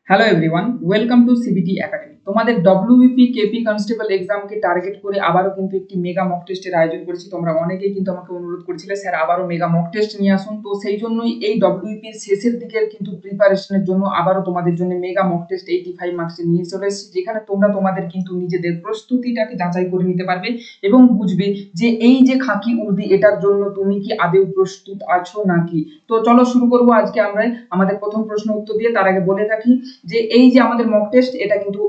Hello everyone, welcome to CBT academy. তোমাদের WBP KP constable এক্সামকে target করে আবারও কিন্তু একটি মেগা মক টেস্টের আয়োজন করেছি। তোমরা অনেকেই কিন্তু আমাকে অনুরোধ করেছিলে স্যার আবারও মেগা মক টেস্ট নিয়ে আসুন। তো সেই জন্যই এই ডব্লিউবিপির শেষের দিকের কিন্তু প্রিপারেশনের জন্য আবারও তোমাদের জন্য মেগা মক টেস্ট 85 মার্কসে নিয়ে চলে এসেছি, যেখানে তোমরা তোমাদের কিন্তু নিজেদের প্রস্তুতিটাকে যাচাই করে নিতে পারবে এবং বুঝবে যে এই যে খাকি উর্দি এটার জন্য তুমি কি আদৌ প্রস্তুত আছো নাকি। তো চলো শুরু করবো আজকে আমরা আমাদের প্রথম প্রশ্ন উত্তর দিয়ে। তার আগে বলে রাখি যে এই যে আমাদের মক টেস্ট, এটা কিন্তু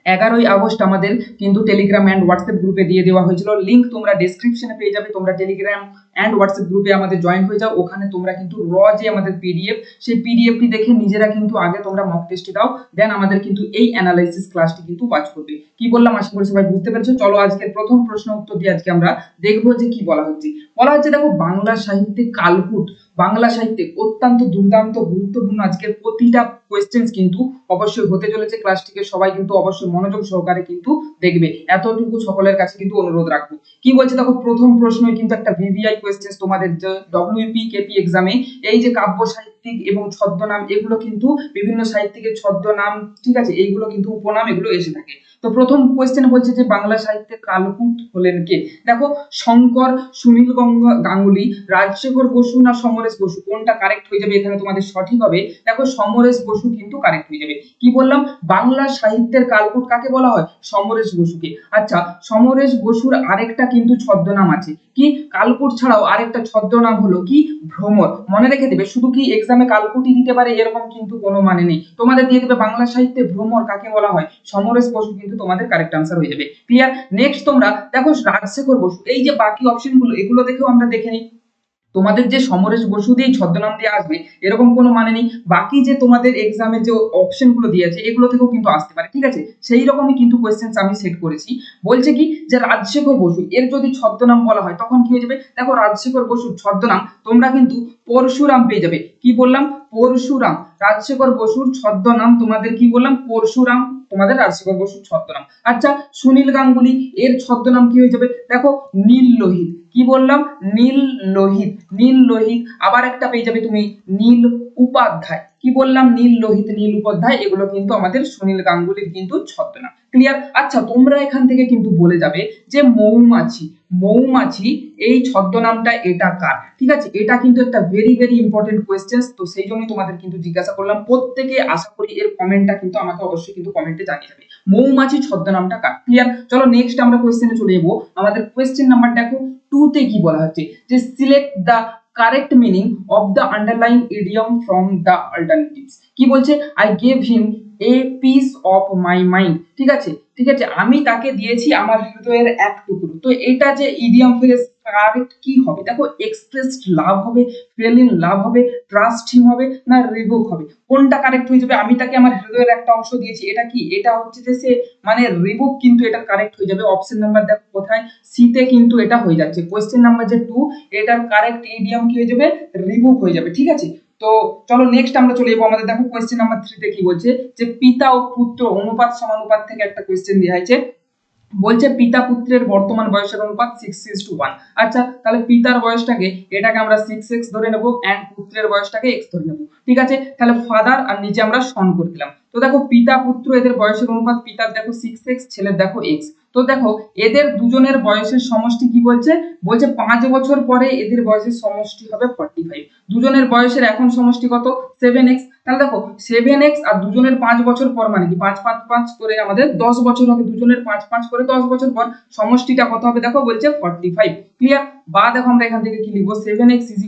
11ই আগস্ট আমাদের কিন্তু টেলিগ্রাম অ্যান্ড হোয়াটসঅ্যাপ গ্রুপে দিয়ে দেওয়া হয়েছিল। লিংক তোমরা ডেসক্রিপশনে পেয়ে যাবে। তোমরা টেলিগ্রাম অ্যান্ড হোয়াটসঅ্যাপ গ্রুপে আমাদের জয়েন হয়ে যাও। ওখানে তোমরা কিন্তু যে আমাদের পিডিএফ, সেই পিডিএফটি দেখে নিজেরা কিন্তু আগে তোমরা মক টেস্টে দাও, দেন আমাদের কিন্তু এই অ্যানালাইসিস ক্লাসটি কিন্তু ওয়াচ করবে। কি বললাম আশা করি সবাই বুঝতে পেরেছো। চলো আজকের প্রথম প্রশ্ন উত্তর দিয়ে আজকে আমরা দেখবো যে কি বলা হচ্ছে। বলা হচ্ছে দেখো, বাংলা সাহিত্যে কালকুট, বাংলা সাহিত্যে অত্যন্ত দুর্দান্ত গুরুত্বপূর্ণ আজকের প্রতিটা কোয়েশ্চেন্স কিন্তু অবশ্যই হতে চলেছে। ক্লাসটিকে সবাই কিন্তু অবশ্যই মনোযোগ সহকারে কিন্তু দেখবে, এতটুকু সকলের কাছে কিন্তু অনুরোধ রাখবো। কি বলছে দেখো, প্রথম প্রশ্নই কিন্তু একটা ভিভিআই কোয়েশ্চেন্স তোমাদের ডব্লিউপি কেপি এক্সামে। এই যে কাব্য সাহিত্যিক এবং ছদ্মনাম, এগুলো কিন্তু বিভিন্ন সাহিত্যিকের ছদ্মনাম, ঠিক আছে, এইগুলো কিন্তু উপনাম, এগুলো এসে থাকে। তো প্রথম কোয়েশ্চেন বলছে যে বাংলা সাহিত্যে কালকুট হলেন কে। দেখো, শঙ্কর, সুনীল গাঙ্গুলি, রাজশেখর বসু না সমরেশ বসু, কোনটা কারেক্ট হয়ে যাবে এখানে তোমাদের সঠিক হবে। দেখো, সমরেশ বসু কিন্তু কারেক্ট হয়ে যাবে। কি বললাম, বাংলা সাহিত্যের কালকুট কাকে বলা হয়? সমরেশ বসুকে। আচ্ছা, সমরেশ বসুর আরেকটা কিন্তু ছদ্মনাম আছে। কি? কালকুট ছাড়াও আরেকটা ছদ্মনাম হলো কি? ভ্রমর। মনে রেখে দেবে, শুধু কি এক্সামে কালকুটই দিতে পারে এরকম কিন্তু কোনো মানে নেই। তোমাদের দিয়ে দেবে বাংলা সাহিত্যে ভ্রমর কাকে বলা হয়, সমরেশ বসু কিন্তু তোমাদের কারেক্ট আনসার হয়ে যাবে। ক্লিয়ার? নেক্সট তোমরা দেখো, রাজশেখর বসু। এই যে বাকি অপশন গুলো, এগুলো দেখেও আমরা দেখে নিই। তোমাদের যে সমরেশ বসু দিয়ে ছদ্মনাম দিয়ে আসবে এরকম কোনো মানে নেই। বাকি যে তোমাদের এক্সামে যে অপশন গুলো দিয়ে আছে এগুলো থেকেও কিন্তু আসতে পারে, ঠিক আছে। সেই রকমই কিন্তু কোয়েশ্চেন আমি সেট করেছি। বলছে কি যে রাজশেখর বসু এর যদি ছদ্মনাম বলা হয় তখন কি হয়ে যাবে। দেখো, রাজশেখর বসুর ছদ্মনাম তোমরা কিন্তু পরশুরাম পেয়ে যাবে। কি বললাম? পরশুরাম। রাজশেখর বসুর ছদ্মনাম তোমাদের কি বললাম? পরশুরাম, তোমাদের রাজশেখর বসুর ছদ্মনাম। আচ্ছা, সুনীল গাঙ্গুলি, এর ছদ্মনাম কি হয়ে যাবে? দেখো, নীল লোহিত। কি বললাম? নীল লোহিত। নীল লোহিত। আবার একটা পেয়ে যাবে তুমি, নীল উপাধ্যায়। কি বললাম? নীল লোহিত, নীল উপাধ্যায়, এগুলো কিন্তু আমাদের সুনীল গাঙ্গুলির কিন্তু ছদ্মনাম। ক্লিয়ার? আচ্ছা, তোমরা এখান থেকে কিন্তু বলে যাবে যে মৌমাছি, মৌমাছি এই ছদ্মনামটা এটা কার? ঠিক আছে, এটা কিন্তু একটা ভেরি ভেরি ইম্পর্টেন্ট কোয়েশ্চেন। তো সেই জন্যই তোমাদের কিন্তু জিজ্ঞাসা করলাম। প্রত্যেকে আশা করি এর কমেন্টটা কিন্তু আমাকে অবশ্যই কিন্তু কমেন্টে জানিয়ে যাবে, মৌমাছি ছদ্মনামটা কার। ক্লিয়ার? চলো নেক্সট আমরা কোয়েশ্চেনে চলে যাবো। আমাদের কোয়েশ্চেন নাম্বার দেখো 2 তে কি বলা হচ্ছে যে select the correct meaning of the underline idiom from the alternatives. কি বলছে? I gave him a piece of my mind. ঠিক আছে, ঠিক আছে, আমি তাকে দিয়েছি আমার হৃদয়ের এক টুকরো। তো এটা যে ইডিয়ম ফ্রেজ, কারেক্ট কি হবে? দেখো, এক্সপ্রেসড লাভ হবে, ফেল ইন লাভ হবে, ট্রাস্ট হিম হবে, না রিভোক হবে? কোনটা কারেক্ট হয়ে যাবে? আমি তাকে আমার হৃদয়ের একটা অংশ দিয়েছি, এটা কি? এটা হচ্ছে যে সে মানে রিভোক, কিন্তু এটা কারেক্ট হয়ে যাবে। অপশন নাম্বার দেখো কোথায়, সিতে কিন্তু এটা হয়ে যাচ্ছে। কোয়েশ্চেন নাম্বার যে 2, এটার কারেক্ট ইডিয়ম কি হয়ে যাবে? রিভোক হয়ে যাবে। ঠিক আছে, তো চলো নেক্সট আমরা চলে যাবো। আমাদের দেখো কোয়েশ্চেন নাম্বার 3 তে কি বলছে যে পিতা ও পুত্র অনুপাত সমানুপাত থেকে একটা কোয়েশ্চেন দেওয়া হয়েছে। বলছে পিতা পুত্রের বর্তমান বয়সের অনুপাত 6:1। আচ্ছা, তাহলে পিতার বয়সটাকে, এটাকে আমরা 6x ধরে নেব, এন্ড পুত্রের বয়সটাকে x ধরে নেব। ঠিক আছে, তাহলে ফাদার আর নিচে আমরা সন করে দিলাম। তো দেখো, পিতা পুত্র এদের বয়সের অনুপাত, পিতার দেখো 6x, ছেলের দেখো x। তো দেখো, এদের দুজনের বয়সের সমষ্টি কি বলছে? বলছে 5 বছর পরে এদের বয়সের সমষ্টি হবে 45। দুজনের বয়সের এখন সমষ্টি কত? 7x। তাহলে দেখো, 7x আর দুজনের 5 বছর পর মানে কি 5 5 5 করে আমাদের 10 বছর হবে। দুজনের 5 5 করে 10 বছর পর সমষ্টিটা কত হবে? দেখো বলছে 45। ক্লিয়ার? বা দেখো আমরা এখান থেকে কি লিখবো, 7x =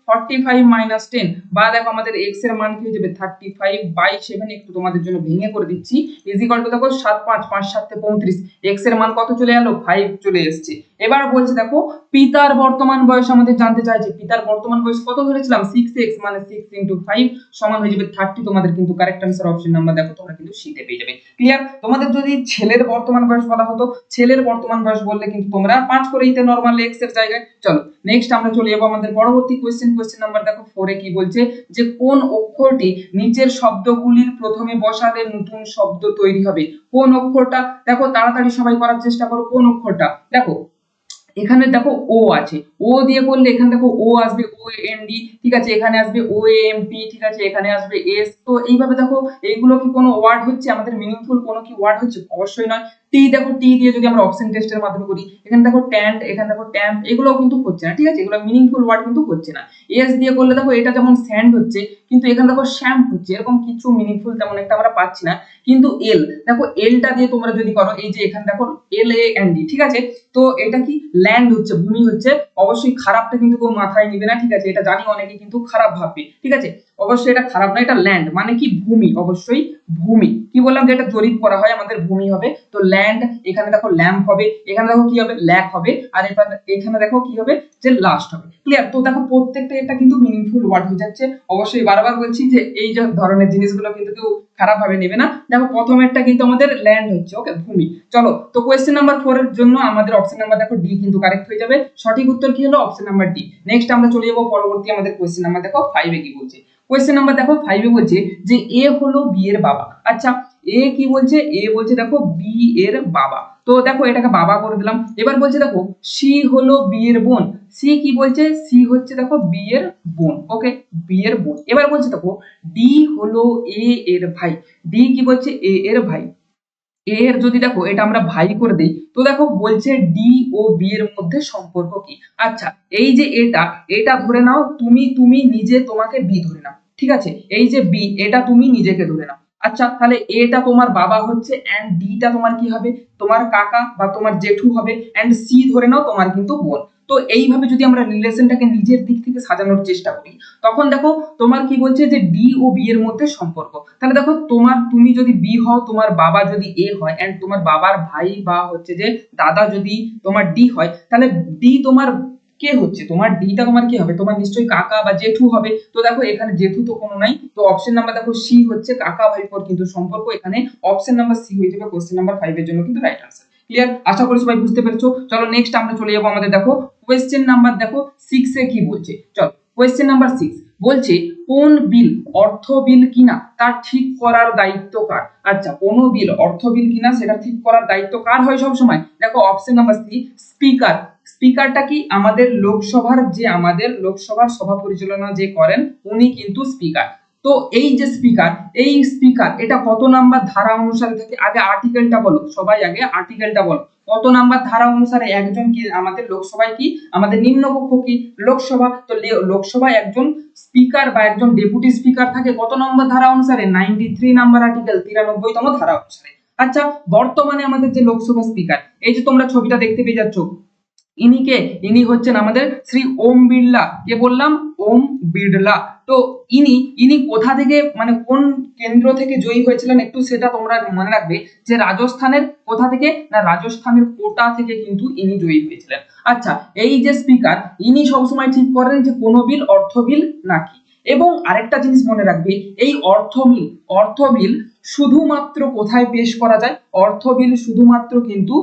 45 - 10। বা দেখো আমাদের x এর মান কি হয়ে যাবে? 35/7। একটু তোমাদের জন্য ভেঙে করে দিচ্ছি। = দেখো 7 5 5 7 35। x এর মান কত চলে এলো? 5 চলে এসেছে। এবার বলছে দেখো, পিতার বর্তমান বয়স আমাদের জানতে চাইছে। পিতার বর্তমান বয়স কত ধরেছিলাম? 6x, মানে 6 × 5 সমান হয়ে যাবে 30। তোমাদের কিন্তু কারেক্ট आंसर অপশন নাম্বার দেখো তোমরা কিন্তু সিতে পেয়ে যাবে। ক্লিয়ার? তোমাদের যদি ছেলের বর্তমান বয়স বলা হতো, ছেলের বর্তমান বয়স বললে কিন্তু তোমরা 5 করে দিতে নরমাল x এর জায়গায়। চলো নেক্সট আমরা চলে যাব আমাদের পরবর্তী কোশ্চেন। কোশ্চেন নাম্বার দেখো 4 এ কি বলছে যে কোন অক্ষরটি নিচের শব্দগুলির প্রথমে বসালে নতুন শব্দ তৈরি হবে। কোন অক্ষরটা? দেখো তাড়াতাড়ি সবাই করার চেষ্টা করো। কোন অক্ষরটা? দেখো, এখানে দেখো ও আছে, ও দিয়ে করলে এখানে দেখো ও আসবে ও এন ডি, ঠিক আছে, এখানে আসবে ও এম পি, ঠিক আছে, এখানে আসবে এস। তো এইভাবে দেখো এইগুলো কি কোনো ওয়ার্ড হচ্ছে আমাদের, মিনিংফুল কোনো কি ওয়ার্ড হচ্ছে? অবশ্যই নয়। টি দেখো, টি দিয়ে যদি আমরা অপশন টেস্টের মাধ্যমে করি, এখানে দেখো ট্যান্ট, এখানে দেখো ট্যাম্প, এগুলোও কিন্তু হচ্ছে না, ঠিক আছে, এগুলো মিনিংফুল ওয়ার্ড কিন্তু হচ্ছে না। এস দিয়ে করলে দেখো এটা যেমন স্যান্ড হচ্ছে, কিন্তু এখানে দেখো শ্যাম্প হচ্ছে, এরকম কিছু মিনিংফুল তেমন একটা আমরা পাচ্ছি না। কিন্তু এল দেখো, এলটা দিয়ে তোমরা যদি করো, এই যে এখানে দেখো এল এ এন ডি, ঠিক আছে, তো এটা কি ল্যান্ড হচ্ছে, ভূমি হচ্ছে। অবশ্যই খারাপটা কিন্তু কেউ মাথায় নিবে না, ঠিক আছে, এটা জানি অনেকে কিন্তু খারাপ ভাববে, ঠিক আছে, অবশ্যই এটা খারাপ না, এটা ল্যান্ড মানে কি ভূমি, অবশ্যই ভূমি। কি বললাম যে এটা জরিপ করা হয়, আমাদের ভূমি হবে, তো ল্যান্ড। এখানে দেখো ল্যাম্প হবে, এখানে দেখো কি হবে ল্যাক হবে, আর এখানে দেখো কি হবে যে লাস্ট হবে। ক্লিয়ার? তো দেখো প্রত্যেকটা এটা কিন্তু মিনিংফুল ওয়ার্ড হয়ে যাচ্ছে। অবশ্যই বারবার বলছি যে এই যে ধরনের জিনিসগুলো কিন্তু কেউ খারাপ ভাবে নেবে না। দেখো প্রথমেরটা কিন্তু আমাদের ল্যান্ড হচ্ছে, ওকে, ভূমি। চলো, তো কোয়েশ্চেন নাম্বার 4 এর জন্য আমাদের অপশন নাম্বার দেখো ডি কিন্তু কারেক্ট হয়ে যাবে। সঠিক উত্তর কি হলো? Option number D. নেক্সট আমরা চলে যাবো পরবর্তী আমাদের কোয়েশ্চেন নাম্বার দেখো 5 এ কি বলছে। কোয়েশ্চেন নাম্বার দেখো 5 এ বলছে যে এ হলো বি এর বাবা। আচ্ছা, এ কি বলছে? এ বলছে দেখো বি এর বাবা। তো দেখো এটাকে বাবা করে দিলাম। এবার বলছে দেখো সি হলো বি এর বোন। সি কি বলছে? সি হচ্ছে দেখো বি এর বোন, ওকে, বি এর বোন। এবার বলছে দেখো ডি হলো এ এর ভাই। ডি কি বলছে? এ এর ভাই। এ এর যদি দেখো এটা আমরা ভাই করে দেই, তো দেখো বলছে ডি ও বি এর মধ্যে সম্পর্ক কি। আচ্ছা, এই যে এটা, এটা ধরে নাও তুমি, তুমি নিজে তোমাকে বি ধরে নাও, ঠিক আছে, এই যে বি এটা তুমি নিজেকে ধরে নাও। আচ্ছা, তাহলে এটা তোমার বাবা হচ্ছে, এন্ড ডিটা তোমার কি হবে? তোমার কাকা বা তোমার জেঠু হবে, এন্ড সি ধরে নাও তোমার কিন্তু বোন। তো এইভাবে যদি আমরা রিলেশনটাকে নিজের দিক থেকে সাজানোর চেষ্টা করি, তখন দেখো তোমার কি বলছে যে ডি ও বি এর মধ্যে সম্পর্ক। তাহলে দেখো তোমার, তুমি যদি বি হও, তোমার বাবা যদি এ হয়, এন্ড তোমার বাবার ভাই বা হচ্ছে যে দাদা যদি তোমার ডি হয়, তাহলে ডি তোমার কে হচ্ছে? তোমার ডিটা তোমার কি হবে? তোমার নিশ্চয়ই কাকা বা জেঠু হবে। তো দেখো এখানে জেঠু তো কোনো নাই, তো অপশন নাম্বার দেখো সি হচ্ছে কাকা ভাইপোর কিন্তু সম্পর্ক। এখানে অপশন নাম্বার সি হয়ে যাবে কোশ্চেন নাম্বার 5 এর জন্য কিন্তু রাইট আনসার। ক্লিয়ার? আশা করি সবাই বুঝতে পেরেছো। চলো নেক্সট আমরা চলে যাবো আমাদের দেখো কোয়েশ্চেন নাম্বার দেখো 6 এ কি বলছে। চলো কোয়েশ্চেন নাম্বার 6 বলছে কোন বিল অর্থ বিল কিনা তা ঠিক করার দায়িত্ব কার। আচ্ছা, কোন বিল অর্থ বিল কিনা সেটা ঠিক করার দায়িত্ব কার হয় সব সময়? দেখো অপশন নাম্বার সি স্পিকার। স্পিকারটা কি? আমাদের লোকসভার, যে আমাদের লোকসভার সভা পরিচালনা যে করেন উনি কিন্তু স্পিকার। তো এই যে স্পিকার, এই স্পিকার এটা কত নাম্বার ধারা অনুসারে থাকে? আগে আর্টিকেলটা বলো সবাই, আগে আর্টিকেলটা বলো। কত নাম্বার ধারা অনুসারে একজন কি আমাদের লোকসভায় কি আমাদের নিম্নকক্ষ কি লোকসভা? তো লোকসভায় একজন স্পিকার বা একজন ডেপুটি স্পিকার থাকে কত নম্বর ধারা অনুসারে? 93 নাম্বার আর্টিকেল, 93তম ধারা অনুসারে। আচ্ছা, বর্তমানে আমাদের যে লোকসভা স্পিকার, এই যে তোমরা ছবিটা দেখতে পেয়ে যাচ্ছ, ইনি কে? ইনি হচ্ছেন আমাদের শ্রী ওম বিড়লা। কে বললাম? ওম বিড়লা। তো ইনি ইনি কোথা থেকে, মানে কোন কেন্দ্র থেকে জয়ী হয়েছিলেন একটু সেটা তোমরা মনে রাখবে, যে রাজস্থানের কোথা থেকে না, রাজস্থানের কোটা থেকে কিন্তু ইনি জয়ী হয়েছিলেন। আচ্ছা, এই যে স্পিকার ইনি সবসময় ঠিক করেন যে কোন বিল অর্থ বিল নাকি। এবং আরেকটা জিনিস মনে রাখবে, এই অর্থ বিল শুধুমাত্র কোথায় পেশ করা যায়? অর্থ বিল শুধুমাত্র কিন্তু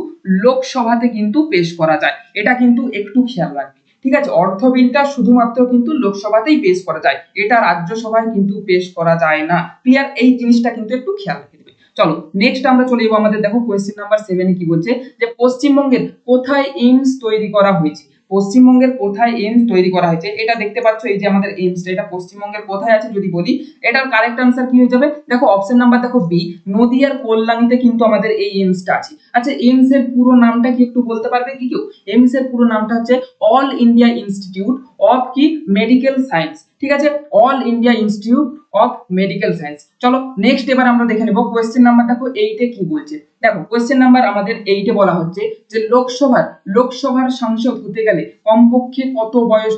লোকসভাতে কিন্তু পেশ করা যায়, এটা কিন্তু একটু খেয়াল রাখবে, ঠিক আছে, অর্থ বিলটা শুধুমাত্র কিন্তু লোকসভাতেই পেশ করা যায়, এটা রাজ্যসভায় কিন্তু পেশ করা যায় না। ক্লিয়ার? এই জিনিসটা কিন্তু একটু খেয়াল রাখবে। চলো নেক্সট আমরা চলে যাবো আমাদের দেখো কোয়েশ্চেন নাম্বার 7 এ কি বলছে, যে পশ্চিমবঙ্গের কোথায় এইমস তৈরি করা হয়েছে। পশ্চিমবঙ্গের কোথায় এইমস তৈরি করা হয়েছে? এটা দেখতে পাচ্ছ, এই যে আমাদের এইমসটা, এটা পশ্চিমবঙ্গের কোথায় আছে যদি বলি, এটার কারেক্ট আনসার কি হয়ে যাবে? দেখো অপশন নাম্বার দেখো বি, নদিয়ার কল্যাণীতে কিন্তু আমাদের এই এইমসটা আছে। আচ্ছা, এইমস এর পুরো নামটা কি একটু বলতে পারবে কি কেউ? এইমস এর পুরো নামটা হচ্ছে অল ইন্ডিয়া ইনস্টিটিউট অফ কি মেডিকেল সায়েন্স, ঠিক আছে, all India institute of medical science. চলো নেক্সট এবার আমরা দেখে নেব কোয়েশ্চেন নাম্বার দেখো 8 এ কি বলছে। দেখো কোয়েশ্চেন নাম্বার আমাদের 8 এ বলা হচ্ছে যে লোকসভার সাংসদ হতে গেলে কমপক্ষে কত বয়স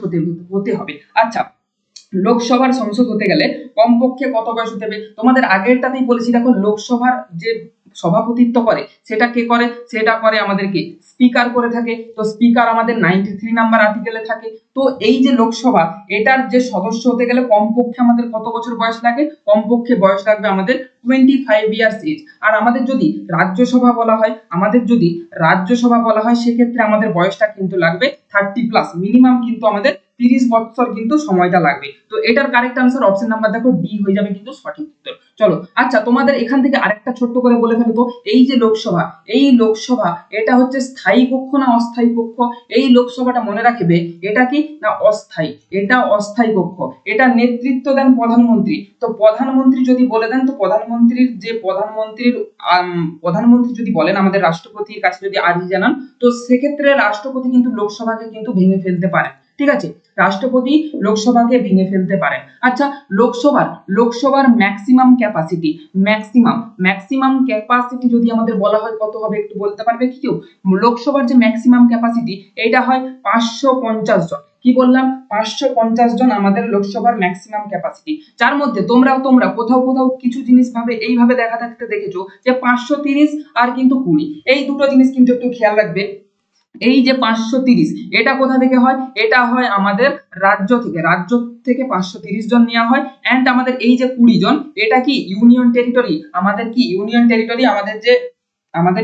হতে হবে। আচ্ছা, লোকসভার সংসদ হতে গেলে কমপক্ষে কত বয়স হতে হবে? তোমাদের আগেরটাতেই বলেছি, দেখো লোকসভার যে সভাপতিত্ব করে সেটা কে করে? সেটা করে আমাদের কি স্পিকার করে থাকে। তো স্পিকার আমাদের 93 নাম্বার আর্টিকেলে থাকে। তো এই যে লোকসভা, এটার যে সদস্য হতে গেলে কমপক্ষে আমাদের কত বছর বয়স লাগে? কমপক্ষে বয়স লাগবে আমাদের 25 ইয়ার্স এজ। আর আমাদের যদি রাজ্যসভা বলা হয়, সেক্ষেত্রে আমাদের বয়সটা কিন্তু লাগবে 30 প্লাস, মিনিমাম কিন্তু আমাদের 30 বছর কিন্তু সময়টা লাগবে। তো এটার কারেক্ট আনসার অপশন নাম্বার দেখো ডি হয়ে যাবে কিন্তু সঠিক উত্তর। চলো আচ্ছা, তোমাদের এখান থেকে আরেকটা ছোট্ট করে বলে ফেলো তো, এই যে লোকসভা, এই লোকসভা এটা হচ্ছে স্থায়ী পক্ষ না অস্থায়ী পক্ষ? এই লোকসভাটা মনে রাখবে, এটা কি না অস্থায়ী, এটা অস্থায়ী পক্ষ। এটা নেতৃত্ব দেন প্রধানমন্ত্রী। তো প্রধানমন্ত্রী যদি বলে দেন, তো প্রধানমন্ত্রী যদি বলেন আমাদের রাষ্ট্রপতির কাছে যদি আর্জি জানান, তো সেক্ষেত্রে রাষ্ট্রপতি কিন্তু লোকসভাকে কিন্তু ভেঙে ফেলতে পারেন। ঠিক আছে, রাষ্ট্রপতি লোকসভাকে ভেঙে ফেলতে পারেন। আচ্ছা, লোকসভার ম্যাক্সিমাম ক্যাপাসিটি যদি আমাদের বলা হয় কত হবে একটু বলতে পারবে কি কেউ? লোকসভার যে ম্যাক্সিমাম ক্যাপাসিটি এটা হয় 550 জন। কি বললাম? 550 জন আমাদের লোকসভার ম্যাক্সিমাম ক্যাপাসিটি। যার মধ্যে তোমরা কোথাও কিছু জিনিস এইভাবে দেখা থাকতে দেখেছো যে 530 আর কিন্তু 20, এই দুটো জিনিস কিন্তু একটু খেয়াল রাখবে। এই যে 530 এটা কোথা থেকে হয়? এটা হয় আমাদের রাজ্য থেকে 530 জন নেওয়া হয়। এন্ড আমাদের এই যে 20 জন, এটা কি ইউনিয়ন টেরিটরি, আমাদের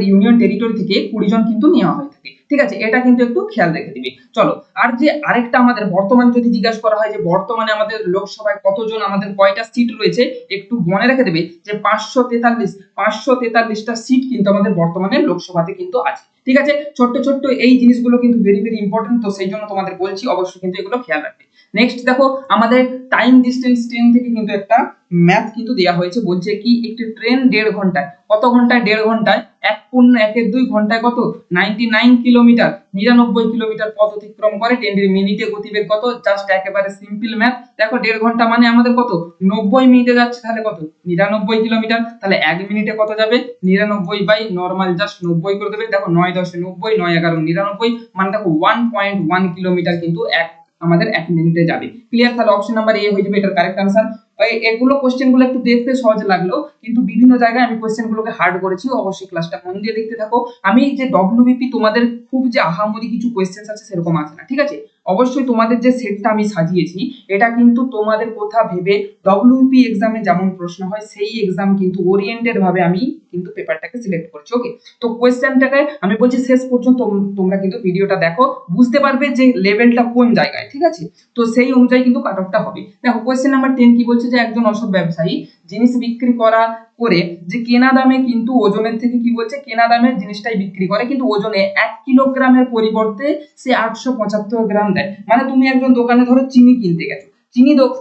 ইউনিয়ন টেরিটরি থেকে 20 জন কিন্তু নেওয়া হয়ে থাকে। ঠিক আছে, এটা কিন্তু একটু খেয়াল রেখে দিবি। চলো, আর যে আরেকটা আমাদের বর্তমান যদি জিজ্ঞাসা করা হয় যে বর্তমানে আমাদের লোকসভায় কতজন, আমাদের কয়টা সিট রয়েছে, একটু মনে রেখে দেবে যে 543টা সিট কিন্তু আমাদের বর্তমানে লোকসভাতে কিন্তু আছে। ঠিক আছে, ছোট্ট এই জিনিসগুলো কিন্তু ভেরি ভেরি ইম্পর্টেন্ট, তো সেই জন্য তোমাদের বলছি অবশ্যই কিন্তু এগুলো খেয়াল রাখবে। নেক্সট দেখো, আমাদের টাইম ডিস্টেন্স ট্রেন থেকে কিন্তু একটা ম্যাথ কিন্তু দেওয়া হয়েছে। বলছে কি একটি ট্রেন 1.5 ঘন্টায়, কত ঘন্টায়? 1.5 ঘন্টায় 1.2 ঘন্টায় কত 99 কিলোমিটার 99 কিলোমিটার পথ অতিক্রম করে। ট্রেনটির মিনিটে গতিবেগ কত? জাস্ট একেবারে সিম্পল ম্যাথ। দেখো 1.5 ঘন্টা মানে আমাদের কত 90 মিনিটে যাচ্ছে, তাহলে কত 99 কিলোমিটার। তাহলে 1 মিনিটে কত যাবে? 99 বাই নরমাল জাস্ট 90 করে দেবে। দেখো 9 10 90, 9 11 99, মানে দেখো 1.1 কিলোমিটার কিন্তু আমাদের 1 মিনিটে যাবে। ক্লিয়ার? তাহলে অপশন নাম্বার এ হয়ে যাবে এটার কারেক্ট আনসার। এগুলো কোশ্চেনগুলো একটু দেখতে সহজ লাগলো, কিন্তু বিভিন্ন জায়গায় আমি কোশ্চেনগুলোকে হার্ড করেছি। অবশ্যই ক্লাসটা মন দিয়ে দেখতে থাকো। আমি যে ডব্লিউবিপি তোমাদের খুব যে আহামরি কিছু কোশ্চেন আছে সেরকম আছে না। ঠিক আছে, অবশ্যই তোমাদের যে সেটটা আমি সাজিয়েছি এটা কিন্তু তোমাদের কথা ভেবে ডব্লিউপি এক্সামে যেমন প্রশ্ন হয় সেই এক্সাম কিন্তু ওরিয়েন্টেড ভাবে আমি কিন্তু পেপারটাকে সিলেক্ট করছি। ওকে, তো কোশ্চেনটাকে আমি বলছি শেষ পর্যন্ত তোমরা কিন্তু ভিডিওটা দেখো, বুঝতে পারবে যে লেভেলটা কোন জায়গায়। ঠিক আছে, তো সেই অনুযায়ী কিন্তু কাট অফটা হবে। দেখো কোশ্চেন নাম্বার 10 কি বলছে, যে একজন অসৎ ব্যবসায়ী জিনিস বিক্রি করে যে কেনা দামে কিন্তু ওজনের থেকে কি বলছে, কেনা দামে জিনিসটাই বিক্রি করে কিন্তু ওজনে 1 কিলোগ্রামের পরিবর্তে সে 875 গ্রাম দেয়। মানে তুমি একজন দোকানে ধরো চিনি কিনতে গেছো,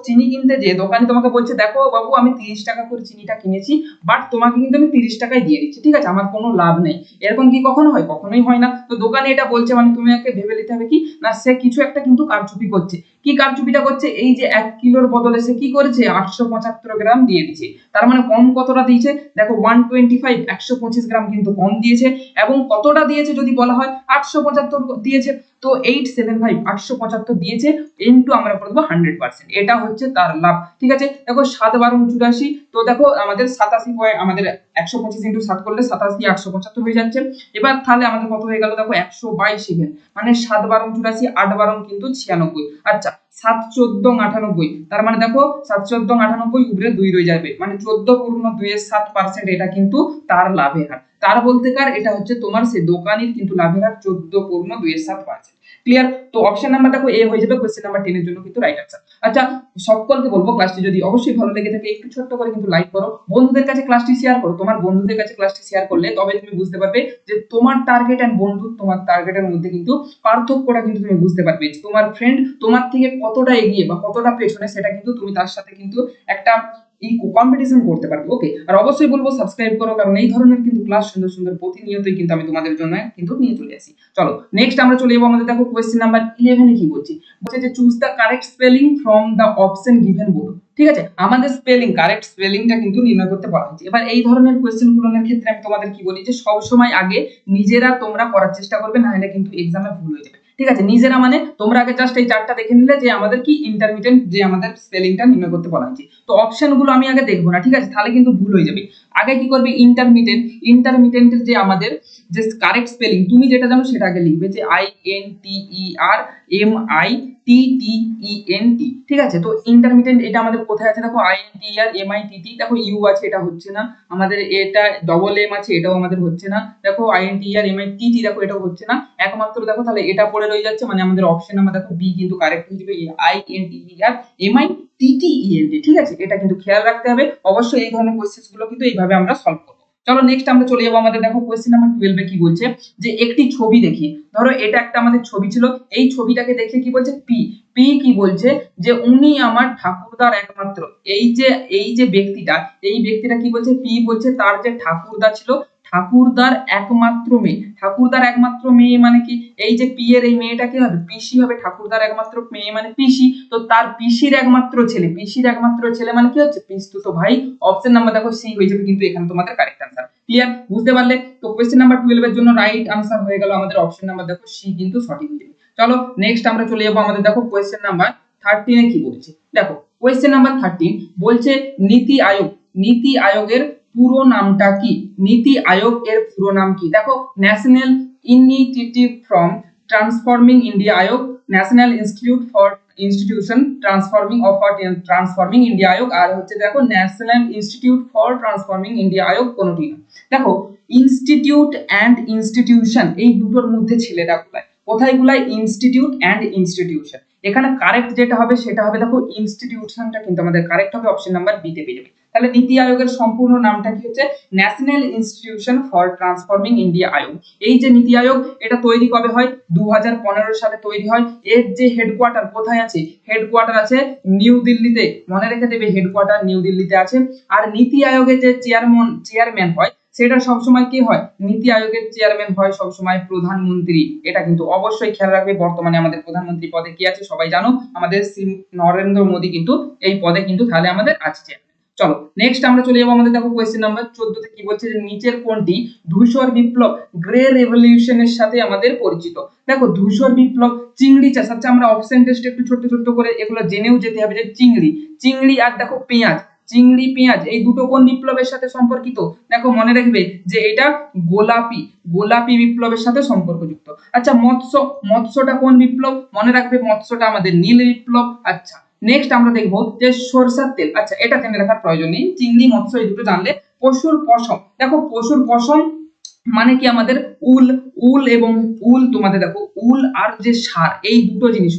চিনি কিনতে যে দোকানি তোমাকে বলছে দেখো বাবু আমি 30 টাকা করে চিনিটা কিনেছি, বাট তোমাকে কিন্তু আমি 30 টাকায় দিয়ে দিচ্ছি। ঠিক আছে, আমার কোনো লাভ নেই। এরকম কি কখনো হয়? কখনোই হয় না। তো দোকানি এটা বলছে মানে তুমি একে ভেবে নিতে হবে কি না, সে কিছু একটা কিন্তু কারচুপি করছে। কি কারচুপিটা করছে? এই যে 1 কিলোর বদলে সে কি করেছে 875 গ্রাম দিয়ে দিয়েছে। তার মানে কম কতটা দিয়েছে? দেখো 125 125 গ্রাম কিন্তু কম দিয়েছে। এবং কতটা দিয়েছে যদি বলা হয় 875 দিয়েছে, তো 875 875 দিয়েছে ইনটু আমরা করে দেবো 100%, এটা হচ্ছে তার লাভ। ঠিক আছে, দেখো 7 12 84, তো দেখো আমাদের 87 আমাদের 125 ইনটু 7 করলে 87 875 হয়ে যাচ্ছে। এবার তাহলে আমাদের কত হয়ে গেল? দেখো 122 ইভেন, মানে 7 12 84, 8 12 কিন্তু 96। আচ্ছা 7 14 98, তার মানে দেখো 7 14 98 উপরে 2 রয়ে যাবে, মানে 14.27%, এটা কিন্তু তার লাভের হার। তার বলতে কার? এটা হচ্ছে তোমার সে দোকানির কিন্তু লাভের হার 14.27%। ক্লিয়ার? তো অপশন নাম্বার দেখো এ হয়ে যাবে কোশ্চেন নাম্বার 10 এর জন্য কিন্তু রাইট আনসার। আচ্ছা, সকলকে বলবো ক্লাসটি যদি অবশ্যই ভালো লেগে থাকে একটু ছোট্ট করে কিন্তু লাইক করো, বন্ধুদের কাছে ক্লাসটি শেয়ার করো। তোমার বন্ধুদের কাছে ক্লাসটি শেয়ার করলে তবে তুমি বুঝতে পারবে যে তোমার টার্গেট এন্ড বন্ধু তোমার টার্গেটের মধ্যে কিন্তু পার্থক্যটা কিন্তু তুমি বুঝতে পারবে। তোমার ফ্রেন্ড তোমার থেকে কতটা এগিয়ে বা কতটা পেছনে সেটা কিন্তু তুমি তার সাথে কিন্তু একটা কম্পিটিশন করতে পারবে। ওকে, আর অবশ্যই বলবো সাবস্ক্রাইব করো, কারণ এই ধরনের কিন্তু ক্লাস সুন্দর সুন্দর প্রতিনিয়তই কিন্তু আমি তোমাদের জন্য কিন্তু নিয়ে চলে আসি। চলো নেক্সট আমরা চলে যাবো আমাদের দেখো কোশ্চেন নাম্বার 11 এ কি বলছি, বলছে যে choose the correct spelling from the option given below. ঠিক আছে, আমাদের কারেক্ট স্পেলিংটা কিন্তু নির্ণয় করতে বলা হয়েছে। এবার এই ধরনের কোশ্চেন গুলোর ক্ষেত্রে আমি তোমাদের কি বলি যে সব সময় আগে নিজেরা তোমরা করার চেষ্টা করবে, না হলে কিন্তু এক্সামে ভুল হয়ে যাবে। ঠিক আছে, নিজেরা মানে তোমরা আগে জাস্ট এই চারটা দেখে নিলে যে আমাদের কি ইন্টারমিডিয়েট যে আমাদের স্পেলিংটা নির্ণয় করতে বলা হয়েছে। তো অপশন গুলো আমি আগে দেখবো না, ঠিক আছে, তাহলে কিন্তু ভুল হয়ে যাবে। আগে কি করবে ইন্টারমিটেন্ট, ইন্টারমিটেন্টের যে আমাদের যে কারেক্ট স্পেলিং তুমি যেটা জানো সেটা আগে লিখবে, যে INTERMITTENT, ঠিক আছে। তো ইন্টারমিটেন্ট এটা আমাদের কোথায় আছে দেখো, INTERMITT, দেখো ইউ আছে এটা হচ্ছে না আমাদের, এটা ডবল এম আছে এটাও আমাদের হচ্ছে না, দেখো INTERMITT দেখো এটাও হচ্ছে না, একমাত্র দেখো তাহলে এটা পড়ে রয়ে যাচ্ছে, মানে আমাদের অপশন নাম্বার দেখো বি কিন্তু কারেক্ট হয়ে যাবে, INTERMITTENT, ঠিক আছে। এটা কিন্তু খেয়াল রাখতে হবে অবশ্যই, এই ধরনের কোশ্চেন গুলো কিন্তু এইভাবে আমরা সলভ করব। চলো নেক্সট আমরা চলে যাবো আমাদের দেখো কোশ্চেন নাম্বার 12 এ কি বলছে, যে একটি ছবি দেখি, ধরো এটা একটা আমাদের ছবি ছিল, এই ছবিটাকে দেখে কি বলছে পি, পি কি বলছে যে উনি আমার ঠাকুরদার একমাত্র, এই যে ব্যক্তিটা, এই ব্যক্তিটা কি বলছে পি বলছে তার যে ঠাকুরদা ছিল, ঠাকুরদার একমাত্র মেয়ে, ঠাকুরদার একমাত্র মেয়ে মানে কি, এই যে পি এর এই মেয়েটা কি হবে পিসি হবে, ঠাকুরদার একমাত্র মেয়ে মানে পিসি, তো তার পিসির একমাত্র ছেলে, পিসির একমাত্র ছেলে মানে কি হচ্ছে পিসতুত ভাই। অপশন নাম্বার দেখো সি হয়ে যাবে কিন্তু এখানে তোমাদের কারেক্ট আনসার। ক্লিয়ার, বুঝতে পারলে? তো কোশ্চেন নাম্বার 12 এর জন্য রাইট আনসার হয়ে গেল আমাদের অপশন নাম্বার দেখো সি কিন্তু সঠিক হয়ে যাবে। চলো নেক্সট আমরা চলে যাবো আমাদের দেখো কোশ্চেন নাম্বার 13 এ কি বলছে, দেখো কোশ্চেন নাম্বার 13 বলছে নীতি আয়োগ, নীতি আয়োগের পুরো নামটা কি, নীতি আয়োগ এর পুরো নাম কি, দেখো national initiative from transforming India Aayog, national institute for institution transforming India Aayog, আর হচ্ছে দেখো national institute for transforming India Aayog, কোনটি না। দেখো ইনস্টিটিউট এন্ড ইনস্টিটিউশন এই দুটোর মধ্যে ছেলেরা কোথায় গুলাই ইনস্টিটিউট এন্ড ইনস্টিটিউশন, এখানে কারেক্ট যেটা হবে সেটা হবে দেখো ইনস্টিটিউশনটা কিন্তু আমাদের কারেক্ট হবে, অপশন নাম্বার বি তে পেয়ে যাবে। তাহলে নীতি আয়োগের সম্পূর্ণ নামটা কি হচ্ছে national institution for transforming India Aayog. এই যে নীতি আয়োগ এটা তৈরি কবে হয় 2015 সালে তৈরি হয়, এর যে হেডকোয়ার্টার কোথায় আছে, হেডকোয়ার্টার আছে নিউ দিল্লিতে, মনে রেখে দেবে হেডকোয়ার্টার নিউ দিল্লিতে আছে। আর নীতি আয়োগের যে চেয়ারম্যান হয় সেটা সবসময় কি হয়, নীতি আয়োগের চেয়ারম্যান হয় সবসময় প্রধানমন্ত্রী, এটা কিন্তু অবশ্যই খেয়াল রাখবে। বর্তমানে আমাদের প্রধানমন্ত্রী পদে কি আছে সবাই জানো, আমাদের নরেন্দ্র মোদী কিন্তু এই পদে কিন্তু তাহলে আমাদের আছে। চলো নেক্সট আমরা চলে যাবো আমাদের দেখো কোয়েশ্চেন নাম্বার 14 তে কি বলছে, যে নিচের কোনটি ধূসর বিপ্লব গ্রে রেভলিউশনের সাথে আমাদের পরিচিত, দেখো ধূসর বিপ্লব চিংড়ি চাষ, আচ্ছা আমরা অপশন টেস্ট একটু ছোট ছোট করে এগুলো জেনেও যেতে হবে, যে চিংড়ি, চিংড়ি আর দেখো পেঁয়াজ, চিংড়ি পেঁয়াজ এই দুটো কোন বিপ্লবের সাথে সম্পর্কিত, দেখো মনে রাখবে যে এটা গোলাপি, গোলাপি বিপ্লবের সাথে সম্পর্কযুক্ত। আচ্ছা মৎস্য, মৎস্যটা কোন বিপ্লব, মনে রাখবে মৎস্যটা আমাদের নীল বিপ্লব। আচ্ছা নেক্সট আমরা দেখবো যে সরষের তেল, আচ্ছা এটা জেনে রাখার প্রয়োজন নেই, চিংড়ি মৎস্য এই দুটো জানলে। পশুর পশম, দেখো পশুর পশম মানে কি আমাদের উল, উল এবং উল তোমাদের দেখো উল আর যে সার এই দুটো জিনিস,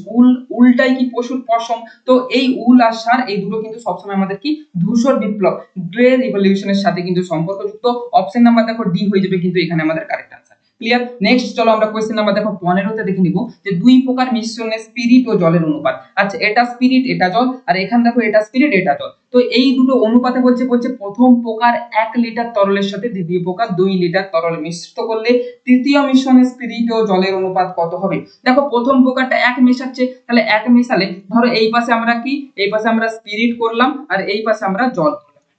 উলটাই কি পশুর পশম, তো এই উল আর সার এই দুটো কিন্তু সবসময় আমাদের কি ধূসর বিপ্লব গ্রে রিভলিউশনের সাথে কিন্তু সম্পর্কযুক্ত। অপশন নাম্বার দেখো ডি হয়ে যাবে কিন্তু এখানে আমাদের কারেক্ট আনসার। ক্লিয়ার, নেক্সট চলো আমরা কোশ্চেন নাম্বার দেখো 15 তে দেখে নিব, যে দুই প্রকার মিশ্রণে স্পিরিট ও জলের অনুপাত, আচ্ছা এটা স্পিরিট এটা জল, আর এখানে দেখো এটা স্পিরিট এটা জল, তো এই দুটো অনুপাতে বলছে প্রথম প্রকার 1 লিটার তরলের সাথে দ্বিতীয় প্রকার 2 লিটার তরল মিশ্রিত করলে তৃতীয় মিশ্রণে স্পিরিট ও জলের অনুপাত কত হবে। দেখো প্রথম প্রকারটা 1 মেশাচ্ছে, তাহলে 1 মেশালে ধরো এই পাশে আমরা কি, এই পাশে আমরা স্পিরিট করলাম আর এই পাশে আমরা জল,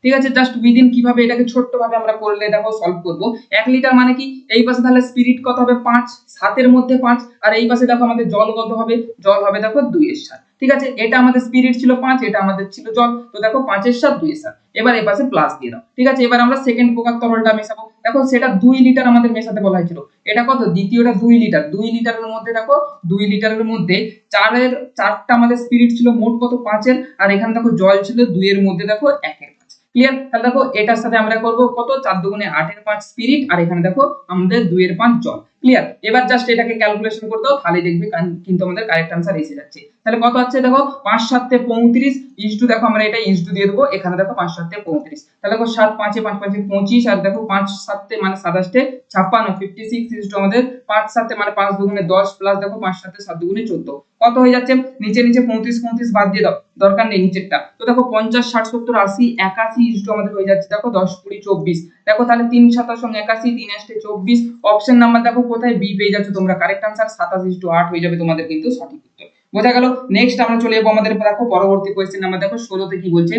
ঠিক আছে। জাস্ট উইদিন কিভাবে এটাকে ছোট্ট ভাবে আমরা করলে দেখো সলভ করব, 1 লিটার মানে কি এই পাশে তাহলে স্পিরিট কত হবে 5, 7 এর মধ্যে 5, আর এই পাশে দেখো আমাদের জল কত হবে, জল হবে দেখো 2 এর 7, ঠিক আছে। এটা আমাদের স্পিরিট ছিল 5, এটা আমাদের ছিল জল, তো দেখো 5 এর 7 2 এর 7, এবার এই পাশে প্লাস দিয়ে দাও, ঠিক আছে। এবার আমরা সেকেন্ড প্রকার তরলটা মেশাবো, দেখো সেটা 2 লিটার আমাদের মেশাতে বলা হয়েছিল, এটা কত দ্বিতীয়টা 2 লিটার, 2 লিটারের মধ্যে দেখো 2 লিটারের মধ্যে 4টা আমাদের স্পিরিট ছিল, মোট কত 5 এর, আর এখানে দেখো জল ছিল 2 এর মধ্যে দেখো 1 এর। ক্লিয়ার, তাহলে দেখো এটার সাথে আমরা করব কত 4 দুগুণে 8 এর 5 স্পিরিট, আর এখানে দেখো আমাদের 2 এর 5 জল। ক্লিয়ার, এবার জাস্ট এটাকে ক্যালকুলেশন করে দাও, তাহলে দেখবে কিন্তু আমাদের কারেক্ট आंसर এসে যাচ্ছে। তাহলে কত আছে দেখো 5 7 তে 35 ইনটু দেখো আমরা এটা ইনটু দিয়ে দেব, এখানে দেখো 5 7 তে 35, তাহলে দেখো 7 5 এ 5 5 এ 25, আর দেখো 5 7 তে মানে 27 তে 56 56 ইনটু আমাদের 5 7 তে মানে 5 দুগুণে 10 প্লাস দেখো 5 7 এ 7 দুগুণে 14, কত হয়ে যাচ্ছে নিচে নিচে 35 35 বাদ দিয়ে দাও, দরকার নেই নিচেরটা। তো দেখো 50 60 70 80 81 ইনটু আমাদের হয়ে যাচ্ছে দেখো 10 20 24, দেখো তাহলে 3 7 81 3 8 24, অপশন নাম্বার দেখো কোথায় বি পেয়ে যাচ্ছে তোমরা, কারেক্ট आंसर 27:8 হয়ে যাবে তোমাদের কিন্তু সঠিক উত্তর। বোঝা গেল, নেক্সট আমরা চলে যাব আমাদের দেখো পরবর্তী কোশ্চেন নাম্বার দেখো 16 তে কি বলছে,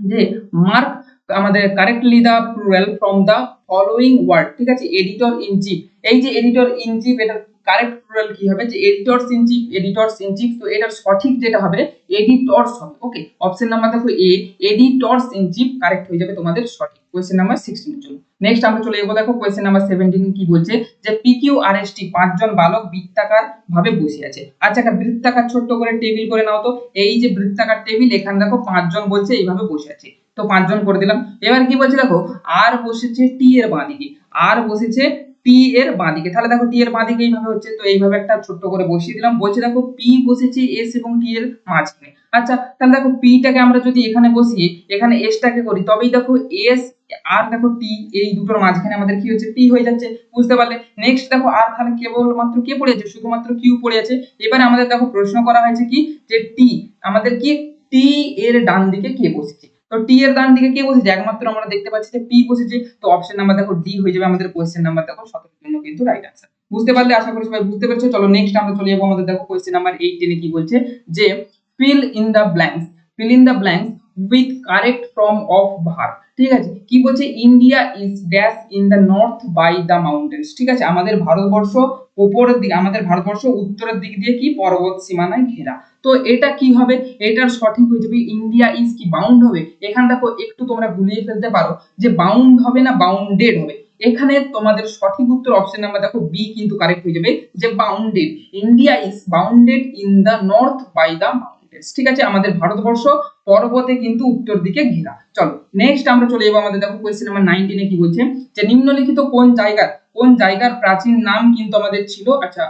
যে মার্ক আমাদের correctly the plural from the following word, ঠিক আছে। এডিটর ইন চিফ, এই যে এডিটর ইন চিফ এটা কারেক্ট প্লুরাল কি হবে, যে editors in chief, editors in chief, তো এটার সঠিক যেটা হবে এডিটরস হবে। ওকে, অপশন নাম্বার দেখো এ এডিটরস ইন চিফ কারেক্ট হয়ে যাবে তোমাদের সঠিক। কোয়েশ্চেন নাম্বার 16 এর জন্য। নেক্সট আমরা চলে যাবো, দেখো কোয়েশ্চেন নাম্বার 17 কি বলছে, যে PQRST পাঁচজন বালক বৃত্তাকার ভাবে বসে আছে। আচ্ছা, একটা বৃত্তাকার ছোট্ট করে টেবিল করে নাও তো। এই যে বৃত্তাকার টেবিল, এখানে দেখো পাঁচজন বলছে এইভাবে বসে আছে, তো পাঁচজন করে দিলাম। এবার কি বলছে দেখো, আর বসেছে টি এর বাঁদিকে, আর বসেছে টি এর বাঁদিকে, তাহলে দেখো টি এর বাঁদিকে এইভাবে হচ্ছে, তো এইভাবে একটা ছোট্ট করে বসিয়ে দিলাম। বলছে দেখো পি বসেছে এস এবং টি এর মাঝখানে। আচ্ছা, তাহলে দেখো পি টাকে আমরা যদি এখানে বসিয়ে এখানে এস টাকে করি, তবেই দেখো এস আর দেখো টি, এই দুটোর মাঝখানে আমাদের কি হচ্ছে, পি হয়ে যাচ্ছে, বুঝতে পারলে। নেক্সট দেখো আর তাহলে কেবলমাত্র কে পড়ে আছে, শুধুমাত্র কিউ পড়ে আছে। এবারে আমাদের দেখো প্রশ্ন করা হয়েছে কি, যে টি আমাদের কি টি এর ডান দিকে কে বসেছে, তো টি এর ডান দিকে কে বসেছে, একমাত্র আমরা দেখতে পাচ্ছি যে পি বসেছে, তো অপশন নাম্বার দেখো ডি হয়ে যাবে আমাদের কোশ্চেন নাম্বার দেখো 17 এর জন্য কিন্তু রাইট আনসার। বুঝতে পারলে, আশা করি সবাই বুঝতে পেরেছো। চলো নেক্সট আমরা চলে যাবো, আমাদের দেখো কোশ্চেন নাম্বার 18 কি বলছে, যে fill in the blanks, fill in the blanks with correct form of verb। ঠিক আছে, কি বলছে, India is dash in the north by the mountains. ঠিক আছে, আমাদের ভারতবর্ষ উপরের দিকে, আমাদের ভারতবর্ষ উত্তরের দিক দিয়ে কি পর্বত সীমানায় ঘেরা। তো এটা কি হবে, এটার সঠিক হয়ে যাবে ইন্ডিয়া ইজ কি বাউন্ড হবে। এখানে দেখো একটু তোমরা গুলিয়ে ফেলতে পারো যে বাউন্ড হবে না বাউন্ডেড হবে। এখানে তোমাদের সঠিক উত্তর অপশন নাম্বার দেখো বি কিন্তু কারেক্ট হয়ে যাবে, যে bounded. India is bounded in the north by the mountains. ঠিক আছে, আমাদের ভারতবর্ষ পর্বতে কিন্তু উত্তর দিকে ঘেরা। চলো নেক্সট আমরা চলে যাবো, আমাদের দেখো কোয়েশ্চেন নাম্বার 19 কি বলছে, যে নিম্নলিখিত কোন জায়গার প্রাচীন নাম কিন্তু আমাদের ছিল, আচ্ছা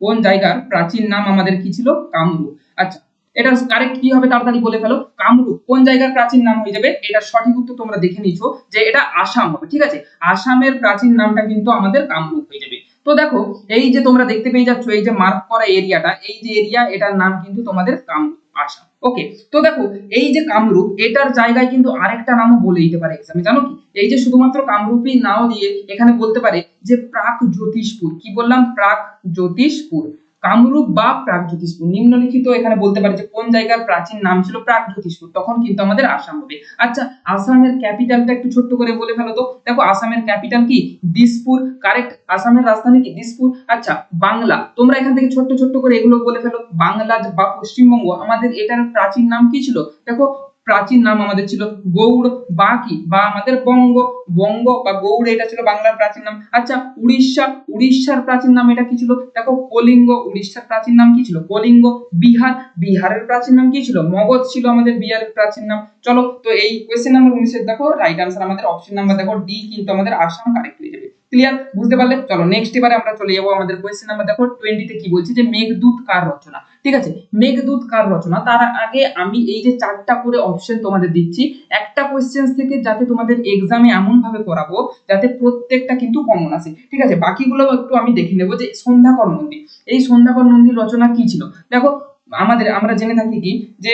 কোন জায়গার প্রাচীন নাম আমাদের কি ছিল, কামরূপ। আচ্ছা, এটার কারেক্ট কি হবে, তাড়াতাড়ি বলে ফেলো। কামরূপ কোন জায়গার প্রাচীন নাম হয়ে যাবে, এটা সঠিক উত্তর তোমরা দেখে নিছো যে এটা আসাম হবে। ঠিক আছে, আসামের প্রাচীন নামটা কিন্তু আমাদের কামরূপ হয়ে যাবে। তো দেখো এই যে তোমরা দেখতে পেয়ে যাচ্ছ, এই যে মার্ক করা এরিয়াটা, এই যে এরিয়া, এটার নাম কিন্তু তোমাদের কামরূপ, আসাম। ওকে, তো দেখো এই যে কামরূপ, এটার জায়গায় কিন্তু আরেকটা নামও বলে দিতে পারে এক্সামে, জানো কি, এই যে শুধুমাত্র কামরূপই নাও দিয়ে এখানে বলতে পারে যে প্রাক জ্যোতিষপুর। কি বললাম, প্রাক জ্যোতিষপুর, কামরূপ বা প্রাগজ্যোতিষপুর। নিম্নলিখিত এখানে বলতে পারে যে কোন জায়গার প্রাচীন নাম ছিল প্রাগজ্যোতিষপুর, তখন কিন্তু আমাদের আসাম হবে। আচ্ছা, আসামের ক্যাপিটালটা একটু ছোট্ট করে বলে ফেলো তো। দেখো আসামের ক্যাপিটাল কি, দিসপুর, কারেক্ট। আসামের রাজধানী কি, দিসপুর। আচ্ছা, বাংলা, তোমরা এখান থেকে ছোট্ট ছোট্ট করে এগুলো বলে ফেলো। বাংলা বা পশ্চিমবঙ্গ, আমাদের এটার প্রাচীন নাম কি ছিল, দেখো প্রাচীন নাম আমাদের ছিল গৌড় বা কি, বা আমাদের বঙ্গ, বঙ্গ বা গৌড়, এটা ছিল বাংলার প্রাচীন নাম। আচ্ছা, উড়িষ্যা, উড়িষ্যার প্রাচীন নাম এটা কি ছিল, দেখো কলিঙ্গ, উড়িষ্যার প্রাচীন নাম কি ছিল, কলিঙ্গ। বিহার, বিহারের প্রাচীন নাম কি ছিল, মগধ ছিল আমাদের বিহারের প্রাচীন নাম। চলো, তো এই কোশ্চেন নাম্বার 19 এর দেখো রাইট আনসার আমাদের অপশন নাম্বার দেখো ডি কিন্তু আমাদের আসাম কারেক্ট হয়ে যাবে। ক্লিয়ার, বুঝতে পারলে। চলো নেক্সট এবারে আমরা চলে যাবো, আমাদের কোশ্চেন নাম্বার দেখো 20 তে কি বলছে, যে মেঘদূত কার রচনা। ঠিক আছে, মেঘদূত কার রচনা, তার আগে আমি এই যে 4টা করে অপশন তোমাদের দিচ্ছি, একটা কোশ্চেন থেকে যাতে তোমাদের এক্সামে এমন ভাবে করাবো যাতে প্রত্যেকটা কিন্তু কমন আসে। ঠিক আছে, বাকিগুলো একটু আমি দেখে নেবো। যে সন্ধ্যাকর নন্দী, এই সন্ধ্যাকর নন্দীর রচনা কি ছিল। দেখো আমরা জেনে থাকি কি, যে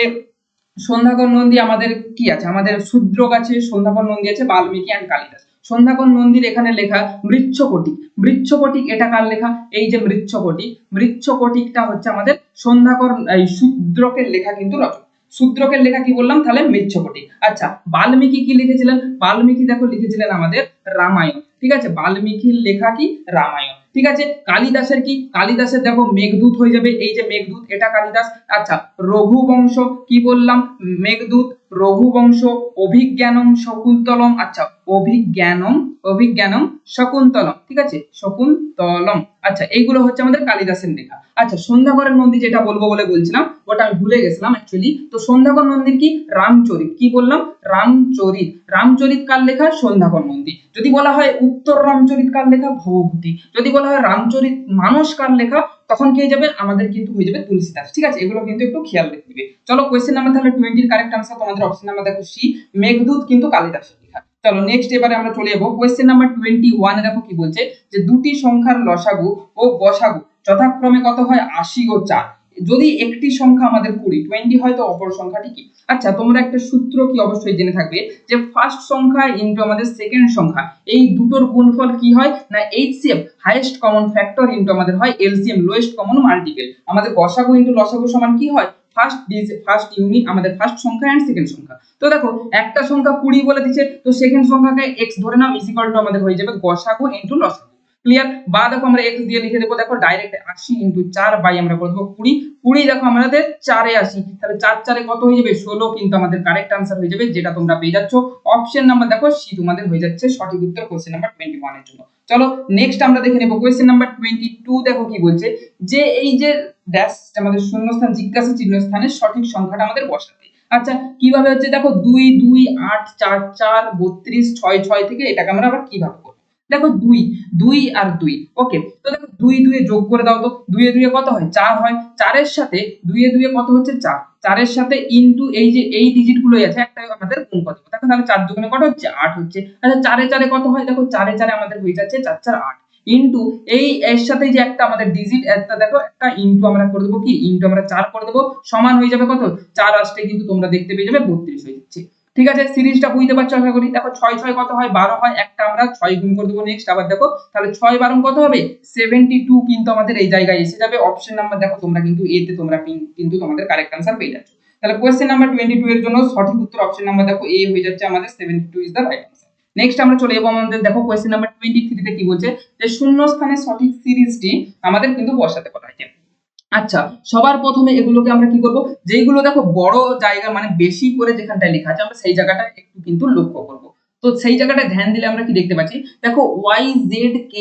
সন্ধ্যাকর নন্দী আমাদের কি আছে, আমাদের শূদ্রক আছে, সন্ধ্যাকর নন্দী আছে, বাল্মীকি এন্ড কালিদাস। সন্ধ্যাকর নন্দীর এখানে লেখা মৃচ্ছকটিক, মৃচ্ছকটিক এটা কার লেখা, এই যে মৃচ্ছকটিক, মৃচ্ছকটিকটা হচ্ছে আমাদের সন্ধ্যাকর এই শূদ্রকের লেখা কিন্তু রচনা। শূদ্রকের লেখা কি বললাম, তাহলে মৃচ্ছকটিক। আচ্ছা, বাল্মীকি কি লিখেছিলেন, বাল্মীকি দেখো লিখেছিলেন আমাদের রামায়ণ। ঠিক আছে, বাল্মীকির লেখা কি, রামায়ণ। ঠিক আছে, কালিদাসের কি, কালিদাসের দেখো মেঘদূত হয়ে যাবে, এই যে মেঘদূত এটা কালিদাস। আচ্ছা, রঘুবংশ কি বললাম, মেঘদূত, রঘুবংশ, অভিজ্ঞানম শকুন্তলম। আচ্ছা, অভিজ্ঞানম শকুন্তলম। ঠিক আছে, শকুন্তলম। আচ্ছা, এইগুলো হচ্ছে আমাদের কালিদাসের লেখা। আচ্ছা, সন্ধ্যাকরের নন্দী যেটা বলবো বলে বলছিলাম, ওটা আমি ভুলে গেছিলাম অ্যাকচুয়ালি। তো সন্ধ্যাকর নন্দীর কি, রামচরিত। কি বললাম, রামচরিত। রামচরিত কার লেখা, সন্ধ্যাকর নন্দী। যদি বলা হয় উত্তর রামচরিত কার লেখা, ভবভূতি। যদি বলা হয় রামচরিত মানস কার লেখা, তখন কি হয়ে যাবে, আমাদের কিন্তু হয়ে যাবে তুলসীদাস। ঠিক আছে, এগুলো কিন্তু একটু খেয়াল রাখবে। চলো কোয়েশ্চেন নাম্বার তাহলে 20 এর কারেক্ট আনসার তোমাদের অপশন নাম্বার দেখো সি, মেঘদূত কিন্তু কালিদাসের লেখা। চলো নেক্সট এবারে আমরা চলে যাবো কোয়েশ্চেন নাম্বার 21 এ। দেখো কি বলছে, যে দুটি সংখ্যার লসাগু ও গসাগু যথাক্রমে কত হয়, 80 ও 4। যদি একটি সংখ্যা আমাদের 20 হয়, তো অপর সংখ্যাটি কি। আচ্ছা, তোমরা একটা সূত্র কি অবশ্যই জেনে থাকবে, যে ফার্স্ট সংখ্যা ইনটু আমাদের সেকেন্ড সংখ্যা, এই দুটোর গুণফল কি হয় না, HCF, highest common factor into আমাদের হয় এলসিএম, লোয়েস্ট কমন মাল্টিপল। আমাদের গসাগু ইনটু লসাগু সমান কি হয়, ফার্স্ট ইউনিট, আমাদের ফার্স্ট সংখ্যা এন্ড সেকেন্ড সংখ্যা। তো দেখো একটা সংখ্যা 20 বলে দিচ্ছে, তো সেকেন্ড সংখ্যাকে x ধরে নাও, ইজ ইকুয়াল টু আমাদের হয়ে যাবে গসাগু ইনটু লসাগু। ক্লিয়ার? বা দেখো আমরা x দিয়ে লিখে দেবো, দেখো ডাইরেক্ট 80 ইনটু 4 বাই আমরা করে দেবো 20, 20 দেখো আমাদের 4 এ 80, তাহলে 4 4 এ কত হয়ে যাবে 16 কিন্তু আমাদের কারেক্ট आंसर হয়ে যাবে, যেটা তোমরা পেয়ে যাচ্ছ অপশন নাম্বার দেখো সি তোমাদের হয়ে যাচ্ছে সঠিক উত্তর কোশ্চেন নাম্বার 21 এর জন্য। চলো নেক্সট আমরা দেখে নেব কোশ্চেন নাম্বার 22। দেখো কি বলছে যে এই যে ড্যাশ আমাদের শূন্যস্থান জিজ্ঞাসা চিহ্ন স্থানের সঠিক সংখ্যাটা আমাদের বসাতে। আচ্ছা কিভাবে হচ্ছে দেখো 2 2 8 4 4 32 6 6 থেকে এটাকে আমরা আবার কিভাবে করব, দেখো 2 2 আর 2 ওকে, তো দেখো 2 2 এ যোগ করে দাও তো 2 এ 2 এ কত হয় 4 হয়, 4 এর সাথে 2 এ 2 এ কত হচ্ছে 4, 4 এর সাথে ইনটু এই যে এই ডিজিট গুলোই আছে একটা আমাদের গুণ করে দেব, দেখো তাহলে 4 দুগুণে কত হচ্ছে 8 হচ্ছে। আচ্ছা 4 এ 4 এ কত হয়, দেখো 4 এ 4 এ আমাদের হয়ে যাচ্ছে 4 4 8 ইনটু এই এর সাথে যে একটা আমাদের ডিজিট একটা দেখো একটা ইনটু আমরা করে দেব কি ইনটু আমরা 4 করে দেব সমান হয়ে যাবে কত 4 আসলে কিন্তু তোমরা দেখতে পেয়ে যাবে 32 হয়ে যাচ্ছে। ঠিক আছে সিরিজটা বুঝতে পারছো আশা করি। দেখো 6 6 কত হয় 12 হয়, একটা আমরা 6 গুণ করে দেব নেক্সট আবার দেখো তাহলে 6 12 কত হবে 72 কিন্তু আমাদের এই জায়গায় এসে যাবে অপশন নাম্বার দেখো তোমরা কিন্তু এ তে তোমরা কিন্তু তোমাদের কারেক্ট आंसर পেয়ে যাচ্ছ। তাহলে কোশ্চেন নাম্বার 22 এর জন্য সঠিক উত্তর অপশন নাম্বার দেখো এ হয়ে যাচ্ছে আমাদের 72 is the right answer. Next আমরা চলে যাব আমাদের দেখো কোশ্চেন নাম্বার 23 তে কি বলছে যে শূন্য স্থানে সঠিক সিরিজটি আমাদের কিন্তু বসাতে বলা হয়েছে। আচ্ছা সবার প্রথমে এগুলোকে আমরা কি করব, যেইগুলো দেখো বড় জায়গা মানে বেশি করে যেখানটায় লেখা আছে আমরা সেই জায়গাটা একটু কিন্তু লক্ষ্য করব। তো সেই জায়গাটা ধ্যান দিলে আমরা কি দেখতে পাচ্ছি দেখো y z k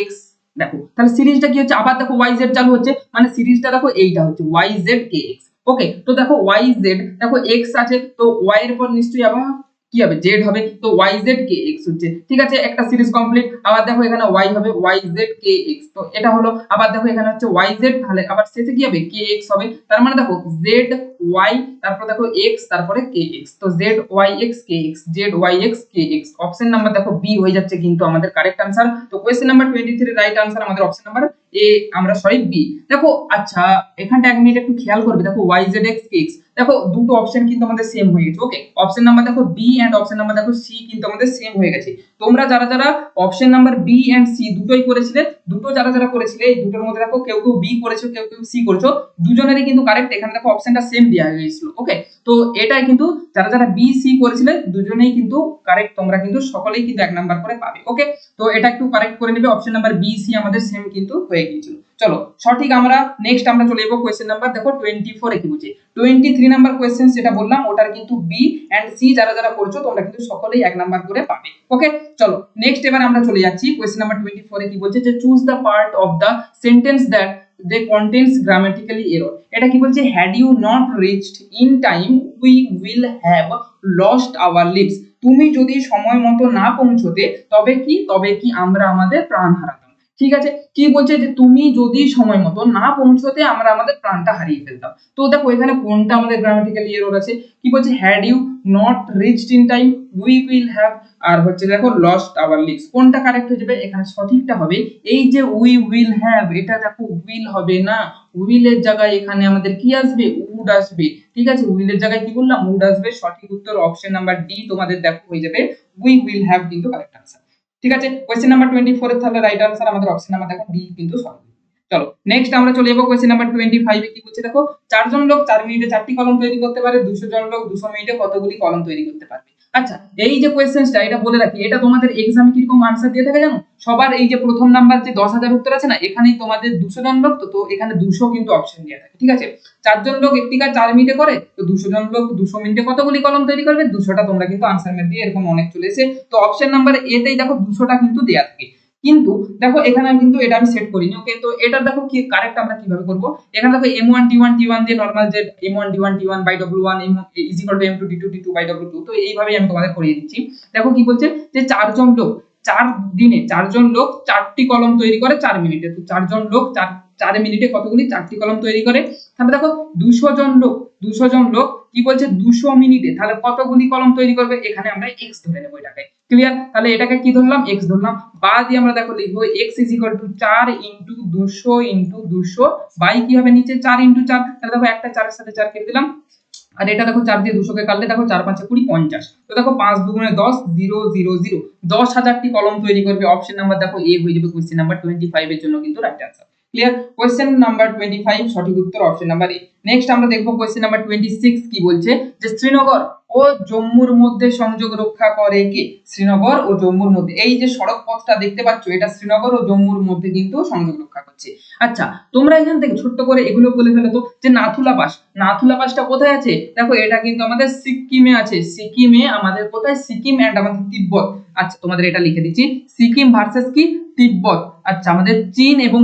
x, দেখো তাহলে সিরিজটা কি হচ্ছে আবার দেখো y z চালু হচ্ছে মানে সিরিজটা দেখো এইটা হচ্ছে y z k x ওকে। তো দেখো y z দেখো x আছে তো y এর উপর নিশ্চয়ই আবার কি হবে z হবে, তো y z k x হচ্ছে ঠিক আছে একটা সিরিজ কমপ্লিট। আবার দেখো এখানে y হবে y z k x, তো এটা হলো আবার দেখো এখানে হচ্ছে y z তাহলে আবার শেষে কি হবে k x হবে, তার মানে দেখো z y তারপর দেখো x তারপরে k x, তো z y x k x z y x k x option number দেখো বি হয়ে যাচ্ছে কিন্তু আমাদের কারেক্ট आंसर। তো কোশ্চেন নাম্বার 23 রাইট आंसर আমাদের অপশন নাম্বার এ আমরা সরি বি। দেখো আচ্ছা এখানটা এক মিনিট একটু খেয়াল করবে দেখো y z x k x দেখো দুটো অপশন কিন্তু আমাদের সেম হয়ে গেছে ওকে, অপশন নাম্বার দেখো বি এন্ড অপশন নাম্বার দেখো সি কিন্তু আমাদের সেম হয়ে গেছে। তোমরা যারা যারা option number B and C দুটোই করেছিলে দুটো যারা যারা করেছিলে এই দুটোর মধ্যে দেখো কেউ কেউ বি করেছো কেউ কেউ সি করেছো দুজনেরই কিন্তু কারেক্ট, এখানে দেখো অপশনটা সেম দেওয়া হয়েছিল ওকে। তো এটাই কিন্তু যারা যারা বি সি করেছিলে দুজনেই কিন্তু কারেক্ট, তোমরা কিন্তু সকলেই কিন্তু 1 নাম্বার করে পাবে ওকে। তো এটা একটু কারেক্ট করে নেবে অপশন নাম্বার বি সি আমাদের সেম কিন্তু হয়ে গিয়েছিল। চলো সঠিক আমরা নেক্সট আমরা চলে যাব কোশ্চেন নাম্বার দেখো 24 এ কি বলছে 23 নাম্বার কোশ্চেন যেটা বললাম ওটার কিন্তু বি এন্ড সি যারা যারা করছো তোমরা কিন্তু সকলেই 1 নাম্বার করে পাবে ওকে। চলো নেক্সট এবার আমরা চলে যাচ্ছি কোশ্চেন নাম্বার 24 এ কি বলছে যে choose the part of the sentence that they contains grammatically error. এটা কি বলছে had you not reached in time we will have lost our lives, তুমি যদি সময় মতো না পৌঁছতে তবে কি আমরা আমাদের প্রাণ হারাতাম। ঠিক আছে কি বলছে যে তুমি যদি সময় মতো না পৌঁছতে আমরা আমাদের প্রাণটা হারিয়ে ফেলতাম। তো দেখো এখানে কোনটা আমাদের গ্রামাটিক্যালি এরর আছে, কি বলছে had you not reached in time we will have আর হচ্ছে দেখো লস্ট আওয়ার লিভস, কোনটা কারেক্ট হয়ে যাবে এখানে সঠিকটা হবে এই যে উই উইল হ্যাভ, এটা দেখো উইল হবে না উইল এর জায়গায় এখানে আমাদের কি আসবে উড আসবে। ঠিক আছে উইল এর জায়গায় কি বললাম উড আসবে, সঠিক উত্তর অপশন নাম্বার ডি তোমাদের দেখো হয়ে যাবে উই উইল হ্যাভ কিন্তু কারেক্ট आंसर। ঠিক আছে কোশ্চেন নাম্বার 24 এর তাহলে রাইট आंसर আমাদের অপশন নাম্বার দেখো বি কিন্তু সঠিক। চলো নেক্সট আমরা চলে যাব কোশ্চেন নাম্বার 25 এ কি বলছে দেখো 4 জন লোক 4 মিনিটে 4টি কলম তৈরি করতে পারে, 200 জন লোক 200 মিনিটে কতগুলি কলম তৈরি করতে পারবে। আচ্ছা এই যে কোশ্চেনটা এটা বলে রাখি এটা তোমাদের এক্সামে কি রকম आंसर দিয়ে থাকে জানো, সবার এই যে প্রথম নাম্বার যে 10,000 উত্তর আছে না এখানেই তোমাদের 200 জন লোক তো এখানে 200 কিন্তু অপশন দেয়া থাকে। ঠিক আছে 4 জন লোক একটি কাজ 4 মিনিটে করে তো 200 জন লোক 200 মিনিটে কতগুলি কলম তৈরি করবে 200টা, তোমরা কিন্তু आंसर মেট দিয়ে এরকম অনেক চলে এসে তো অপশন নাম্বার এ তেই দেখো 200টা কিন্তু দেয়া থাকে। কিন্তু দেখো এখানে কিন্তু এটা আমি সেট করিনি ওকে, তো এটা দেখো কি কারেক্ট আমরা কিভাবে করব, এখানে দেখো m1 t1 t1 দিয়ে নরমাল যে m1 d1 t1 by w1 m2 d2 d2 by w2, তো এইভাবেই আমি তোমাদের করিয়ে দিচ্ছি। দেখো কি বলছে যে 4 জন লোক 4 দিনে 4 জন লোক 4টি কলম তৈরি করে 4 মিনিটে, তো 4 জন লোক 4 মিনিটে কতগুলি 4টি কলম তৈরি করে। তাহলে দেখো 200 জন লোক কি বলছে 200 মিনিটে তাহলে কতগুলি কলম তৈরি করবে, এখানে আমরা x ধরে নেব এটাকে। ক্লিয়ার তাহলে এটাকে কি ধরলাম x ধরলাম, বা দিয়ে আমরা দেখো লিখবো x 4 * 200 * 200 বাই কি হবে নিচে 4 * 4, তাহলে দেখো একটা 4 এর সাথে 4 কেটে দিলাম আর এটা দেখো 4 দিয়ে 200 কে কাটলে দেখো 4 5 20 50, তো দেখো 5 2 10 0 0 0 10,000টি কলম তৈরি করবে। অপশন নাম্বার দেখো এ হয়ে যাবে কোশ্চেন নাম্বার 25 এর জন্য কিন্তু right answer. Clear question number 25 সঠিক উত্তর অপশন নাম্বার এ। নেক্সট আমরা দেখব কোশ্চেন নাম্বার 26 কি বলছে যে শ্রীনগর ও জম্মুর মধ্যে সংযোগ রক্ষা করে কে? শ্রীনগর ও জম্মুর মধ্যে এই যে সড়ক পথটা দেখতে পাচ্ছ, এটা শ্রীনগর ও জম্মুর মধ্যে কিন্তু সংযোগ রক্ষা করছে। আচ্ছা, তোমরা এখান থেকে ছোট্ট করে এগুলো বলে ফেলো তো, যে নাথুলা পাস, নাথুলা পাসটা কোথায় আছে? দেখো এটা কিন্তু আমাদের সিকিমে আছে। সিকিমে আমাদের কোথায়? সিকিম এন্ড আমাদের তিব্বত। আচ্ছা, তোমাদের এটা লিখে দিচ্ছি, সিকিম ভার্সেস কি? তিব্বত। আচ্ছা, আমাদের চীন এবং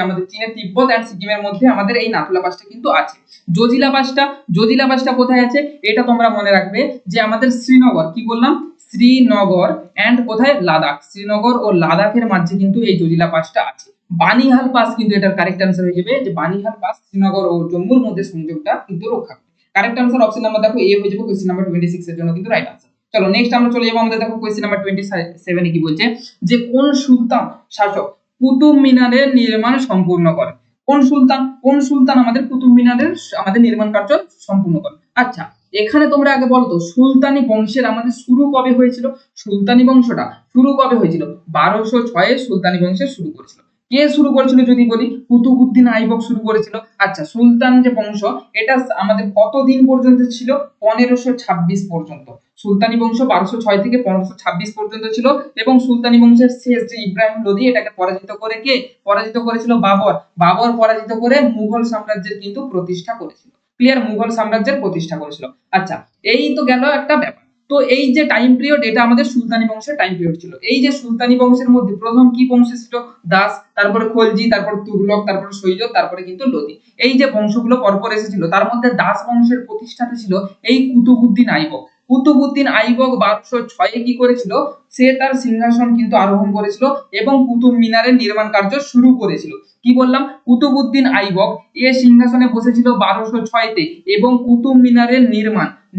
আমাদের চীনের তিব্বত এন্ড সিকিমের মধ্যে আমাদের এই নাথুলা পাসটা কিন্তু আছে। জজিলা পাসটা, জজিলা পাসটা কোথায় আছে? এটা তোমরা মনে রাখবে যে আমাদের শ্রীনগর, কি বললাম? শ্রীনগর এন্ড কোথায়? লাদাখ। শ্রীনগর ও লাদাখের মাঝে কিন্তু এই জজিলা পাসটা আছে। বানিহাল পাস কিন্তু এটার কারেক্ট আনসার হয়ে যাবে, যে বানিহাল পাস শ্রীনগর ও জম্মুর মধ্যে সংযোগটা কিন্তু রক্ষা করে। কারেক্ট আনসার অপশন নাম্বার দেখো এ হয়ে যাবে, কোশ্চেন নাম্বার 26 এর জন্য কিন্তু রাইট আনসার। চলো নেক্সট আমরা চলে যাবো, আমাদের দেখো কোশ্চেন নাম্বার 27 এ কি বলছে, যে কোন সুলতান শাসক কুতুব মিনারের নির্মাণ সম্পূর্ণ করে? কোন সুলতান, কোন সুলতান আমাদের কুতুব মিনারের আমাদের নির্মাণ কার্য সম্পূর্ণ করে? আচ্ছা, এখানে তোমরা আগে বলো তো, সুলতানি বংশের আমাদের শুরু কবে হয়েছিল? সুলতানি বংশটা শুরু কবে হয়েছিল? 1206 এ সুলতানি বংশের শুরু করেছিল। কে শুরু করেছিল যদি বলি? কুতুবউদ্দিন আইবক শুরু করেছিল। আচ্ছা, সুলতান যে বংশ, এটা আমাদের কতদিন পর্যন্ত ছিল? 1526 পর্যন্ত। সুলতানি বংশ 1206 থেকে 1526 পর্যন্ত ছিল, এবং সুলতানি বংশের শেষ যে ইব্রাহিম লোদি, এটাকে পরাজিত করে কে পরাজিত করেছিল? বাবর। বাবর পরাজিত করে মুঘল সাম্রাজ্যের কিন্তু প্রতিষ্ঠা করেছিল। ক্লিয়ার? মুঘল সাম্রাজ্যের প্রতিষ্ঠা করেছিল। আচ্ছা, এই তো গেল একটা ব্যাপার। তো এই যে টাইম পিরিয়ড, এটা আমাদের সুলতানি বংশের টাইম পিরিয়ড ছিল। এই যে সুলতানি বংশের মধ্যে প্রথম কি বংশ ছিল? দাস, তারপরে খলজি, তারপর তুগলক, তারপরে সৈয়দ, তারপরে কিন্তু লোদি। এই যে বংশগুলো পরপর এসেছিল, তার মধ্যে দাস বংশের প্রতিষ্ঠাতা ছিল এই কুতুবউদ্দিন আইবক। কুতুবউদ্দিন আইবক 1206 কি করেছিল? সে তার সিংহাসন কিন্তু আরোহণ করেছিল এবং কুতুব মিনারের নির্মাণ কার্য শুরু করেছিল। কি বললাম? কুতুবউদ্দিন আইবক এ সিংহাসনে বসেছিল 1206 তে, এবং কুতুব মিনারের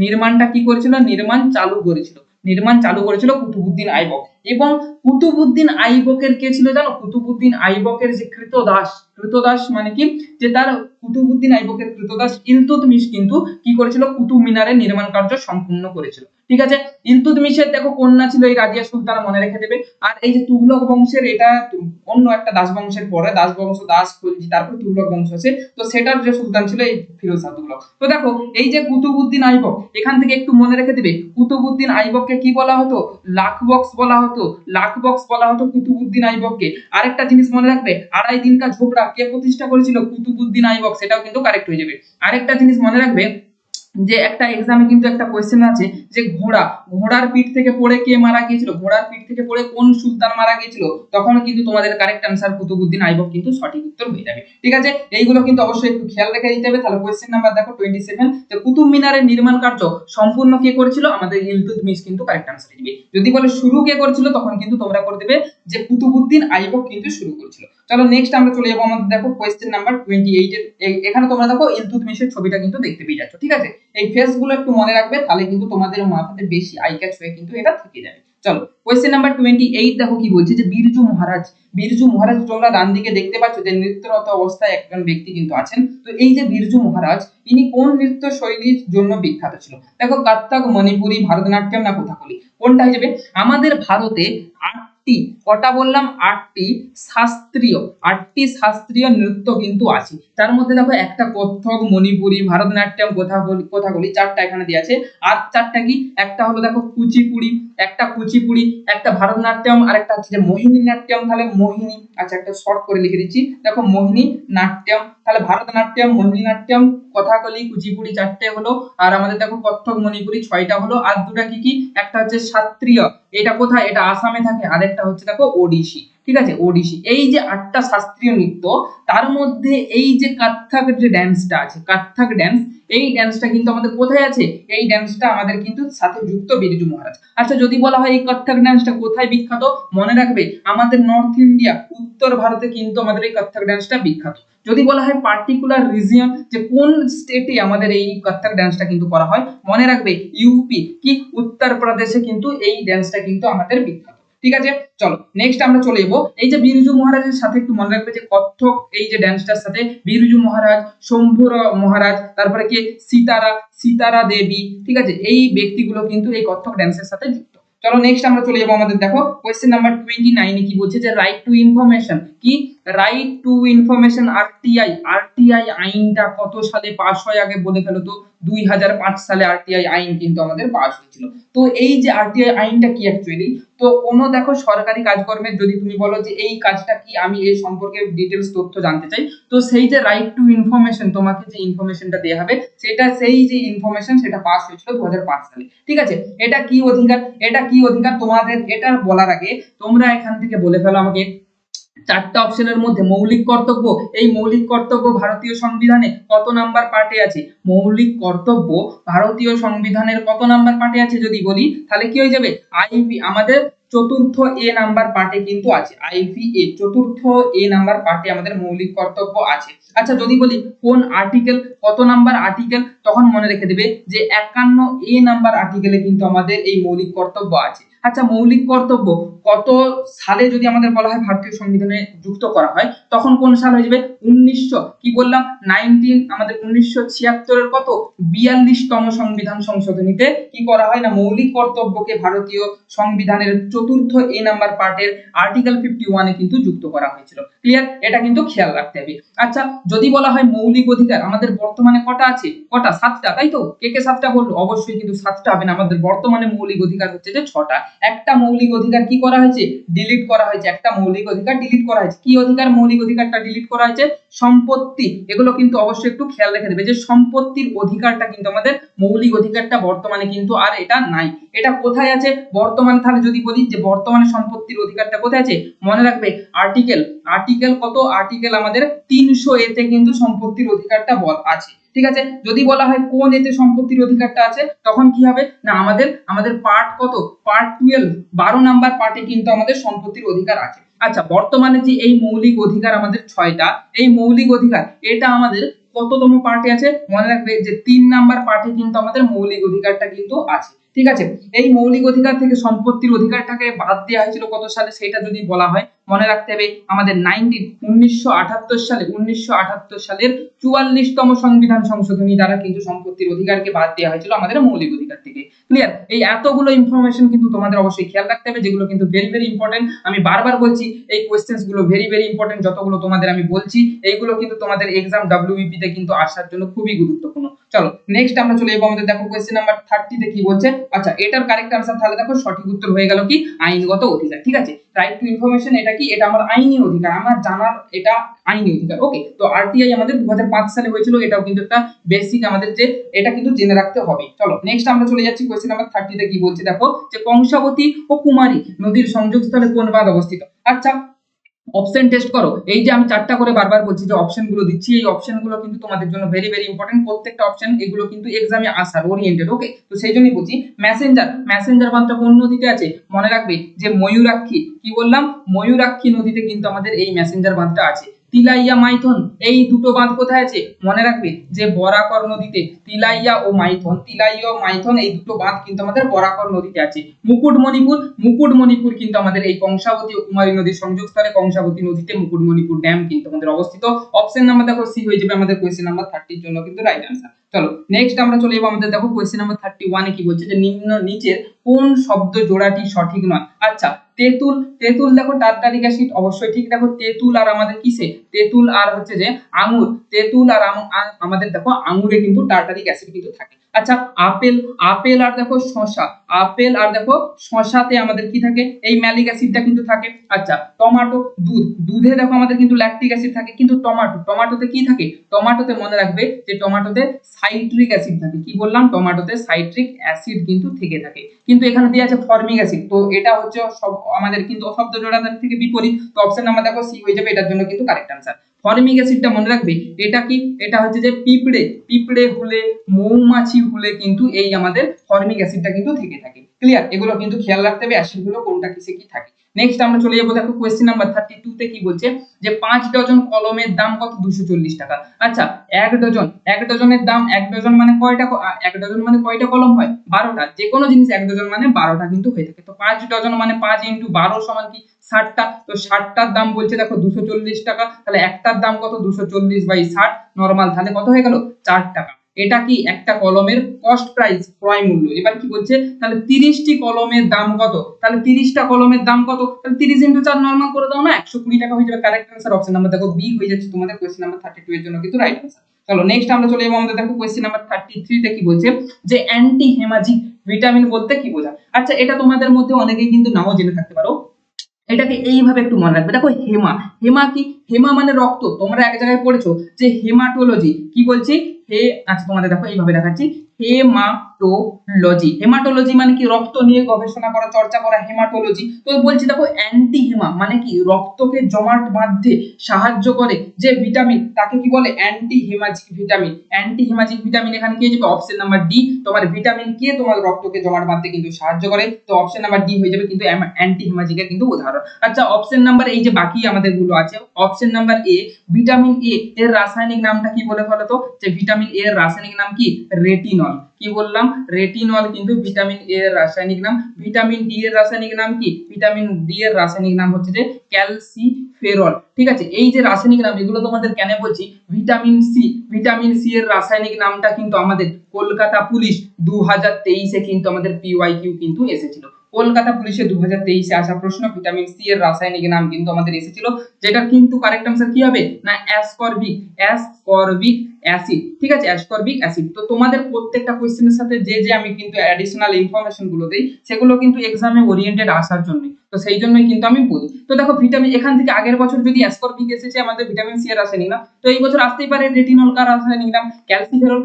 নির্মাণটা কি করেছিল? নির্মাণ চালু করেছিল। নির্মাণ চালু করেছিল কুতুবউদ্দিন আইবক। এবং কুতুবউদ্দিন আইবকের কে ছিল জানো? কুতুবউদ্দিন আইবকের যে কৃতদাস, কৃতদাস মানে কি? যে তার কুতুবউদ্দিন আইবকের কৃতদাস ইলতুৎমিশ কিন্তু কি করেছিল? কুতুব মিনারের নির্মাণ কার্য সম্পূর্ণ করেছিল। ঠিক আছে? ইলতুৎমিশের দেখো কন্যা ছিল এই রাজিয়া সুলতান, মনে রেখে দেবে। আর এই যে তুগলক বংশের, এটা অন্য একটা দাস বংশের পরে, দাস বংশ, দাস, খলজি, তারপর তুগলক বংশ আছে, তো সেটার যে সুলতান ছিল এই ফিরোজ শাহ তুগলক। তো দেখো এই যে কুতুবউদ্দিন আইবক, এখান থেকে একটু মনে রেখে দেবে, কুতুবউদ্দিন আইবককে কি বলা হতো? লাখবক্স বলা হতো। লাখবক্স বলা হতো কুতুবউদ্দিন আইবককে। আরেকটা জিনিস মনে রাখবে, আড়াই দিন কা ঝোপড়া কে প্রতিষ্ঠা করেছিল? কুতুবউদ্দিন আইবক। সেটাও কিন্তু কারেক্ট হয়ে যাবে। আরেকটা জিনিস মনে রাখবে, যে একটা এক্সামে কিন্তু একটা কোশ্চেন আছে, যে ঘোড়ার পিঠ থেকে পড়ে কে মারা গিয়েছিল? ঘোড়ার পিঠ থেকে পড়ে কোন সুলতান মারা গিয়েছিল? তখন কিন্তু তোমাদের কারেক্ট আনসার কুতুবউদ্দিন আইবক কিন্তু সঠিক উত্তর হয়ে যাবে। ঠিক আছে? এইগুলো কিন্তু অবশ্যই একটু খেয়াল রেখে দিতে হবে। তাহলে কোশ্চেন নাম্বার দেখো 27, যে কুতুব মিনারের নির্মাণ কার্য সম্পূর্ণ কে করেছিল? আমাদের ইলতুৎমিশ কিন্তু কারেক্ট আনসার হয়ে যাবে। যদি বলে শুরু কে করেছিল, তখন কিন্তু তোমরা করে দেবে যে কুতুবউদ্দিন আইবক কিন্তু শুরু করেছিল। চলো নেক্সট আমরা চলে যাবো, আমাদের দেখো কোশ্চেন নাম্বার 28 এর। এখানে তোমরা দেখো ইলতুৎমিশের ছবিটা কিন্তু দেখতে পেয়ে যাচ্ছ। ঠিক আছে? এই ফেস গুলো একটু মনে রাখবে, তাহলে কিন্তু তোমাদের মাথাতে বেশি আই ক্যাচ হয়ে কিন্তু এটা থেকে যাবে। চলো কোশ্চেন নাম্বার 28 দেখো কি বলছে, যে বিরজু মহারাজ। বিরজু মহারাজ, তোমরা ডান দিকে দেখতে পাচ্ছ যে নৃত্যরত অবস্থায় একজন ব্যক্তি কিন্তু আছেন। তো এই যে বিরজু মহারাজ, ইনি কোন নৃত্য শৈলীর জন্য বিখ্যাত ছিল? দেখো কত্থক, মণিপুরি, ভারতনাট্যম না কথাকলি, কোনটা হয়ে যাবে? আমাদের ভারতে কটা বললাম? আটটি শাস্ত্রীয় নৃত্য কিন্তু আছে। তার মধ্যে দেখো একটা কত্থক, মণিপুরি, ভারতনাট্যম, কথাকলি, চারটা এখানে দেওয়া আছে। আর চারটা কি? একটা হলো দেখো কুচিপুড়ি, একটা ভারতনাট্যম, আর একটা হচ্ছে যে মোহিনী নাট্যম। তাহলে মোহিনী, আচ্ছা একটা শর্ট করে লিখে দিচ্ছি, দেখো মোহিনী নাট্যম। তাহলে ভারতনাট্যম, মোহিনী নাট্যম, কথাকলি, কুচিপুড়ি চারটে হলো, আর আমাদের দেখো কত্থক, মণিপুরি 6টা হলো। আর দুটা কি কি? একটা হচ্ছে শাস্ত্রীয়, এটা কোথায়? এটা আসামে থাকে। আরেকটা হচ্ছে দেখো ওডিসি। ঠিক আছে? ওডিসি। এই যে 8টা শাস্ত্রীয় নৃত্য, তার মধ্যে এই যে কত্থক যে ড্যান্সটা আছে, কত্থক ড্যান্স, এই ড্যান্সটা কিন্তু আমাদের কোথায় আছে? এই ড্যান্সটা আমাদের কিন্তু সাথে যুক্ত বিরজু মহারাজ। আচ্ছা, যদি বলা হয় এই কত্থক ড্যান্সটা কোথায় বিখ্যাত, মনে রাখবে আমাদের নর্থ ইন্ডিয়া, উত্তর ভারতে কিন্তু আমাদের এই কত্থক ড্যান্সটা বিখ্যাত। যদি বলা হয় পার্টিকুলার রিজিয়ন, যে কোন স্টেটে আমাদের এই কত্থক ড্যান্সটা কিন্তু করা হয়, মনে রাখবে ইউপি, কি উত্তরপ্রদেশে কিন্তু এই ড্যান্সটা কিন্তু আমাদের বিখ্যাত। ঠিক আছে? চলো নেক্সট আমরা চলে যাবো, এই যে বিরজু মহারাজের সাথে একটু মনে রাখবে, যে কত্থক এই যে ড্যান্সটার সাথে বিরজু মহারাজ, শম্ভুর মহারাজ, তারপরে কি সীতারা দেবী, ঠিক আছে, এই ব্যক্তিগুলো কিন্তু এই কত্থক ড্যান্সের সাথে যুক্ত। চলো নেক্সট আমরা চলে যাবো, আমাদের দেখো কোশ্চেন নাম্বার 29 কি বলছে, যে রাইট টু ইনফরমেশন কি রাইট টু ইনফরমেশন আরটিআই আইনটা কত সালে পাস হয় আগে বলে ফেলো তো। 2005 সালে আরটিআই আইন কিন্তু আমাদের পাস হয়েছিল। তো এই যে আরটিআই আইনটা কি অ্যাকচুয়ালি, তো কোনো দেখো সরকারি কাজকর্মের যদি তুমি বলো যে এই কাজটা কি, আমি এই সম্পর্কে ডিটেলস তথ্য জানতে চাই, তো সেই যে রাইট টু ইনফরমেশন, তোমাকে যে ইনফরমেশনটা দেওয়া হবে সেটা, সেই যে ইনফরমেশন সেটা পাস হয়েছিল 2005 সালে। ঠিক আছে, এটা কি অধিকার, এটা কি অধিকার তোমাদের, এটা বলার আগে তোমরা এখান থেকে বলে ফেলো আমাকে চারটা অপশনের মধ্যে মৌলিক কর্তব্য, এই মৌলিক কর্তব্য ভারতীয় সংবিধানে কত নাম্বার পার্টে আছে? মৌলিক কর্তব্য ভারতীয় সংবিধানের কত নাম্বার পার্টে আছে যদি বলি, তাহলে কি হয়ে যাবে? আইপি আমাদের চতুর্থ এ নাম্বার পার্টে কিন্তু আছে, আইপিএ চতুর্থ এ নাম্বার পার্টে আমাদের মৌলিক কর্তব্য আছে। আচ্ছা যদি বলি কোন আর্টিকেল, কত নাম্বার আর্টিকেল, তখন মনে রেখে দেবে যে 51 এ নাম্বার আর্টিকেলে কিন্তু আমাদের এই মৌলিক কর্তব্য আছে। আচ্ছা মৌলিক কর্তব্য কত সালে যদি আমাদের বলা হয় ভারতীয় সংবিধানে যুক্ত করা হয়, তখন কোন সাল হয়ে যাবে? 1900 কি বললাম 19 আমাদের 1976 এর কত 42তম সংবিধান সংশোধনীতে কি করা হয় না, মৌলিক কর্তব্যকে ভারতীয় সংবিধানের চতুর্থ এ নাম্বার পার্টের আর্টিকেল 51 এ কিন্তু যুক্ত করা হয়েছিল। ক্লিয়ার, এটা কিন্তু খেয়াল রাখতে হবে। আচ্ছা যদি বলা হয় মৌলিক অধিকার আমাদের বর্তমানে কটা আছে? কটা? 7টা, তাই তো? কে কে 7টা বললো? অবশ্যই কিন্তু 7টা হবে না, আমাদের বর্তমানে মৌলিক অধিকার হচ্ছে যে 6টা। একটা মৌলিক অধিকার কি করা হয়েছে? ডিলিট করা হয়েছে, একটা মৌলিক অধিকার ডিলিট করা হয়েছে। কি অধিকার? মৌলিক অধিকারটা ডিলিট করা হয়েছে সম্পত্তি। এগুলো কিন্তু অবশ্যই একটু খেয়াল রেখে দেবে যে সম্পত্তির অধিকারটা কিন্তু আমাদের মৌলিক অধিকারটা বর্তমানে কিন্তু আর এটা নাই। এটা কোথায় আছে বর্তমানে? তাহলে যদি বলি যে বর্তমানে সম্পত্তির অধিকারটা কোথায় আছে, মনে রাখবে আর্টিকেল কত? আর্টিকেল আমাদের 300 এতে কিন্তু সম্পত্তির অধিকারটা আছে। ঠিক আছে, যদি বলা হয় কোন এতে সম্পত্তির অধিকারটা আছে, তখন কি হবে না, আমাদের পার্ট কত? পার্ট 12 12 নাম্বার পার্টে কিন্তু আমাদের সম্পত্তির অধিকার আছে। আচ্ছা বর্তমানে যে এই মৌলিক অধিকার আমাদের 6টা, এই মৌলিক অধিকার এটা আমাদের কততম পার্টে আছে? মনে রাখবে যে 3 নাম্বার পার্টে কিন্তু আমাদের মৌলিক অধিকারটা কিন্তু আছে। ঠিক আছে, এই মৌলিক অধিকার থেকে সম্পত্তির অধিকারটাকে বাদ দেওয়া হয়েছিল কত সালে, সেটা যদি বলা হয় মনে রাখতে হবে আমাদের 1978 সালে 1978 সালের 44তম সংবিধান সংশোধনী দ্বারা কিন্তু সম্পত্তির অধিকারকে বাদ দেওয়া হয়েছিল আমাদের মৌলিক অধিকার থেকে। ক্লিয়ার, এই এতগুলো ইনফরমেশন কিন্তু তোমাদের অবশ্যই খেয়াল রাখতে হবে, যেগুলো কিন্তু ভেরি ভেরি ইম্পর্টেন্ট। আমি বারবার বলছি এই কোশ্চেন্স গুলো ভেরি ভেরি ইম্পর্টেন্ট, যতগুলো তোমাদের আমি বলছি এইগুলো কিন্তু তোমাদের এক্সাম ডব্লিউবিপি তে কিন্তু আসার জন্য খুবই গুরুত্বপূর্ণ। চলো নেক্সট আমরা চলে যাবো, আমাদের দেখো কোশ্চেন নাম্বার 30 তে কি বলছে। আচ্ছা এটার কারেক্ট আনসার তাহলে দেখো সঠিক উত্তর হয়ে গেল কি আইনগত অধিকার। ঠিক আছে, রাইট টু ইনফরমেশন এটা কি? এটা আমার আইনি অধিকার, আমার জানার এটা আইনি অধিকার। ওকে, তো আরটিআই আমাদের 2005 সালে হয়েছিল, এটাও কিন্তু একটা বেসিক আমাদের যে এটা কিন্তু জেনে রাখতে হবে। চলো নেক্সট আমরা চলে যাচ্ছি কোশ্চেন নাম্বার 30 তে কি বলছে দেখো, যে কংসাবতী ও কুমারী নদীর সংযোগস্থলে কোন বাঁধ অবস্থিত? আচ্ছা অপশন টেস্ট করো, এই যে আমি 4টা করে বারবার বলছি যে অপশন গুলো দিচ্ছি, এই অপশন গুলো কিন্তু তোমাদের জন্য ভেরি ভেরি ইম্পর্টেন্ট, প্রত্যেকটা অপশন এগুলো কিন্তু এক্সামে আসার ওরিয়েন্টেড। ওকে, তো সেই জন্যই বলছি মেসেঞ্জার বাঁধটা কোন নদীতে আছে? মনে রাখবে যে ময়ূরাক্ষী, কি বললাম? ময়ূরাক্ষী নদীতে কিন্তু আমাদের এই মেসেঞ্জার বাঁধটা আছে। তিলাইয়া মাইথন এই দুটো বাঁধ কোথায় আছে? মনে রাখবে যে বরাকর নদীতে। তিলাইয়া ও মাইথন এই দুটো বাঁধ কিন্তু আমাদের বরাকর নদীতে আছে। মুকুটমণিপুর কিন্তু আমাদের এই কংসাবতী ও কুমারী নদীর সংযোগস্থলে কংসাবতী নদীতে মুকুটমণিপুর ড্যাম কিন্তু আমাদের অবস্থিত। অপশন নাম্বার দেখো সি হয়ে যাবে আমাদের কোশ্চেন নাম্বার 30 এর জন্য কিন্তু রাইট আনসার। চলো নেক্সট আমরা চলে যাবো, আমাদের দেখো কোশ্চেন নাম্বার 31 এ কি বলছে, যে নিচের কোন শব্দ জোড়াটি সঠিক নয়? আচ্ছা তেঁতুল দেখো টার্টারিক অ্যাসিড, অবশ্যই ঠিক। দেখো তেঁতুল আর আমাদের কিসে? তেঁতুল আর হচ্ছে যে আঙ্গুর, তেঁতুল আর আমাদের দেখো আঙ্গুরে কিন্তু টার্টারিক অ্যাসিড কিন্তু থাকে। আচ্ছা আপেল আর দেখো শশাতে আমাদের কি থাকে? এই ম্যালিক অ্যাসিডটা কিন্তু থাকে। আচ্ছা টমেটো, দুধে দেখো আমাদের কিন্তু ল্যাকটিক অ্যাসিড থাকে, কিন্তু টমেটোতে কি থাকে? টমেটোতে মনে রাখবে যে টমেটোতে সাইট্রিক অ্যাসিড থাকে। কি বললাম? টমেটোতে সাইট্রিক অ্যাসিড কিন্তু থেকে থাকে, কিন্তু এখানে দিয়ে আছে ফর্মিক অ্যাসিড, তো এটা হচ্ছে আমাদের কিন্তু শব্দ জোড়াটার থেকে বিপরীত। তো অপশন নাম্বার দেখো সি হয়ে যাবে এটার জন্য কিন্তু কারেক্ট আনসার। ফর্মিক অ্যাসিডটা মনে রাখবে এটা কি? এটা হচ্ছে যে পিঁপড়ে হুলে, মৌমাছি হুলে কিন্তু এই আমাদের ফর্মিক অ্যাসিডটা কিন্তু থেকে থাকে। ক্লিয়ার, এগুলো কিন্তু খেয়াল রাখতে হবে অ্যাসিড গুলো কোনটা কিসে কি থাকে। নেক্সট আমরা চলে যাবো, দেখো কোশ্চেন নাম্বার 32 তে কি বলছে, যে 5 ডজন কলমের দাম কত? 240 টাকা। আচ্ছা এক ডজনের দাম, এক ডজন মানে কয়টা? এক ডজন মানে কয়টা কলম হয়? 12টা। যে কোনো জিনিস এক ডজন মানে 12টা কিন্তু হয়ে থাকে। তো 5 ডজন মানে 5 × 12 সমান কি 60টা। তো 60টার দাম বলছে দেখো 240 টাকা, তাহলে একটার দাম কত? 240/60 নরমাল, তাহলে কত হয়ে গেল? 4 টাকা। এটা কি একটা কলমের কস্ট প্রাইস, ক্রয় মূল্য। এবার কি বলছে, তাহলে 30টি কলমের দাম কত, তাহলে 30টা কলমের দাম কত, তাহলে 30 × 4 নরমাল করে দাও না, 120 টাকা হয়ে যাবে। কারেক্ট आंसर অপশন নাম্বার দেখো বি হয়ে যাচ্ছে তোমাদের কোশ্চেন নাম্বার 32 এর জন্য কিন্তু রাইট आंसर। চলো নেক্সট আমরা চলে যাবো আমাদের দেখো কোশ্চেন নাম্বার 33 তে কি বলছে যে অ্যান্টি হেমাজিক ভিটামিন বলতে কি বোঝায়। আচ্ছা এটা তোমাদের মধ্যে অনেকেই কিন্তু নাও জেনে থাকতে পারো, এটাকে এইভাবে একটু মনে রাখবে। দেখো হেমা, হেমা কি, হেমা মানে রক্ত। তোমরা এক জায়গায় পড়েছো যে হেমাটোলজি, কি বলছি হে, আচ্ছা তোমাদের দেখো এইভাবে দেখাচ্ছি, হেমাটোলজি। হেমাটোলজি মানে কি, রক্ত নিয়ে গবেষণা করা, চর্চা করা, হেমাটোলজি। তো বলছি দেখো অ্যান্টি হেমা মানে কি, রক্তকে জমাট বাঁধতে সাহায্য করে যে ভিটামিন, তাকে কি বলে অ্যান্টি হেমাজিক ভিটামিন। অ্যান্টি হেমাজিক ভিটামিন এখানে কি হয়ে যাবে অপশন নাম্বার ডি। তোমার ভিটামিন কে তোমার রক্তকে জমাট বাঁধতে কিন্তু সাহায্য করে, তো অপশন নাম্বার ডি হয়ে যাবে কিন্তু অ্যান্টি হেমাজিকের কিন্তু উদাহরণ। আচ্ছা অপশন নাম্বার এই যে বাকি আমাদের গুলো আছে, option number A vitamin A এর রাসায়নিক নামটা কি বলে ফেলো তো, যে ভিটামিন এ এর রাসায়নিক নাম কি, রেটিনল। কি বললাম, রেটিনল কিন্তু ভিটামিন এ এর রাসায়নিক নাম। ভিটামিন ডি এর রাসায়নিক নাম কি, ভিটামিন ডি এর রাসায়নিক নাম হচ্ছে যে ক্যালসিফেরল। ঠিক আছে, এই যে রাসায়নিক নাম এগুলো তোমাদের কেন বলছি, ভিটামিন সি, ভিটামিন সি এর রাসায়নিক নামটা কিন্তু আমাদের কলকাতা পুলিশ 2023 এ কিন্তু আমাদের পিওয়াইকিউ কিন্তু এসেছিল। কলকাতা পুলিশে 2023 এ আসা প্রশ্ন, ভিটামিন সি এর রাসায়নিক নাম কিন্তু আমাদের এসেছিল, যেটা কিন্তু কারেক্ট आंसर কি হবে না অ্যাসকর্বিক, অ্যাসকর্বিক অ্যাসিড। ঠিক আছে, অ্যাসকর্বিক অ্যাসিড। তো তোমাদের প্রত্যেকটা কোশ্চেনের সাথে যে যে আমি কিন্তু অ্যাডিশনাল ইনফরমেশন গুলো দেই সেগুলো কিন্তু এক্সামে ওরিয়েন্টেড আসার জন্য, তো সেই জন্যই কিন্তু আমি বলি। তো দেখো ভিটামিন এখান থেকে আগের বছর যদি অ্যাসকর্বিক এসেছে আমাদের ভিটামিন সি এর রাসায়নিক নাম, তো এই বছর আসতেই পারে রেটিনল কার রাসায়নিক নাম, ক্যালসিফেরল,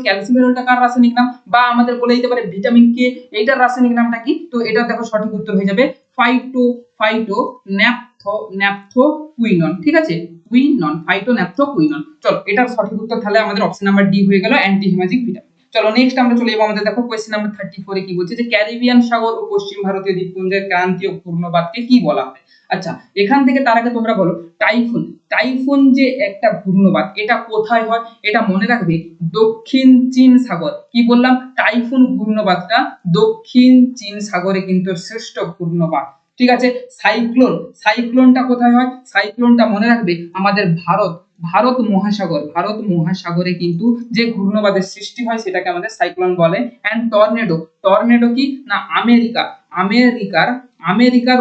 ক্যালসিফেরলটা কার রাসায়নিক নাম, বা আমাদের বলে দিতে পারে ভিটামিন কে এইটার রাসায়নিক নামটা কি। তো এটা দেখো সঠিক উত্তর হয়ে যাবে ফাইটোন্যাপথোকুইনন। ঠিক আছে, কুইনন, ফাইটোন্যাপথোকুইনন। চলো এটার সঠিক উত্তর তাহলে আমাদের অপশন নাম্বার ডি হয়ে গেল অ্যান্টি হেমাজিক ভিটামিন। চলো নেক্সট আমরা চলে যাবো আমাদের দেখো কোশ্চেন নাম্বার 34 এ কি বলছে যে ক্যারিবিয়ান সাগর ও পশ্চিম ভারতীয় দ্বীপপুঞ্জের ক্রান্তীয় ঘূর্ণবাদকে কি বলা হয়। আচ্ছা এখান থেকে তার আগে তোমরা বলো টাইফুন, টাইফুন যে একটা ঘূর্ণবাদ এটা কোথায় হয়, এটা মনে রাখবে দক্ষিণ চীন সাগর। কি বললাম, টাইফুন ঘূর্ণবাদটা দক্ষিণ চীন সাগরে কিন্তু শ্রেষ্ঠ ঘূর্ণবাদ। ঠিক আছে, সাইক্লোন, সাইক্লোনটা কোথায় হয়, সাইক্লোনটা মনে রাখবে আমাদের ভারত মহাসাগর, ভারত মহাসাগরে কিন্তু যে ঘূর্ণবাদের সৃষ্টি হয় সেটাকে আমাদের সাইক্লোন বলে। এন্ড টর্নেডো, টর্নেডো কি না আমেরিকার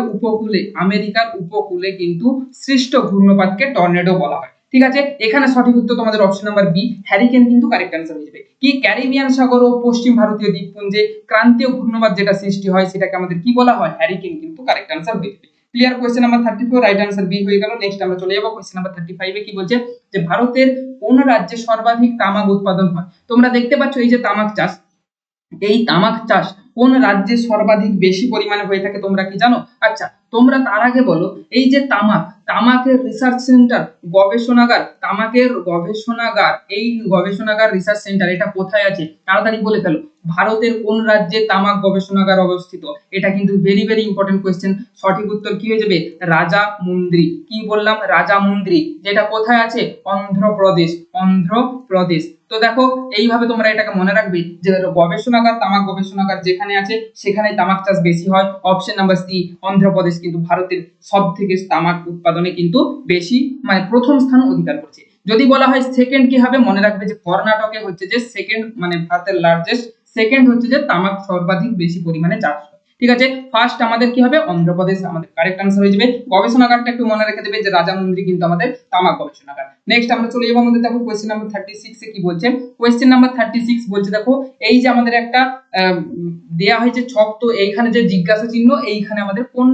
উপকূলে কিন্তু সৃষ্ট ঘূর্ণবাদকে টর্নেডো বলা হয়। ঠিক আছে, এখানে সঠিক উত্তর তোমাদের অপশন নাম্বার বি, হ্যারিকেন কিন্তু কারেক্ট आंसर হয়ে যাবে। কি ক্যারিবিয়ান সাগর ও পশ্চিম ভারতীয় দ্বীপপুঞ্জে ক্রান্তীয় ঘূর্ণবাদ যেটা সৃষ্টি হয় সেটাকে আমাদের কি বলা হয়, হ্যারিকেন কিন্তু কারেক্ট आंसर হয়ে যাবে। Clear, question number 34 right answer B হয়ে গেল। নেক্সট আমরা চলে যাব কোশ্চেন নাম্বার 35 এ কি বলছে যে ভারতের কোন রাজ্যে সর্বাধিক তামাক উৎপাদন হয়। তোমরা দেখতে পাচ্ছ এই যে তামাক চাষ, এই তামাক চাষ কোন রাজ্যে সর্বাধিক বেশি পরিমাণে হয়ে থাকে তোমরা কি জানো। আচ্ছা তোমরা তার আগে বলো এই যে তামাকের রিসার্চ সেন্টার, গবেষণাগার, তামাকের গবেষণাগার, এই গবেষণাগার রিসার্চ সেন্টার এটা কোথায় আছে, তাড়াতাড়ি বলে ফেলো। ভারতের কোন রাজ্যে তামাক গবেষণাগার অবস্থিত, এটা কিন্তু ভেরি ভেরি ইম্পর্টেন্ট কোয়েশ্চেন। সঠিক উত্তর কি হয়ে যাবে রাজামুন্দ্রি। কি বললাম, রাজামুন্দ্রি, যেটা কোথায় আছে অন্ধ্রপ্রদেশ, অন্ধ্রপ্রদেশ। তো দেখো এইভাবে তোমরা এটাকে মনে রাখবে যে গবেষণাগার, তামাক গবেষণাগার যেখানে আছে সেখানে তামাক চাষ বেশি হয়। অপশন নাম্বার সি অন্ধ্রপ্রদেশ কিন্তু ভারতের সব থেকে তামাক উৎপাদনে কিন্তু বেশি মানে প্রথম স্থান অধিকার করছে। যদি বলা হয় সেকেন্ড কি হবে, মনে রাখবে যে কর্ণাটকে হচ্ছে যে সেকেন্ড মানে ভারতের লার্জেস্ট, সেকেন্ড হচ্ছে যে তামাক সর্বাধিক বেশি পরিমাণে চাষ হয়। ঠিক আছে, ফার্স্ট আমাদের কি হবে অন্ধ্রপ্রদেশ আমাদের কারেক্ট आंसर হয়ে যাবে। গবেষণাগারটা একটু মনে রেখে দেবে যে রাজামুন্দ্রি কিন্তু আমাদের তামাক গবেষণাগার। নেক্সট আমরা চলে যাবো আমাদের দেখো কোশ্চেন নাম্বার 36 এ কি বলছে। কোশ্চেন নাম্বার 36 বলছে দেখো এই যে আমাদের একটা দেয়া হয়েছে ছক, তো এইখানে যে জিজ্ঞাসা চিহ্ন এইখানে আমাদের কোন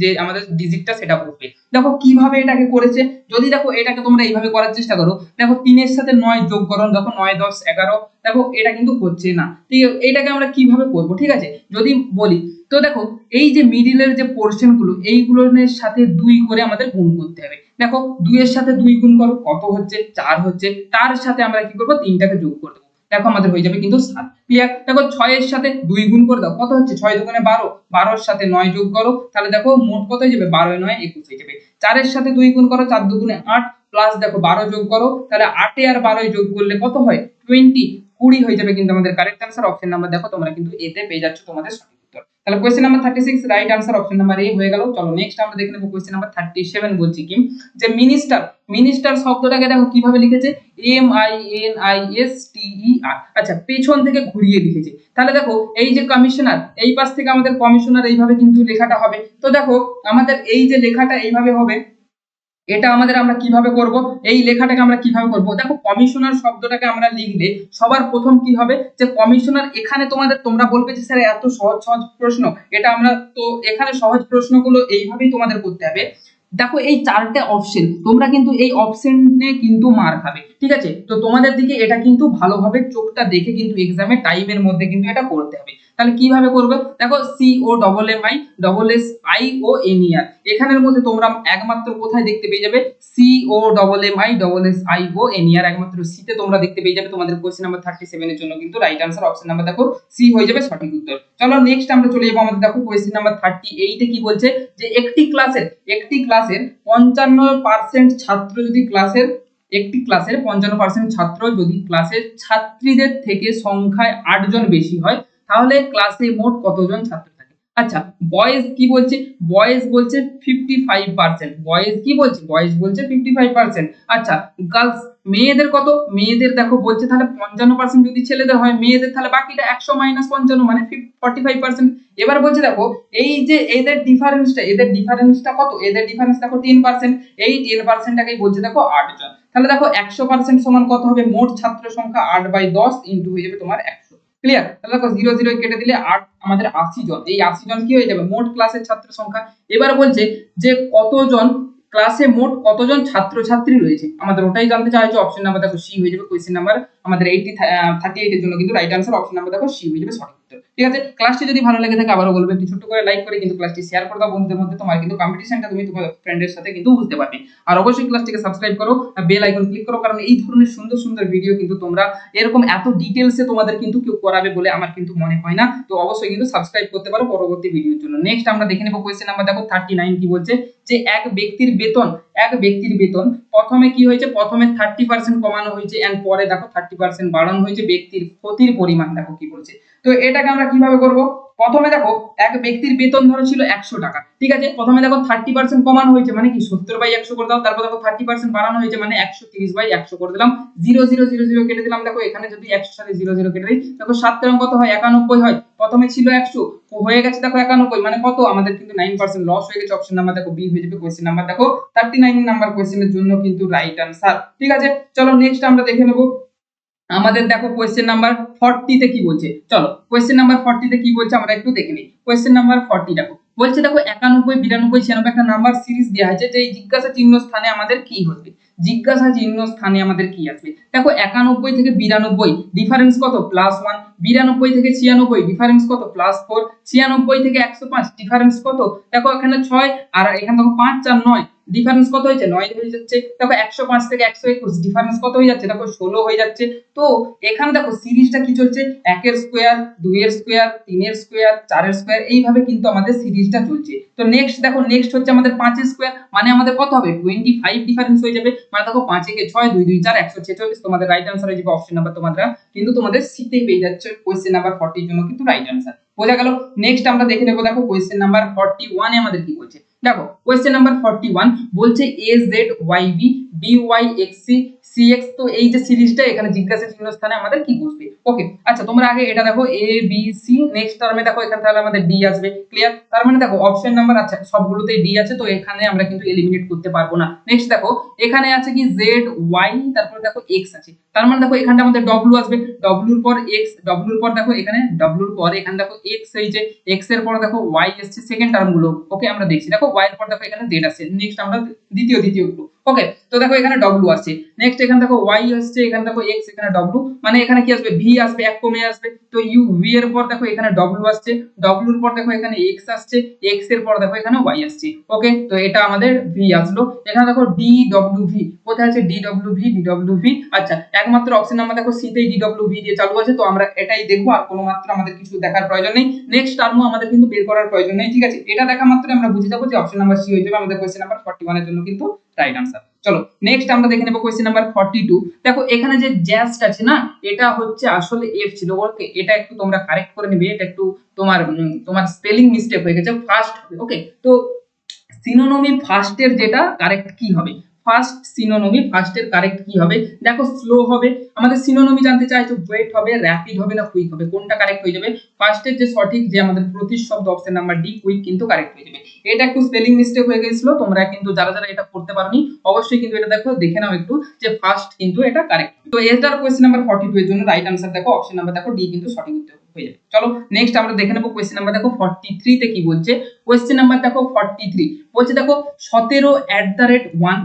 যে আমাদের ডিজিটটা সেটা বসবে। দেখো কিভাবে এটাকে করেছে, যদি দেখো এটাকে তোমরা এইভাবে করার চেষ্টা করো, দেখো 3 এর সাথে 9 যোগ করো, দেখো 9 10 11, দেখো এটা কিন্তু হচ্ছে না। ঠিক আছে, এটাকে আমরা কিভাবে করব, ঠিক আছে যদি বলি তো দেখো এই যে মিডিলের যে পোরশন গুলো এইগুলোর সাথে 2 করে আমাদের গুণ করতে হবে। দেখো 2 এর সাথে 2 গুণ করো কত হচ্ছে 4 হচ্ছে, তার সাথে আমরা কি করব 3টাকে যোগ করে দেব, দেখো আমাদের হয়ে যাবে কিন্তু 7। ক্লিয়ার, দেখো 6 এর সাথে 2 গুণ করে দাও কত হচ্ছে 6 দুগুণে 12, 12 এর সাথে 9 যোগ করো, তাহলে দেখো মোট কত হয়ে যাবে 12 9 21 হয়ে যাবে। 4 এর সাথে 2 গুণ করো 4 দুগুণে 8 প্লাস দেখো 12 যোগ করো, তাহলে 8 এ আর 12 যোগ করলে কত হয় 20 হয়ে যাবে কিন্তু আমাদের কারেক্ট आंसर। অপশন নাম্বার দেখো তোমরা কিন্তু এতে পেয়ে যাচ্ছ তোমাদের সঠিক। উত্তর। তাহলে question number 36 right answer option number A হয়ে গেল। চলো নেক্সট আমরা দেখে নেব কোয়েশ্চেন নাম্বার 37 বলছি কি যে মিনিস্টার শব্দটাকে দেখো কিভাবে লিখেছে MINISTER। আচ্ছা পেছন থেকে ঘুরিয়ে লিখেছে। তাহলে দেখো এই যে কমিশনার, এই পাশ থেকে আমাদের কমিশনার এইভাবে কিন্তু লেখাটা হবে। তো দেখো আমাদের এই যে লেখাটা এইভাবে হবে, এটা আমাদের আমরা কিভাবে করব, এই লেখাটাকে আমরা কিভাবে করব। দেখো কমিশনার শব্দটাকে আমরা লিখলে সবার প্রথম কি হবে যে কমিশনার, এখানে তোমরা বলবে যে স্যার এত সহজ সহজ প্রশ্ন, এটা আমরা তো এখানে সহজ প্রশ্নগুলো এইভাবেই তোমাদের করতে হবে। দেখো এই চারটে অপশন, তোমরা কিন্তু এই অপশনে কিন্তু মার খাবে, ঠিক আছে। তো তোমাদের দিকে এটা কিন্তু ভালোভাবে চোখটা দেখে কিন্তু এক্সামে টাইমের মধ্যে কিন্তু এটা করতে হবে। তাহলে কিভাবে করবে, দেখো COMMISSIONER, এখানের মধ্যে তোমরা একমাত্র কোথায় দেখতে পেয়ে যাবে COMMISSIONER, একমাত্র সি তে তোমরা দেখতে পেয়ে যাবে। তোমাদের কোশ্চেন নাম্বার 37 এর জন্য কিন্তু রাইট আনসার অপশন নাম্বার দেখো সি হয়ে যাবে সঠিক উত্তর। চলো নেক্সট আমরা চলে যাবো আমাদের দেখো কোশ্চেন নাম্বার 38 এ কি বলছে যে একটি ক্লাসের 55% ছাত্র যদি ক্লাসের 55% ছাত্র যদি ক্লাসের ছাত্রীদের থেকে সংখ্যায় 8 জন বেশি হয়, তাহলে ক্লাসে মোট কতজন ছাত্র থাকে। আচ্ছা বয়েজ কি বলছে, বয়েজ বলছে 55%, বয়েজ কি বলছে, বয়েজ বলছে 55%। আচ্ছা গার্লস মেয়েদের কত, মেয়েদের দেখো বলছে তাহলে 55% যদি ছেলেদের হয়, মেয়েদের তাহলে বাকিটা 100 - 55 মানে 45%। এবার বলছে দেখো এই যে এদের ডিফারেন্সটা কত, এদের ডিফারেন্স দেখো 10%, এই 10%টাকেই বলছে দেখো 8 জন। তাহলে দেখো 100% সমান কত হবে, মোট ছাত্র সংখ্যা 8/10 ইনটু হয়ে যাবে তোমার 100। ক্লিয়ার। তাহলে দেখো 0 0 কেটে দিলে 8 আমাদের 80 জন, এই 80 জন কি হয়ে যাবে মোট ক্লাসের ছাত্র সংখ্যা। এবার বলছে যে কতজন ক্লাসে মোট কতজন ছাত্রছাত্রী রয়েছে, আমাদের ওটাই জানতে চাইছে। অপশন নাম্বার দেখো সি হয়ে যাবে কোশ্চেন নাম্বার আমাদের 38 এর জন্য কিন্তু রাইট আনসার অপশন নাম্বার দেখো সি হয়ে যাবে সঠিক উত্তর। ঠিক আছে, ক্লাসটি যদি ভালো লেগে থাকে আবারও বলবো একটু ছোট করে লাইক করে কিন্তু ক্লাসটি শেয়ার করে দাও বন্ধুদের মধ্যে, তোমার কিন্তু কম্পিটিশনটা তুমি তোমার ফ্রেন্ডের সাথে কিন্তু বুঝতে পারবে। আর অবশ্যই ক্লাসটিকে সাবস্ক্রাইব করো, বেল আইকন ক্লিক করো, কারণ এই ধরনের সুন্দর সুন্দর ভিডিও কিন্তু তোমরা এরকম এত ডিটেইলসে তোমাদের কিন্তু কেউ করাবে বলে আমার কিন্তু মনে হয় না। তো অবশ্যই কিন্তু সাবস্ক্রাইব করতে পারো পরবর্তী ভিডিওর জন্য। নেক্সট আমরা দেখে নেব কোশ্চেন নাম্বার দেখো 39 কি বলছে যে এক ব্যক্তির বেতন প্রথমে কি হয়েছে, প্রথমে 30% কমানো হয়েছে এন্ড পরে দেখো 30% বাড়ানো হয়েছে, ব্যক্তির ক্ষতির পরিমাণ দেখো কি বলছে। তো এটাকে আমরা কিভাবে করব, প্রথমে দেখো এক ব্যক্তির বেতন ধরো ছিল 100 টাকা, ঠিক আছে। প্রথমে দেখো 30% কমানো হয়েছে মানে কি 70/100 করে দাও, তারপর দেখো 30% বাড়ানো হয়েছে মানে 130/100 করে দিলাম, 0 0 0 0 কেটে দিলাম। দেখো এখানে যদি 100 সাথে 0 0 কেটে দিই, দেখো 7 এর কত হয় 91 হয়, প্রথমে ছিল 100 হয়ে গেছে দেখো 91 মানে কত আমাদের কিন্তু 9% লস হয়ে গেছে। অপশন নাম্বার দেখো বি হয়ে যাবে কোশ্চেন নাম্বার দেখো 39 নাম্বার কোশ্চেনের জন্য কিন্তু রাইট আনসার। ঠিক আছে, চলো নেক্সট আমরা দেখে নেব আমাদের দেখো কোয়েশ্চেন নাম্বার 40 তে কি বলছে। চলো কোয়েশ্চেন নাম্বার 40 তে কি বলছে আমরা একটু দেখে নিই। কোয়েশ্চেন নাম্বার 40 দেখো বলছে দেখো 91 92 96 একটা নাম্বার সিরিজ দেওয়া হয়েছে যে এই জিজ্ঞাসা চিহ্ন স্থানে আমাদের কি হবে, জিজ্ঞাসা চিহ্ন স্থানে আমাদের কি আসবে। দেখো 91 থেকে 92 ডিফারেন্স কত +1, 92 থেকে 96 ডিফারেন্স কত +4, 96 থেকে 105 ডিফারেন্স কত, দেখো এখানে 6 আর এখানে দেখো 5 4 9 ডিফারেন্স কত হয়েছে 9 হয়ে যাচ্ছে। দেখো 105 থেকে 121 ডিফারেন্স কত হয়ে যাচ্ছে, দেখো 16 হয়ে যাচ্ছে। তো এখানে দেখো সিরিজটা কি চলছে, 1 এর স্কয়ার 2 এর স্কয়ার 3 এর স্কয়ার 4 এর স্কয়ার, এইভাবে কিন্তু আমাদের সিরিজটা চলছে। তো নেক্সট দেখো নেক্সট হচ্ছে আমাদের 5 এর স্কয়ার মানে আমাদের কত হবে 25 ডিফারেন্স হয়ে যাবে, মানে দেখো 5 একে 6 2 2 4 146। তোমাদের রাইট আনসার হয়ে যাবে অপশন নাম্বার তোমরা কিন্তু তোমাদের সিতে পেয়ে যাচ্ছে কোশ্চেন নাম্বার 40 এর জন্য কিন্তু রাইট আনসার। বোঝা গেল। নেক্সট আমরা দেখে নেব দেখো কোশ্চেন নাম্বার 41 এ আমাদের কি বলছে। দেখো কোশ্চেন নাম্বার 41 বলছে AZYB BYXC CX, তো এই যে সিরিজটা এখানে জিজ্ঞাসা চিহ্ন স্থানে আমাদের কি বসবে। ওকে আচ্ছা তোমরা আগে এটা দেখো ABC, নেক্সট টার্মে দেখো এখানে তাহলে আমাদের D আসবে। ক্লিয়ার, তার মানে দেখো অপশন নাম্বার আচ্ছা সবগুলোতেই D আছে, তো এখানে আমরা কিন্তু এলিমিনেট করতে পারবো না। নেক্সট দেখো এখানে আছে কি ZY, তারপরে দেখো X আছে, তার মানে দেখো এখানটা আমাদের W আসবে, W এর পর X, W এর পর দেখো এখানে W এর পর এখানে দেখো X হয়েছে, X এর পর দেখো Y এসেছে সেকেন্ড টার্ম গুলো। ওকে আমরা দেখছি দেখো Y এর পর দেখো এখানে Z আছে, নেক্সট আমরা দ্বিতীয় গুলো। ওকে তো দেখো এখানে W আসছে, নেক্সট এখানে দেখো Y আসছে, এখানে দেখো X, এখানে W, মানে এখানে কি আসবে V আসবে, এক কমে আসবে। তো U V এর পর দেখো এখানে W আসছে, W এর পর দেখো এখানে X আসছে, X এর পর দেখো এখানে Y আসছে। ওকে তো এটা আমাদের V আসলো। এখানে দেখো DWV, কোথায় আছে DWV। আচ্ছা একমাত্র অপশন নাম্বার দেখো সি তে DWV দিয়ে চালু আছে, তো আমরা এটাই দেখবো, আর কোনো মাত্র আমাদের কিছু দেখার প্রয়োজন নেই, নেক্সট টার্মও আমাদের কিন্তু বের করার প্রয়োজন নেই। ঠিক আছে, এটা দেখা মাত্র আমরা বুঝে যাবো যে অপশন নাম্বার সি হয়ে যাবে আমাদের কোশ্চেন নাম্বার 41 এর জন্য কিন্তু রাইট আনসার। চলো নেক্সট আমরা দেখে নেব কোয়েশ্চেন নাম্বার 42। দেখো এখানে যে জাস্ট আছে না, এটা হচ্ছে আসলে এফ ছিল। ওকে, এটা একটু তোমরা কারেক্ট করে নিবে, এটা একটু তোমার স্পেলিং মিস্টেক হয়ে গেছে, ফার্স্ট হবে। ওকে, তো সিনোনমি ফার্স্টের যেটা কারেক্ট কি হবে, ফার্স্ট সিনোনমি ফার্স্টের কারেক্ট কি হবে, দেখো স্লো হবে। আমাদের সিনোনমি জানতে চাইছো ওয়েট হবে, র‍্যাপিড হবে না কুইক হবে, কোনটা কারেক্ট হয়ে যাবে? ফার্স্টের যে সঠিক যে আমাদের প্রতিশব্দ অপশন নাম্বার ডি কুইক কিন্তু কারেক্ট হয়ে যাবে। এটা একটু স্পেলিং মিস্টেক হয়ে গিয়েছিল, তোমরা কিন্তু যারা যারা এটা করতে পারোনি অবশ্যই কিন্তু এটা দেখো দেখে নাও একটু যে ফার্স্ট কিন্তু এটা কারেক্ট। তো এটার কোয়েশ্চেন নাম্বার 42 এর জন্য রাইট আনসার দেখো অপশন নাম্বার দেখো ডি কিন্তু সঠিক উত্তর হয়ে যাবে। চলো নেক্সট আমরা দেখে নেব কোয়েশ্চেন নাম্বার দেখো 43 তে কি বলছে। কোয়েশ্চেন নাম্বার দেখো 43 বলছে দেখো 17 @ 1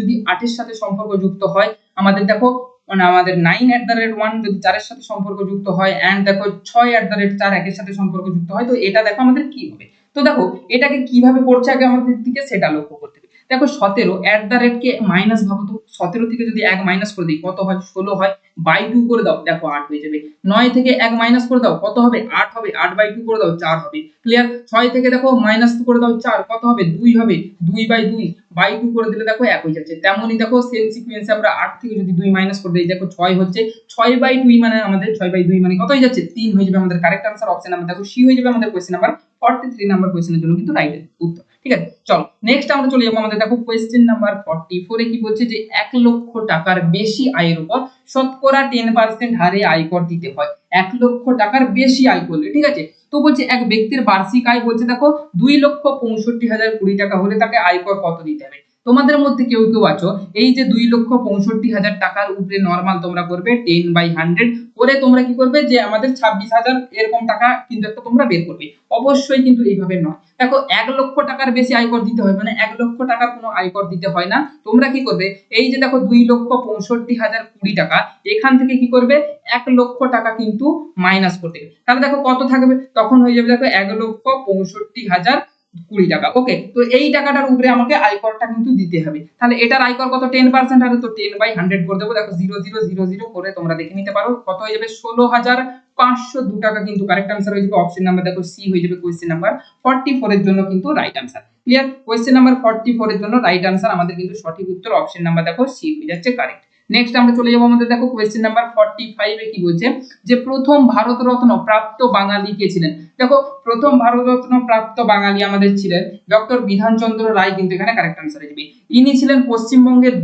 যদি 8 এর সাথে সম্পর্ক যুক্ত হয়, আমাদের দেখো মানে আমাদের 9 @ 1 যদি 4 এর সাথে সম্পর্ক যুক্ত হয়, এন্ড দেখো 6 @ 4 1 এর সাথে সম্পর্ক যুক্ত হয়, তো এটা দেখো আমাদের কি হবে। তো দেখো এটাকে কিভাবে করছে আগে আমাদের দিকে সেটা লক্ষ্য করতে হবে। দেখো 17 কে মাইনাস ভাবো তো, 17 থেকে যদি 1 মাইনাস করে দিই কত হয়, 16 হয়, বাই 2 করে দাও দেখো 8 হয়ে যাবে। 9 থেকে 1 মাইনাস করে দাও কত হবে, 8 হবে, 8/2 করে দাও 4 হবে। ক্লিয়ার? 6 থেকে দেখো মাইনাস করে দাও 4 কত হবে, 2 হবে, 2/2 বাই 2 করে দিলে দেখো 1 হয়ে যাচ্ছে। তেমনি দেখো সেম সিকোয়েন্সে আমরা 8 থেকে যদি 2 মাইনাস করে দিই দেখো 6 হচ্ছে, 6/2 মানে আমাদের 6/2 মানে কত হয়ে যাচ্ছে, 3 হয়ে যাবে। আমাদের কারেক্ট আনসার অপশন নাম্বার দেখো সি হয়ে যাবে আমাদের কোশ্চেন নাম্বার 43 নাম্বার কোশ্চেনের জন্য কিন্তু রাইট উত্তর। ঠিক আছে, চলো নেক্সট আমরা চলে যাবো আমাদের দেখো কোশ্চেন নাম্বার 44 এ কি বলছে যে 1 লক্ষ টাকার বেশি আয়ের উপর শতকরা 10% হারে আয়কর দিতে হয়। 1 লক্ষ টাকার বেশি আয় করলে, ঠিক আছে, তো বলছে এক ব্যক্তির বার্ষিক আয় বলছে দেখো 2,65,020 টাকা হলে তাকে আয়কর কত দিতে হবে। তোমাদের মধ্যে কেউ কেউ আছো এই যে 2,65,000 টাকার উপরে নরমাল তোমরা করবে 10/100 করে তোমরা কি করবে যে আমাদের 26,000 এরকম টাকা কিন্তু একটা তোমরা বের করবে। অবশ্যই কিন্তু এইভাবে নয়। দেখো 1 লক্ষ টাকার বেশি আয়কর দিতে হয় মানে 1 লক্ষ টাকার কোনো আয়কর দিতে হয় না। তোমরা কি করবে এই যে দেখো 2,65,020 টাকা, এখান থেকে কি করবে 1 লক্ষ টাকা কিন্তু মাইনাস করতে হবে। তাহলে দেখো কত থাকবে, তখন হয়ে যাবে দেখো 1,65,020 টাকা। ওকে, তো এই টাকাটার উপরে আমাকে আয়করটা কিন্তু দিতে হবে। তাহলে এটার আয়কর কত, 10% আর তো 10/100 করে দেবো। দেখো 0000 করে তোমরা দেখে নিতে পারো কত হয়ে যাবে, 16,502 টাকা কিন্তু কারেক্ট আনসার হয়ে যাবে। অপশন নাম্বার দেখো সি হয়ে যাবে কোশ্চেন নাম্বার 44 এর জন্য কিন্তু right answer. Clear? Question number 44 এর জন্য রাইট আনসার আমাদের কিন্তু সঠিক উত্তর অপশন নাম্বার দেখো সি হয়ে যাচ্ছে কারেক্ট। নেক্সট আমরা চলে যাব আমাদের দেখো কোশ্চেন নাম্বার 45 এ কি বলছে যে প্রথম ভারতরত্ন প্রাপ্ত বাঙালি কে ছিলেন। দেখো প্রথম ভারতরত্ন প্রাপ্ত বাঙালি আমাদের ছিলেন ডক্টর বিধানচন্দ্র রায় কিন্তু এখানে কারেক্ট আনসার হয়ে যাবে। ইনি ছিলেন পশ্চিমবঙ্গের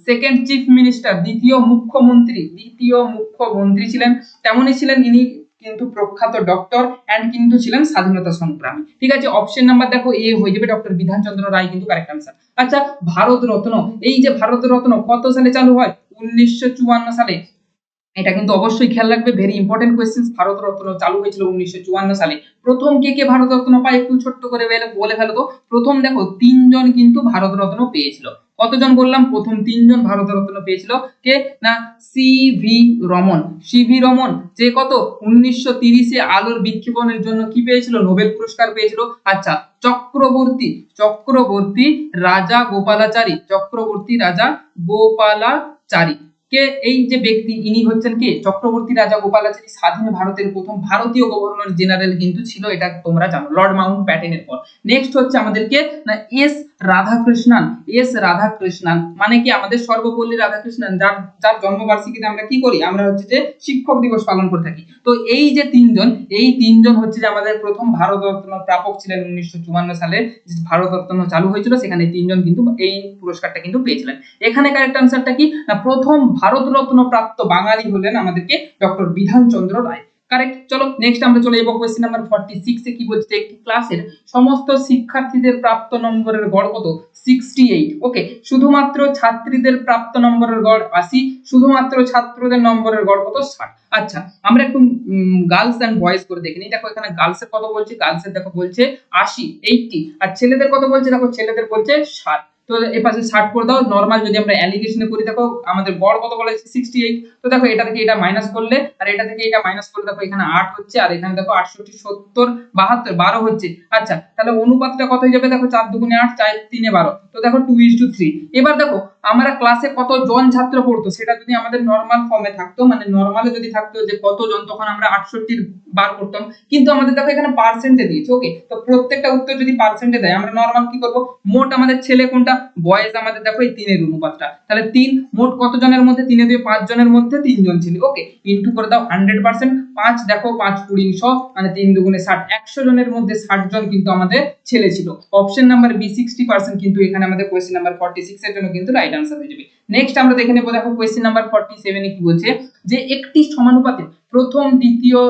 সেকেন্ড চিফ মিনিস্টার, দ্বিতীয় মুখ্যমন্ত্রী ছিলেন। তেমনই ছিলেন ইনি কিন্তু প্রখ্যাত ডক্টর এন্ড কিন্তু ছিলেন স্বাধীনতা সংগ্রামী। ঠিক আছে, অপশন নাম্বার দেখো এ হয়ে যাবে, ডক্টর বিধানচন্দ্র রায় কিন্তু কারেক্ট আনসার। আচ্ছা, ভারত রত্ন, এই যে ভারত রত্ন কত সালে চালু হয়, 1954 সালে। এটা কিন্তু অবশ্যই খেয়াল রাখবে, very important question. Bharat Ratna চালু হয়েছিল 1954 সালে। প্রথম কে কে ভারত রত্ন পায় একটু ছোট্ট করে বলে ফেলো তো। প্রথম দেখো 3 জন কিন্তু ভারত রত্ন পেয়েছিল। কতজন বললাম, প্রথম 3 জন ভারত রত্ন পেয়েছিল। কে না, সিভি রমন যে কত 1930 এ আলোর বিক্ষেপণের জন্য কি পেয়েছিল, নোবেল পুরস্কার পেয়েছিল। আচ্ছা, চক্রবর্তী রাজা গোপালাচারী কে, এই যে ব্যক্তি ইনি হচ্ছেন কে, চক্রবর্তী রাজা গোপালাচারী স্বাধীন ভারতের প্রথম ভারতীয় গভর্নর জেনারেল কিন্তু ছিল, এটা তোমরা জানো, লর্ড মাউন্ট প্যাটেনের পর। নেক্সট হচ্ছে আমাদেরকে না এস রাধাকৃষ্ণন মানে কি আমাদের সর্বপল্লী রাধাকৃষ্ণন, যার জন্মবার্ষিকীতে আমরা কি করি, আমরা হচ্ছে যে শিক্ষক দিবস পালন করে থাকি। তো এই যে তিনজন হচ্ছে যে আমাদের প্রথম ভারতরত্ন প্রাপক ছিলেন 1954 সালে ভারতরত্ন চালু হয়েছিল, সেখানে 3 জন কিন্তু এই পুরস্কারটা কিন্তু পেয়েছিলেন। এখানে কারেক্ট আনসারটা কি না, প্রথম ভারতরত্ন প্রাপ্ত বাঙালি হলেন আমাদেরকে ডক্টর বিধানচন্দ্র রায়। কারেক্ট। চলো নেক্সট আমরা চলে যাব কোশ্চেন নাম্বার 46 এ কি বলছে, একটি ক্লাসের সমস্ত শিক্ষার্থীদের প্রাপ্ত নম্বরের গড় কত, 68। ওকে, শুধুমাত্র ছাত্রীদের প্রাপ্ত নম্বরের গড় 80, শুধুমাত্র ছাত্রদের নম্বরের গড় কত, 60। আচ্ছা, আমরা একটু গার্লস এন্ড বয়েজ করে দেখে নিই। দেখো এখানে গার্লসের কত বলছে, গার্লসের দেখো বলছে 80, আর ছেলেদের কত বলছে, দেখো ছেলেদের বলছে 60। তো এই পাশে 60 করে দাও। নরমাল যদি আমরা অ্যালিগেশনে করি দেখো আমাদের গড় কত বলা হয়েছে, 68। তো দেখো এটা থেকে এটা মাইনাস করলে আর এটা থেকে এটা মাইনাস করলে দেখো এখানে 8 হচ্ছে, আর এখানে দেখো 68 70 72 12 হচ্ছে। আচ্ছা, তাহলে অনুপাতটা কত হয়ে যাবে, দেখো 4 দুগুণে 8 4 3 12। তো দেখো 2:3। এবার দেখো আমরা ক্লাসে কত জন ছাত্র পড়তো সেটা যদি আমাদের নরমাল ফর্মে থাকতো, মানে নরমালে যদি থাকতো যে কতজন, তখন আমরা 68 বার করতাম। কিন্তু আমাদের দেখো এখানে পার্সেন্টে দিয়েছে। ওকে, তো প্রত্যেকটা উত্তর যদি পার্সেন্টে দেয় আমরা নরমাল কি করব, মোট আমাদের ছেলে কোনটা, বয়েজ আমাদের দেখো এই 3 এর অনুপাতটা, তাহলে 3 মোট কত জনের মধ্যে 3 এ দিয়ে 5 জনের মধ্যে 3 জন ছিল। ওকে, ইনটু করে দাও 100%, 5 দেখো 5 20 100 মানে 3 দুগুণে 60, 100 জনের মধ্যে 60 জন কিন্তু আমাদের ছেলে ছিল। অপশন নাম্বার বি 60% কিন্তু এখানে আমাদের কোশ্চেন নাম্বার 46 এর জন্য কিন্তু রাইট আনসার হয়ে যাবে। নেক্সট আমরা দেখে নেব, দেখো কোশ্চেন নাম্বার 47 এ কি বলছে যে একটি সমানুপাতে প্রথম, দ্বিতীয়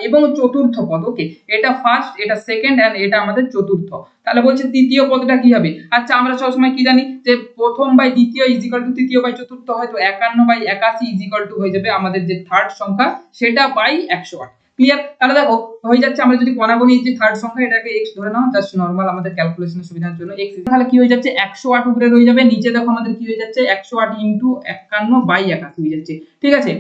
এবং চতুর্থ পদ। ওকে, এটা ফার্স্ট, এটা সেকেন্ড এন্ড এটা আমাদের চতুর্থ। তাহলে বলছে তৃতীয় পদটা কি হবে? আচ্ছা, আমরা সবসময় কি জানি যে প্রথম বাই দ্বিতীয় ইজ ইকুয়াল টু তৃতীয় বাই চতুর্থ, হয়তো 51 বাই 81 ইজ ইকুয়াল টু হয়ে যাবে আমাদের যে থার্ড সংখ্যা সেটা বাই 108। ক্লিয়ার? তাহলে দেখো হয়ে যাচ্ছে, আমরা যদি কোনাগুনি যে থার্ড সংখ্যা এটাকে x ধরে নাও, জাস্ট নরমাল আমাদের ক্যালকুলেশনের সুবিধার জন্য x, তাহলে কি হয়ে যাচ্ছে 108 উপরে রয়ে যাবে, নিচে দেখো আমাদের কি হয়ে যাচ্ছে 108 ইনটু 51 বাই 81 হয়ে যাচ্ছে। ঠিক আছে,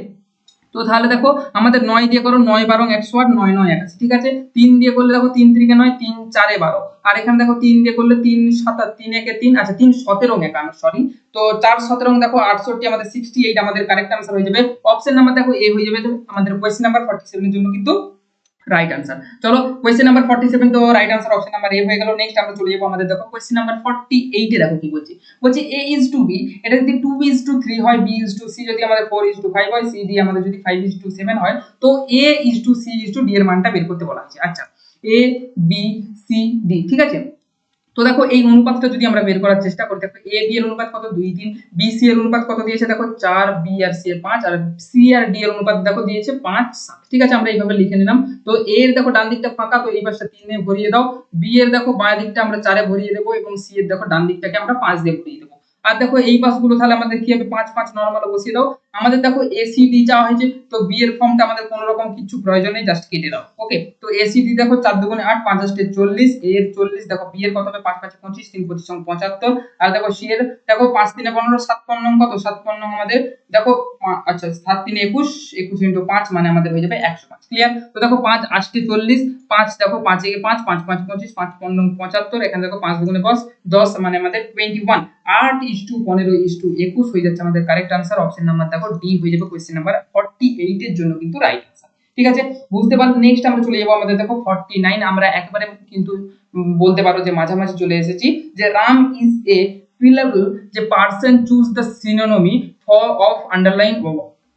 তো তাহলে দেখো আমাদের 9 দিয়ে করো, 9 12 108, 9 9 81। ঠিক আছে, 3 দিয়ে করলে দেখো 3 3 9, 3 4 12, আর এখানে দেখো 3 দিয়ে করলে 3 7 3 1 3, আচ্ছা 3 17 51, সরি, তো 4 17 দেখো 68 আমাদের 68 আমাদের কারেক্ট आंसर হয়ে যাবে। অপশন নাম্বার দেখো এ হয়ে যাবে আমাদের কোশ্চেন নাম্বার 47 এর জন্য কিন্তু রাইট आंसर। চলো কোশ্চেন নাম্বার 47 তো right answer option number A হয়ে গেল। নেক্সট আমরা চলে যাব আমাদের দেখো কোশ্চেন নাম্বার 48 এ, দেখো কি বলছে, বলছে a is to b, এটা যদি 2b is to 3 হয়, b is to c যদি আমাদের 4 is to 5 হয়, c d আমাদের যদি 5 is to 7 হয়, তো a is to c is to d এর মানটা বের করতে বলা হয়েছে। আচ্ছা, a b c d, ঠিক আছে, তো দেখো এই অনুপাতটা যদি আমরা বের করার চেষ্টা করি, দেখো a b এর অনুপাত কত 2 3, b c এর অনুপাত কত দিয়েছে দেখো 4, b আর c এর 5, আর c আর d এর অনুপাত দেখো দিয়েছে 5 7। ঠিক আছে, আমরা এইভাবে লিখে নিলাম। তো a এর দেখো ডান দিকটা ফাঁকা, তো এই পাশটা 3 এ ভরিয়ে দাও, b এর দেখো বাঁ দিকটা আমরা 4 এ ভরিয়ে দেব, এবং c এর দেখো ডান দিকটাকে আমরা 5 দিয়ে ভরিয়ে দেব। আর দেখো এই পাশগুলো তাহলে আমাদের কি হবে 5 5 নরমাল বসিয়ে দাও। আমাদের দেখো ACD চাওয়া হয়েছে, তো b এর ফর্মটা আমাদের কোনো রকম কিছু প্রয়োজন নেই, জাস্ট কেটে দাও। ওকে, তো ACD দেখো 4 দুগুণে 8, 5 8 40, a এর 40, দেখো b এর কত হবে 5 5 25, 3 25 75, আর দেখো c এর দেখো 5 3 15, 7 15 কত 7 15 আমাদের দেখো আচ্ছা 7 3 21, 21 ইনটু 5 মানে আমাদের হয়ে যাবে 105। ক্লিয়ার? তো দেখো 5 8 40, 5 দেখো 5 এ 5, 5 5 25, 5 15 75, এখানে দেখো 5 দুগুণে 10 10 মানে আমাদের 21, 8 is to 15 is to 21 হয়ে যাচ্ছে আমাদের কারেক্ট आंसर। অপশন নাম্বার দেখো ডি হয়ে যাবে কোশ্চেন নাম্বার 48 এর জন্য কিন্তু রাইট आंसर। ঠিক আছে, বুঝতে পারলে নেক্সট আমরা চলে যাব আমাদের দেখো 49। আমরা একেবারে কিন্তু বলতে পারো যে মাঝামাঝি চলে এসেছি, যে রাম ইজ এ ফিলেবল যে person choose the synonymy for of underline,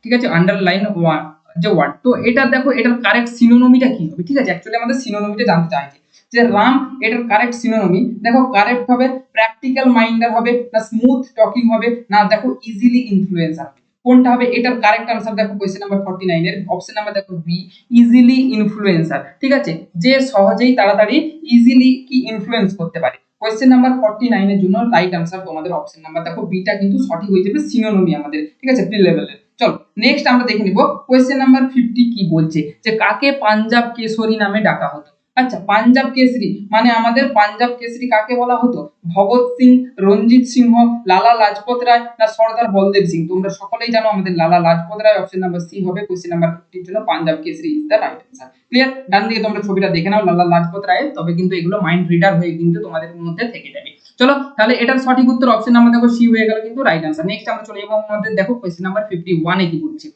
ঠিক আছে, আন্ডারলাইন ওয়ান যে ওয়ার্ড, তো এটা দেখো এটার কারেক্ট সিনোনিমিটা কি হবে। ঠিক আছে, অ্যাকচুয়ালি আমাদের সিনোনিমিটা জানতে চাইছে যে রাম এটার কারেক্ট সিনোনিমি, দেখো কারেক্ট হবে প্র্যাকটিক্যাল মাইন্ডার হবে, না স্মুথ টকিং হবে, না দেখো ইজিলি ইনফ্লুয়েন্সার হবে, কোনটা হবে? এটার কারেক্ট आंसर দেখো কোশ্চেন নাম্বার 49 এর অপশন নাম্বার দেখো বি, ইজিলি ইনফ্লুয়েন্সার। ঠিক আছে, যে সহজেই তাড়াতাড়ি ইজিলি কি ইনফ্লুয়েন্স করতে পারে। কোশ্চেন নাম্বার 49 এর জন্য রাইট आंसर তোমাদের অপশন নাম্বার দেখো বিটা কিন্তু সঠিক হয়ে যাবে, সিনোনিমি আমাদের। ঠিক আছে, প্রি লেভেলের। চলো নেক্সট আমরা দেখে নিব কোশ্চেন নাম্বার 50 কি বলছে, যে কাকে পাঞ্জাব কেশরী নামে ডাকা হতো। আচ্ছা, পাঞ্জাব কেশরী মানে আমাদের পাঞ্জাব কেশরী কাকে বলা হতো? ভগৎ সিং, রঞ্জিত সিংহ, লালা লাজপত রায়, না সর্দার বলদেব সিং। তোমরা সকলেই জানো আমাদের Lala Lajpat Rai. Option number C হবে কোশ্চেন নাম্বার 50 এর জন্য Punjab Kesari is the right answer. Clear? ডান দিকে তোমরা ছবিটা দেখে নাও লালা লাজপত রায়, তবে কিন্তু এগুলো মাইন্ড রিডার হয়ে কিন্তু তোমাদের মধ্যে থেকে যাবে। চলো তাহলে এটার সঠিক উত্তর অপশন নাম্বার দেখো সি হয়ে গেল কিন্তু রাইট आंसर। নেক্সট আমরা চলে যাব আমাদের দেখো কোশ্চেন নাম্বার 51 এ কি বলছে।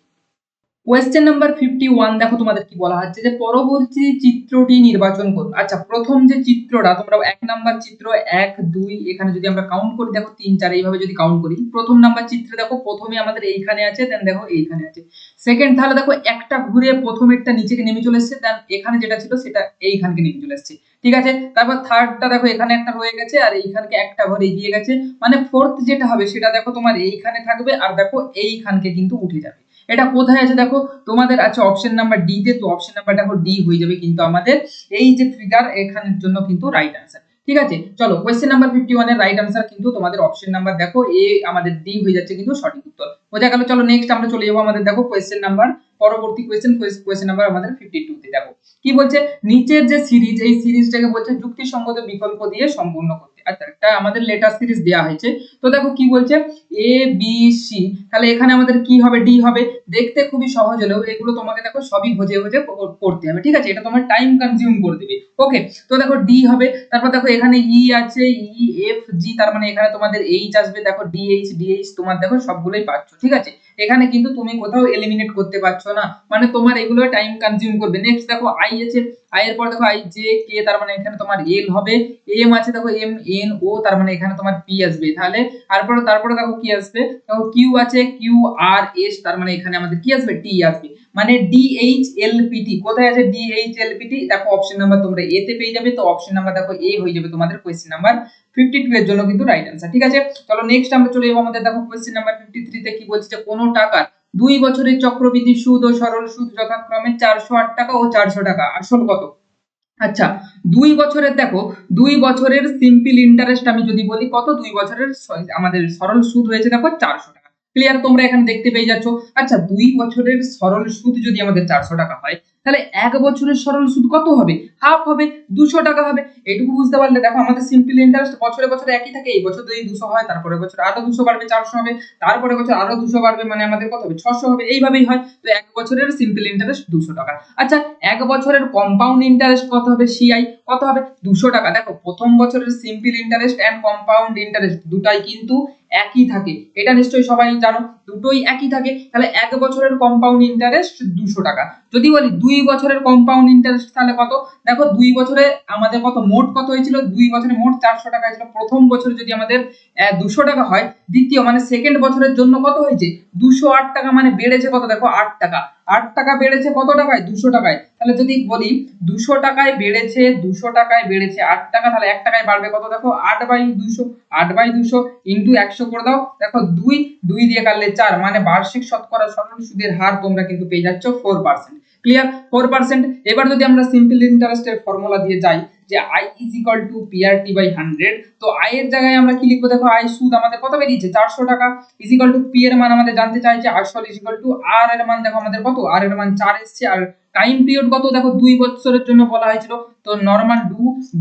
কোয়েশ্চেন নাম্বার 51 দেখো তোমাদের কি বলা হচ্ছে, যে পরবর্তী চিত্রটি নির্বাচন করো। আচ্ছা, প্রথম যে চিত্রটা তোমরা এক নাম্বার চিত্র 1 2 এখানে যদি আমরা কাউন্ট করি দেখো 3 4 এইভাবে যদি কাউন্ট করি, প্রথম নাম্বার চিত্রে দেখো প্রথমে আমাদের এইখানে আছে, দেন দেখো এইখানে আছে। সেকেন্ড তাহলে দেখো একটা ঘুরে প্রথমেরটা নিচেকে নেমে চলে এসেছে, দেন এখানে যেটা ছিল সেটা এইখানকে নেমে চলে এসেছে। ঠিক আছে, তারপর থার্ডটা দেখো এখানে একটা রয়ে গেছে, আর এইখানকে একটা ঘর এগিয়ে গেছে, মানে ফোর্থ যেটা হবে সেটা দেখো তোমার এইখানে থাকবে, আর দেখো এইখানকে কিন্তু উঠে যাবে। এটা কোথায় আছে দেখো তোমাদের আছে অপশন নাম্বার ডি তে, তো অপশন নাম্বার দেখো ডি হয়ে যাবে কিন্তু আমাদের এই যে ফিগার এখানের জন্য কিন্তু রাইট आंसर। ঠিক আছে, চলো কোশ্চেন নাম্বার 51 এর রাইট आंसर কিন্তু তোমাদের অপশন নাম্বার দেখো এ আমাদের ডি হয়ে যাচ্ছে কিন্তু সঠিক উত্তর। বোঝা গেল? চলো নেক্সট আমরা চলে যাব আমাদের দেখো কোশ্চেন নাম্বার পরবর্তী কোশ্চেন নাম্বার আমাদের 52 তে। দেখো কি বলছে, নিচের যে সিরিজ এই সিরিজটাকে বলছে যুক্তিসঙ্গত বিকল্প দিয়ে সম্পূর্ণ করতে। আচ্ছা, একটা আমাদের লেটার সিরিজ দেয়া হয়েছে, তো দেখো কি বলছে এ বি সি, তাহলে এখানে আমাদের কি হবে? ডি হবে। দেখতে খুবই সহজ হলেও এগুলো তোমাকে দেখো সবই বুঝে বুঝে করতে হবে। ঠিক আছে, এটা তোমার টাইম কনজিউম করে দেবে। ওকে, তো দেখো ডি হবে, তারপর দেখো এখানে ই আছে, ই এফ জি, তার মানে এখানে তোমাদের এইচ আসবে, দেখো ডিএইচ ডিএইচ তোমার দেখো সবগুলোই পাচ্ছ। ঠিক আছে, এখানে কিন্তু তুমি কোথাও এলিমিনেট করতে পারছো না, মানে তোমার এগুলো টাইম কনজিউম করবে। নেক্সট দেখো আই আছে, আই এর পর দেখো আই জে কে, তার মানে এখানে তোমার এল হবে, এম আছে দেখো এম এন ও, তার মানে এখানে তোমার পি আসবে, তাহলে তারপরে দেখো কি আসবে, দেখো কিউ আছে, কিউ আর এস, তার মানে এখানে আমাদের কি আসবে, টি আসবে, মানে DHLPT। কোথায় আছে DHLPT? দেখো অপশন নাম্বার তোমরা এ তে পেয়ে যাবে, তো অপশন নাম্বার দেখো এ হয়ে যাবে তোমাদের কোয়েশ্চেন নাম্বার 52 এর জন্য কিন্তু রাইট অ্যান্সার। ঠিক আছে, চলো নেক্সট আমরা চলে যাবো আমাদের দেখো কোয়েশ্চেন নাম্বার 53 তে কি বলছে, যে কোন টাকার 2 বছরের চক্রবৃদ্ধি সুদ ও সরল সুদ যথাক্রমে 408 টাকা ও 400 টাকা, আসল কত? আচ্ছা, 2 বছরের দেখো 2 বছরের সিম্পল ইন্টারেস্ট আমি যদি বলি কত, 2 বছরের আমাদের সরল সুদ হয়েছে দেখো 400 টাকা। ক্লিয়ার, তোমরা এখানে দেখতে পেয়ে যাচ্ছ। আচ্ছা, 2 বছরের সরল সুদ যদি আমাদের 400 টাকা হয়, তাহলে 1 বছরের সরল সুদ কত হবে? হাফ হবে, 200 টাকা হবে। এটুকু বুঝতে পারলে দেখো আমাদের সিম্পল ইন্টারেস্ট বছরে বছরে একই থাকে, এই বছর যদি 200 হয়, তারপরে বছর আরো 200 বাড়বে, 400 হবে, তারপরে বছর আরো 200 বাড়বে, মানে আমাদের কত হবে, 600 হবে, এইভাবেই হয়। তো 1 বছরের সিম্পল ইন্টারেস্ট 200 টাকা। আচ্ছা, 1 বছরের কম্পাউন্ড ইন্টারেস্ট কত হবে, সিআই কত হবে, 200 টাকা। দেখো প্রথম বছরের simple interest and compound interest দুটাই কিন্তু একই থাকে, এটা নিশ্চয়ই সবাই জানো, দুটোই একই থাকে। তাহলে 1 বছরের কম্পাউন্ড ইন্টারেস্ট 200 টাকা। যদি বলি 2 বছরের কম্পাউন্ড ইন্টারেস্ট, তাহলে কত? দেখো 2 বছরে আমাদের কত মোট কত হয়েছিল, 2 বছরে মোট 400 টাকা হয়েছিল। প্রথম বছরে যদি আমাদের 200 টাকা হয়, দ্বিতীয় মানে সেকেন্ড বছরের জন্য কত হয়েছে, 208 টাকা, মানে বেড়েছে কত, দেখো 8 টাকা। 8 টাকা বেড়েছে কত টাকায়, 200 টাকায়। তাহলে যদি বলি 200 টাকায় বেড়েছে, 200 টাকায় বেড়েছে 8 টাকা, তাহলে 1 টাকায় বাড়বে কত, দেখো 8/200, 8/200 ইনটু 100 করে দাও, দেখো 2 দিয়ে কাটলে 4, মানে বার্ষিক শতকরা সরল সুদের হার তোমরা কিন্তু পেয়ে যাচ্ছ 4%। ক্লিয়ার, 4%। এবার যদি আমরা সিম্পল ইন্টারেস্টের ফর্মুলা দিয়ে যাই, যে i is equal to PRT/100, তো i এর জায়গায় আমরা কি লিখবো, দেখো i সুদ আমাদের কত বেরিয়েছে, 400 টাকা, is equal to p এর মান আমাদের জানতে চাইছে আসল, is equal to r এর মান দেখো আমাদের কত, r এর মান 4 এসেছে, আর টাইম পিরিয়ড কত, দেখো 2 বছরের জন্য বলা হয়েছিল, তো নরমাল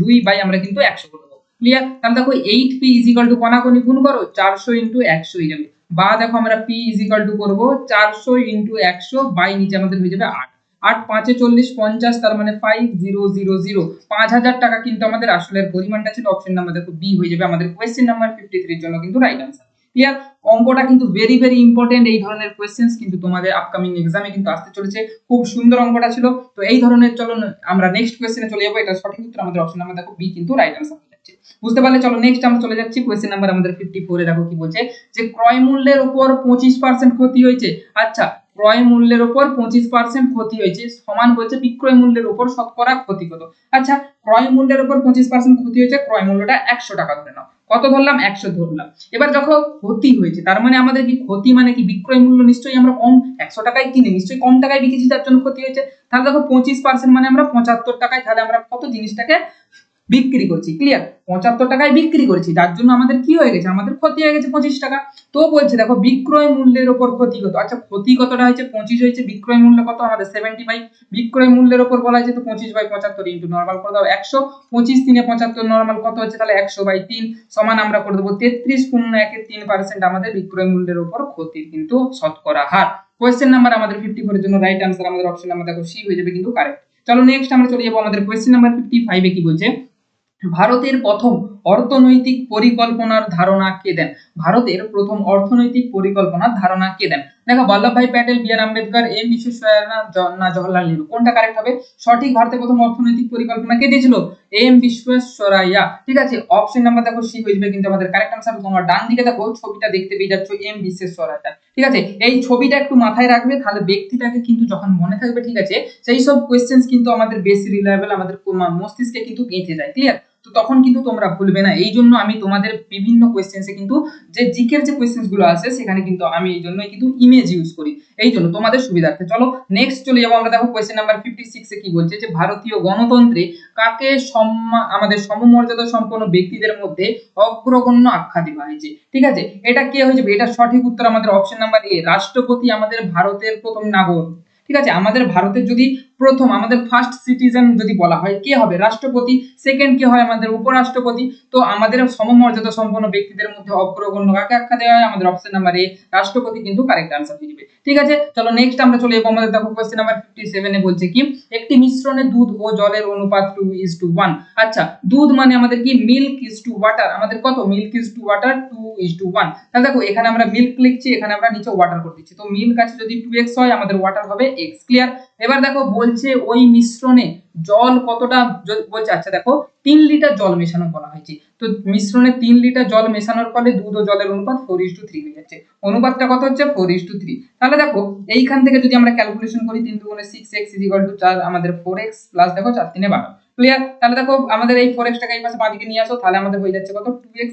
2 বাই আমরা কিন্তু 100 করে দেবো। ক্লিয়ার, তাহলে দেখো 8p is equal to কোনাকুনি গুণ করো, 400 ইনটু 100 হয়ে যাবে, বা দেখো আমরা p is equal to করব 400 ইনটু 100 বাই নিচে আমাদের হয়ে যাবে 8, 8 5 40 50, তার মানে 5000, 5000 টাকা কিন্তু আমাদের আসলের পরিমাণটা ছিল। অপশন নাম্বার দেখো বি হয়ে যাবে আমাদের কোয়েশ্চেন নাম্বার 53 এর জন্য কিন্তু রাইট আনসার। ক্লিয়ার, অঙ্কটা কিন্তু ভেরি ভেরি ইম্পর্টেন্ট, এই ধরনের কোয়েশ্চেন্স কিন্তু তোমাদের আপকামিং এক্সামে কিন্তু আসতে চলেছে। খুব সুন্দর অঙ্কটা ছিল। তো এই ধরনের, চলো আমরা নেক্সট কোয়েশ্চেনে চলে যাবো। এটা সঠিক উত্তর আমাদের অপশন নাম্বার দেখো বি কিন্তু রাইট আনসার হয়ে যাচ্ছে। বুঝতে পারলে, চলো নেক্সট আমরা চলে যাচ্ছি কোয়েশ্চেন নাম্বার আমাদের 54 এ। দেখো কি বলছে, যে ক্রয় মূল্যের উপর 25% ক্ষতি হয়েছে। আচ্ছা, ক্রয় মূল্যের উপর 25% ক্ষতি হয়েছে সমান বলছে বিক্রয় মূল্যের উপর শতকরা ক্ষতি কত। আচ্ছা, ক্রয় মূল্যের উপর 25% ক্ষতি হয়েছে, ক্রয় মূল্যটা 100 টাকা ধরে নাও, কত ধরলাম, 100 ধরলাম। এবার যখন ক্ষতি হয়েছে, তার মানে আমাদের কি ক্ষতি, মানে কি বিক্রয় মূল্য নিশ্চয়ই আমরা কম 100 টাকায় কিনে নিশ্চয়ই কম টাকায় বিকেছি, তার জন্য ক্ষতি হয়েছে। তাহলে দেখো 25% মানে আমরা 75 টাকায়, তাহলে আমরা কত জিনিসটাকে বিক্রি করছি। ক্লিয়ার, 75 টাকায় বিক্রি করেছি, যার জন্য আমাদের কি হয়ে গেছে, আমাদের ক্ষতি হয়ে গেছে 25 টাকা। তো বলছে দেখো বিক্রয় মূল্যের উপর ক্ষতি কত। আচ্ছা, ক্ষতি কতটা হয়েছে, 25 হয়েছে, বিক্রয় মূল্য কত আমাদের 70 বিক্রয় মূল্যের উপর বলা হয়েছে, তো 25/75 ইনটু নরমাল করে দাও 100, 25 3 75, নরমাল কত হচ্ছে, তাহলে 100/3 সমান আমরা করে দেবো 33 গুণ 1/3% আমাদের বিক্রয় মূল্যের উপর ক্ষতির কিন্তু শতকরা হার। কোয়েশ্চেন নাম্বার আমাদের 54 এর জন্য রাইট আনসার আমাদের অপশন নাম্বার দেখো সি হয়ে যাবে কিন্তু কারেক্ট। চলো নেক্সট আমরা চলে যাবো আমাদের কোয়েশ্চেন নাম্বার 55 এ। কি বলছে, ভারতের প্রথম অর্থনৈতিক পরিকল্পনার ধারণা কে দেন। ভারতের প্রথম অর্থনৈতিক পরিকল্পনার ধারণা কে দেন। দেখো বল্লভভাই প্যাটেল, বি আর আম্বেদকর, এম বিশ্বেশ্বরাইয়া না জওহরলাল নেহরু, কোনটা কারেক্ট হবে? সঠিক, ভারতের প্রথম অর্থনৈতিক পরিকল্পনা কে দিয়েছিল? এম বিশ্বেশ্বরাইয়া। ঠিক আছে, অপশন নাম্বার দেখো সি হয়ে যাবে কিন্তু আমাদের কারেক্ট আনসার। তোমরা ডান দিকে দেখো ছবিটা দেখতে পেয়ে যাচ্ছ এম বিশ্বেশ্বরাইয়া। ঠিক আছে, এই ছবিটা একটু মাথায় রাখবে, তাহলে ব্যক্তিটাকে কিন্তু যখন মনে থাকবে, ঠিক আছে, সেই সব কোয়েশ্চেন্স কিন্তু আমাদের বেশি রিলায়েবল, আমাদের মস্তিষ্কে কিন্তু গেঁথে যায়। ক্লিয়ার, তো তখন কিন্তু তোমরা ভুলবে না। এই জন্য আমি তোমাদের বিভিন্ন কোয়েশ্চেন্সে কিন্তু যে জিকের যে কোয়েশ্চেন্স গুলো আছে, সেখানে কিন্তু আমি এই জন্যই কিন্তু ইমেজ ইউজ করি, এই জন্য তোমাদের সুবিধার্থে। চলো নেক্সট চলে যাবো আমরা। দেখো কোয়েশ্চেন নাম্বার 56 এ কি বলছে, যে ভারতীয় গণতন্ত্রে কাকে আমাদের সমমর্যাদা সম্পন্ন ব্যক্তিদের মধ্যে অগ্রগণ্য আখ্যা দেওয়া হয়েছে। ঠিক আছে, এটা কে হয়ে যাবে? এটা সঠিক উত্তর আমাদের অপশন নাম্বার এ, রাষ্ট্রপতি আমাদের ভারতের প্রথম নাগরিক। ঠিক আছে, আমাদের ভারতের যদি প্রথম আমাদের ফার্স্ট সিটিজেন যদি বলা হয়, কে হবে? রাষ্ট্রপতি। সেকেন্ড কে হয়? আমাদের উপরাষ্ট্রপতি। তো আমাদের সমমর্যাদা সম্পন্ন ব্যক্তিদের মধ্যে অগ্রগণ্য কাকে আখ্যা দেওয়া হয়? আমাদের অপশন নাম্বার এ, রাষ্ট্রপতি কিন্তু কারেক্ট আনসার হয়ে যাবে। ঠিক আছে, চলো নেক্সট আমরা চলে যাবো আমাদের দেখো কোশ্চেন নাম্বার 57 এ বলছে কি, একটি মিশ্রণে দুধ ও জলের অনুপাত 2:1। আচ্ছা, দুধ মানে আমাদের কি মিল্ক ইজ টু ওয়াটার, আমাদের কত? Milk is to water 2:1। তাহলে দেখো এখানে আমরা মিল্ক লিখছি, এখানে আমরা নিচে ওয়াটার করে দিচ্ছি, তো মিল্ক আছে যদি 2x হয়, আমাদের ওয়াটার হবে x। ক্লিয়ার, এবার দেখো বলছে ওই মিশ্রণে জল কতটা বলছে, আচ্ছা দেখো 3 লিটার জল মেশানো বলা হয়েছে, তো মিশ্রণে 3 লিটার জল মেশানোর ফলে দুধ ও জলের অনুপাত 4:3 হয়ে যাচ্ছে। অনুপাতটা কত হচ্ছে 4:3। তাহলে দেখো এইখান থেকে যদি আমরা ক্যালকুলেশন করি 3 2 6x 4 আমাদের 4x প্লাস দেখো 4 3 12, ক্লিয়ার। তাহলে দেখো আমাদের এই 4x টাকে এই পাশে বাঁদিকে নিয়ে আসো, তাহলে আমাদের হয়ে যাচ্ছে কত 2x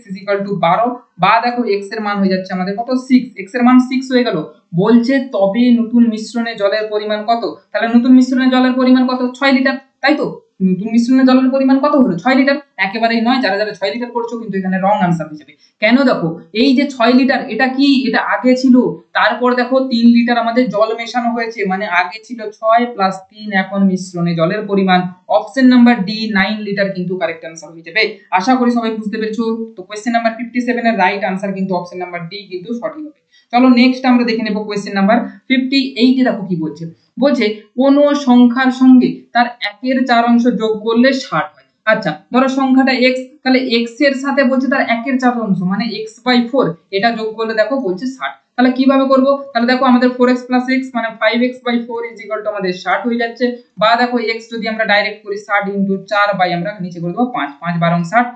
12, বা দেখো x এর মান হয়ে যাচ্ছে আমাদের কত 6, x এর মান 6 হয়ে গেল। বলছে তবে নতুন মিশ্রণে জলের পরিমাণ কত, তাহলে নতুন মিশ্রণে জলের পরিমাণ কত 6 লিটার, তাই তো। নতুন মিশ্রণে জলের পরিমাণ কত হলো 6 লিটার, একেবারেই নয়, যারা যারা 6 লিটার করছো কিন্তু এখানে রং আনসার হয়ে যাবে। কেন দেখো এই যে 6 লিটার এটা কি, এটা আগে ছিল, তারপর দেখো 3 লিটার আমাদের জল মেশানো হয়েছে, মানে আগে ছিল 6 প্লাস 3, এখন মিশ্রণে জলের পরিমাণ অপশন নাম্বার ডি 9 লিটার কিন্তু কারেক্ট আনসার হয়ে যাবে। আশা করি সবাই বুঝতে পেরেছো। তো কোশ্চেন নাম্বার 57 এর রাইট আনসার কিন্তু অপশন নাম্বার ডি কিন্তু সঠিক হবে। চলো নেক্সট আমরা দেখে নেব কোশ্চেন নাম্বার 58 এ দেখো কি বলছে। বলছে কোন সংখ্যার সঙ্গে তার 1/4 অংশ যোগ করলে 60 হয়। আচ্ছা ধরো সংখ্যাটা x, তাহলে x এর সাথে বলছে তার 1/4 অংশ মানে x/4, এটা যোগ করলে দেখো বলছে 60। তাহলে কিভাবে করব, তাহলে দেখো আমাদের 4x + x মানে 5x/4 আমাদের 60 হয়ে যাচ্ছে, বা দেখো x যদি আমরা ডাইরেক্ট করি 60 * 4 বাই আমরা নিচে করে দেব 5, 5 12 60,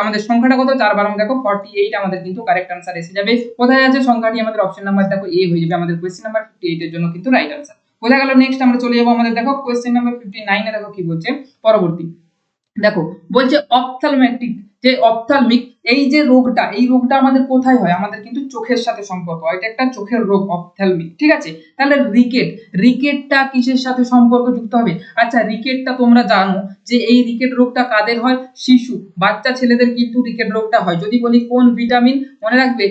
আমাদের সংখ্যাটা কত 4 12 দেখো 48 আমাদের কিন্তু কারেক্ট आंसर এসে যাবে। কোথায় আছে সংখ্যাটি, আমাদের অপশন নাম্বার দেখো এ হয়ে যাবে আমাদের কোশ্চেন নাম্বার 58 এর জন্য কিন্তু রাইট आंसर। বোঝা গেল। নেক্সট আমরা চলে যাব আমাদের দেখো কোশ্চেন নাম্বার 59 এ দেখো কি বলছে পরবর্তী। দেখো বলছে অপথ্যালমিক, যে অপথ্যালমিক এই যে রোগটা, এই রোগটা আমাদের কোথায় হয়, আমাদের কিন্তু চোখের সাথে সম্পর্ক, এটা একটা চোখের রোগ অপথ্যালমিক, ঠিক আছে। তাহলে রিকেটটা কিসের সাথে সম্পর্ক যুক্ত হবে, আচ্ছা রিকেটটা তোমরা জানো যে এই রিকেট রোগটা কাদের হয়, শিশু বাচ্চা ছেলেদের কিন্তু রিকেট রোগটা হয়। যদি বলি কোন ভিটামিন, মনে রাখবে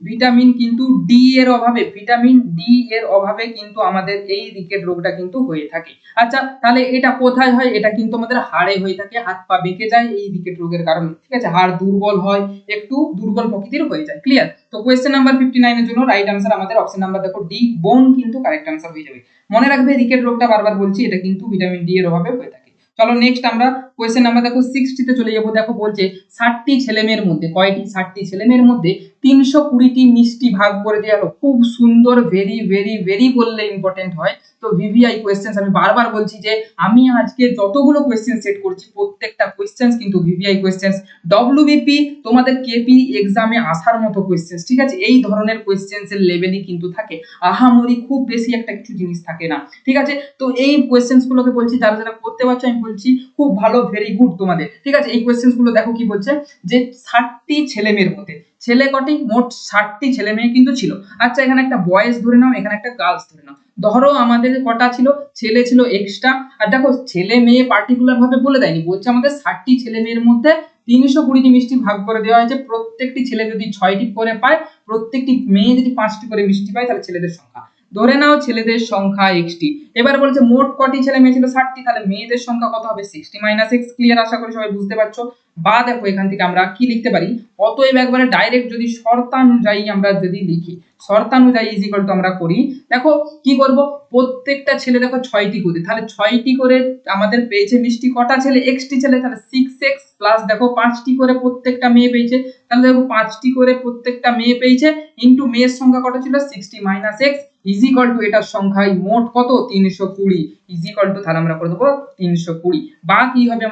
ভিটামিন কিন্তু ডি এর অভাবে, ভিটামিন ডি এর অভাবে কিন্তু আমাদের এই রিকেট রোগটা কিন্তু হয়ে থাকে। আচ্ছা তাহলে এটা কোথায় হয়, এটা কিন্তু আমাদের হাড়ে হয়ে থাকে, হাত পা বেঁকে যায় এই রিকেট রোগের কারণে, ঠিক আছে। হাড় দুর্বল হয়, একটু দুর্বল প্রকৃতির হয়ে যায়, ক্লিয়ার। তো কোশ্চেন নাম্বার 59 এর জন্য রাইট आंसर আমাদের অপশন নাম্বার দেখো ডি বোন কিন্তু কারেক্ট आंसर হয়ে যাবে। মনে রাখবে রিকেট রোগটা বারবার বলছি এটা কিন্তু ভিটামিন ডি এর অভাবে হয়ে থাকে। চলো নেক্সট আমরা কোশ্চেন নাম্বার দেখো 60 তে চলে যাব। দেখো বলছে 60টি ছেলেমেয়ের মধ্যে কয়টি, 60টি ছেলেমেয়ের মধ্যে 320টি মিষ্টি ভাগ করে দেওয়া হলো। খুব সুন্দর, ভেরি ভেরি ভেরি বললে ইম্পর্টেন্ট হয়। তো ভিভিআই কোশ্চেন্স আমি বারবার বলছি যে আমি আজকে যতগুলো কোশ্চেন সেট করছি প্রত্যেকটা কোশ্চেন্স কিন্তু ভিভিআই কোশ্চেন্স, ডব্লিউবিপি তোমাদের কেপি এক্সামে আসার মতো কোশ্চেন্স, ঠিক আছে। এই ধরনের কোশ্চেন্স এর লেভেলই কিন্তু থাকে, আহামরি খুব বেশি একটা কিছু জিনিস থাকে না, ঠিক আছে। তো এই কোশ্চেন্স গুলোকে বলছি যারা যারা করতে পারছো আমি বলছি খুব ভালো, ভেরি গুড তোমাদের, ঠিক আছে। এই কোশ্চেন্স গুলো দেখো কি বলছে যে 60টি ছেলে মেয়ের মধ্যে ছেলে কটি, মোট 60টি ছেলে মেয়ে কিন্তু ছিল। আচ্ছা এখানে একটা বয়েজ ধরে নাও, এখানে একটা গার্লস ধরে নাও। ধরো আমাদের কটা ছিল, ছেলে ছিল এক্সট্রা, আর দেখো ছেলে মেয়ে পার্টিকুলার ভাবে বলে দেয়নি, বলছে আমাদের 60টি ছেলে মেয়ের মধ্যে 320টি মিষ্টি ভাগ করে দেওয়া হয়েছে। প্রত্যেকটি ছেলে যদি 6টি করে পায়, প্রত্যেকটি মেয়ে যদি 5টি করে মিষ্টি পায়, তাহলে ছেলেদের সংখ্যা ধরে নাও ছেলেদের সংখ্যা xটি। এবার বলছে মোট কটি ছেলে মেয়ে ছিল 60টি, তাহলে মেয়েদের সংখ্যা কত হবে 60 - x, ক্লিয়ার। আশা করি সবাই বুঝতে পারছো। বা দেখো এখান থেকে আমরা কি লিখতে পারি, অতএব একবারে ডাইরেক্ট যদি শর্তানুযায়ী আমরা যদি লিখি, শর্তানুযায়ী ইজ ইকুয়াল টু আমরা করি, দেখো কি করব, প্রত্যেকটা ছেলে দেখো 6টি করে, তাহলে 6টি করে আমাদের পেয়েছে মিষ্টি কটা ছেলে, xটি ছেলে, তাহলে 6x প্লাস দেখো 5টি করে প্রত্যেকটা মেয়ে পেয়েছে, তাহলে দেখো 5টি করে প্রত্যেকটা মেয়ে পেয়েছে ইনটু মেয়ের সংখ্যা কত ছিল 60 - x ইজ ইকুয়াল টু এটার সংখ্যাই মোট কত 320 ইজ ইকুয়াল টু, তাহলে আমরা করে দেবো 320। বা কি হবে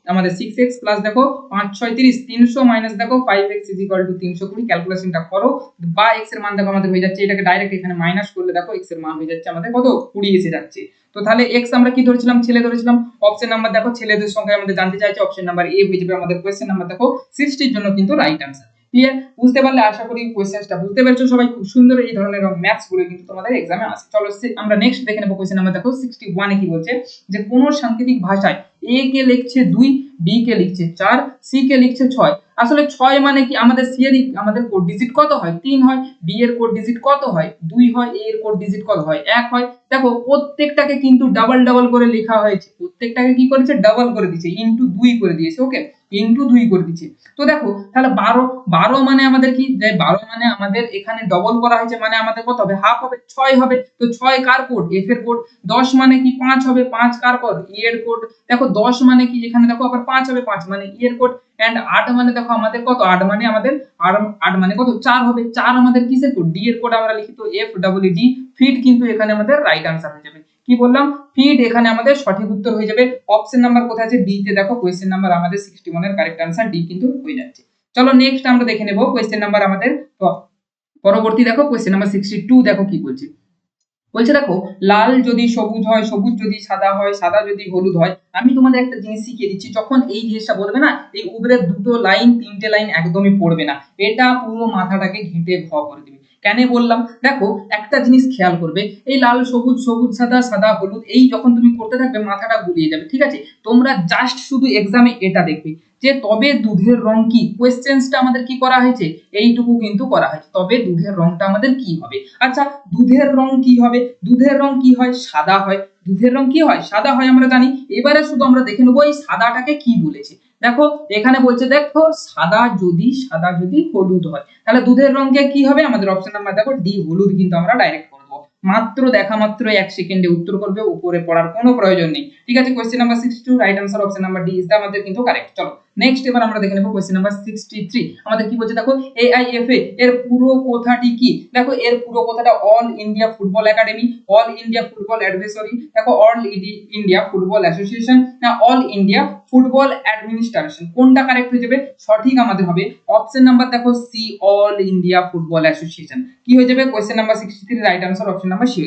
আমাদের 6x প্লাস দেখো 5 6 30, 300 মাইনাস দেখো 5x ইজ ইকুয়াল টু 320। ক্যালকুলেশনটা করো, বা x এর মান দেখো আমাদের হয়ে যাচ্ছে, এটাকে ডাইরেক্ট এখানে মাইনাস করলে দেখো x এর মান হয়ে যাচ্ছে আমাদের কত 20 এসে যাচ্ছে। তো তাহলে x আমরা কি ধরেছিলাম, ছেলে ধরেছিলাম। অপশন নাম্বার দেখো ছেলেদের সংখ্যা আমাদের জানতে চাইছে, অপশন নাম্বার এ হয়ে যাবে আমাদের কোশ্চেন নাম্বার দেখো 60 এর জন্য কিন্তু রাইট आंसर। ক্লিয়ার, বুঝতে পারলে আশা করি কোশ্চেনটা বুঝতে পেরেছো সবাই। খুব সুন্দর এই ধরনের ম্যাথস গুলো কিন্তু তোমাদের এক্সামে আসে। চলো আমরা নেক্সট দেখে নেব কোশ্চেন নাম্বার দেখো 61 এ কি বলছে, যে কোন সাংকেতিক ভাষায় a কে লিখছে 2, b কে লিখছে 4, c কে লিখছে 6। আসলে 6 মানে কি, আমাদের c এর আমাদের কোড ডিজিট কত হয় 3 হয়, b এর কোড ডিজিট কত হয় 2 হয়, a এর কোড ডিজিট কত হয় 1 হয়। দেখো প্রত্যেকটাকে কিন্তু ডাবল ডাবল করে লেখা হয়েছে, প্রত্যেকটাকে কি করেছে ডাবল করে দিয়েছে, ইনটু 2 করে দিয়েছে, ওকে ইনটু 2 করে দিয়েছে। তো দেখো তাহলে 12 মানে আমাদের কি, যে 12 মানে আমাদের এখানে ডবল করা হয়েছে, মানে আমাদের কত হবে হাফ হবে 6 হবে। তো 6 কার কোড, f এর কোড। 10 মানে কি 5 হবে, 5 কার কোড, e এর কোড। দেখো 10 মানে কি, এখানে দেখো আবার 5 হবে, 5 মানে e এর কোড। এন্ড 8 মানে দেখো আমাদের কত, 8 মানে আমাদের 8 মানে কত 4 হবে, 4 আমাদের কিসের কোড, d এর কোড আমরা লিখি, তো f ডবল ডি ফিট কিন্তু এখানে আমাদের রাইট आंसर হয়ে যাবে। কি বললাম, ফিড, এখানে আমাদের সঠিক উত্তর হয়ে যাবে অপশন নাম্বার কোথায় আছে, ডি তে। দেখো কোয়েশ্চেন নাম্বার আমাদের 61 এর কারেক্ট আনসার ডি কিন্তু হয়ে যাচ্ছে। চলো নেক্সট আমরা দেখে নেব কোয়েশ্চেন নাম্বার আমাদের পরবর্তী। দেখো কোয়েশ্চেন নাম্বার 62, দেখো কি বলছে। বলছে দেখো, লাল যদি সবুজ হয়, সবুজ যদি সাদা হয়, সাদা যদি হলুদ হয়। আমি তোমাদের একটা জিনিস শিখিয়ে দিচ্ছি, যখন এই জিনিসটা বলবে না, এই উপরের দুটো লাইন তিনটে লাইন একদমই পড়বে না, এটা পুরো মাথাটাকে ঘেঁটে ঘ করে দিবে। কেন বললাম, দেখো একটা জিনিস খেয়াল করবে, এই লাল সবুজ, সবুজ সাদা, সাদা হলুদ, এই যখন তুমি করতে থাকবে মাথাটা গুলিয়ে যাবে, ঠিক আছে। তোমরা জাস্ট শুধু এক্সামে এটা দেখবে যে তবে দুধের রং কি, কোয়েশ্চেন্সটা আমাদের কি করা হয়েছে, এইটুকু কিন্তু করা হয়েছে, তবে দুধের রংটা আমাদের কি হবে। আচ্ছা, দুধের রং কি হবে, দুধের রং কি হয়, সাদা হয়। দুধের রং কি হয়, সাদা হয়, আমরা জানি। এবারে শুধু আমরা দেখে নেবো এই সাদাটাকে কি বলেছে। দেখো এখানে বলছে, দেখো সাদা যদি হলুদ হয়, তাহলে দুধের রঙকে কি হবে, আমাদের অপশন নাম্বার দেখো ডি, হলুদ কিন্তু আমরা ডাইরেক্ট করবো। মাত্র দেখা মাত্র 1 সেকেন্ডে উত্তর করবে, উপরে পড়ার কোনো প্রয়োজন নেই, ঠিক আছে। Question number 62, right answer option number D is the আমাদের কিন্তু কারেক্ট। চলো নেক্সট এবার আমরা দেখে নেবো কোয়েশ্চেন নাম্বার 63। আমাদের কি বলছে দেখো, AIFA এর পুরো কথাটি কি। দেখো এর পুরো কথাটা all India football academy, all India football advisory, দেখো অল ইন্ডিয়া ফুটবল অ্যাসোসিয়েশন, না অল ইন্ডিয়া ফুটবল অ্যাডমিনিস্ট্রেশন, কোনটা কারেক্ট হয়ে যাবে, সঠিক আমাদের হবে অপশন নাম্বার দেখো C, all India football association. কি হয়ে যাবে, question number 63 right answer option number C.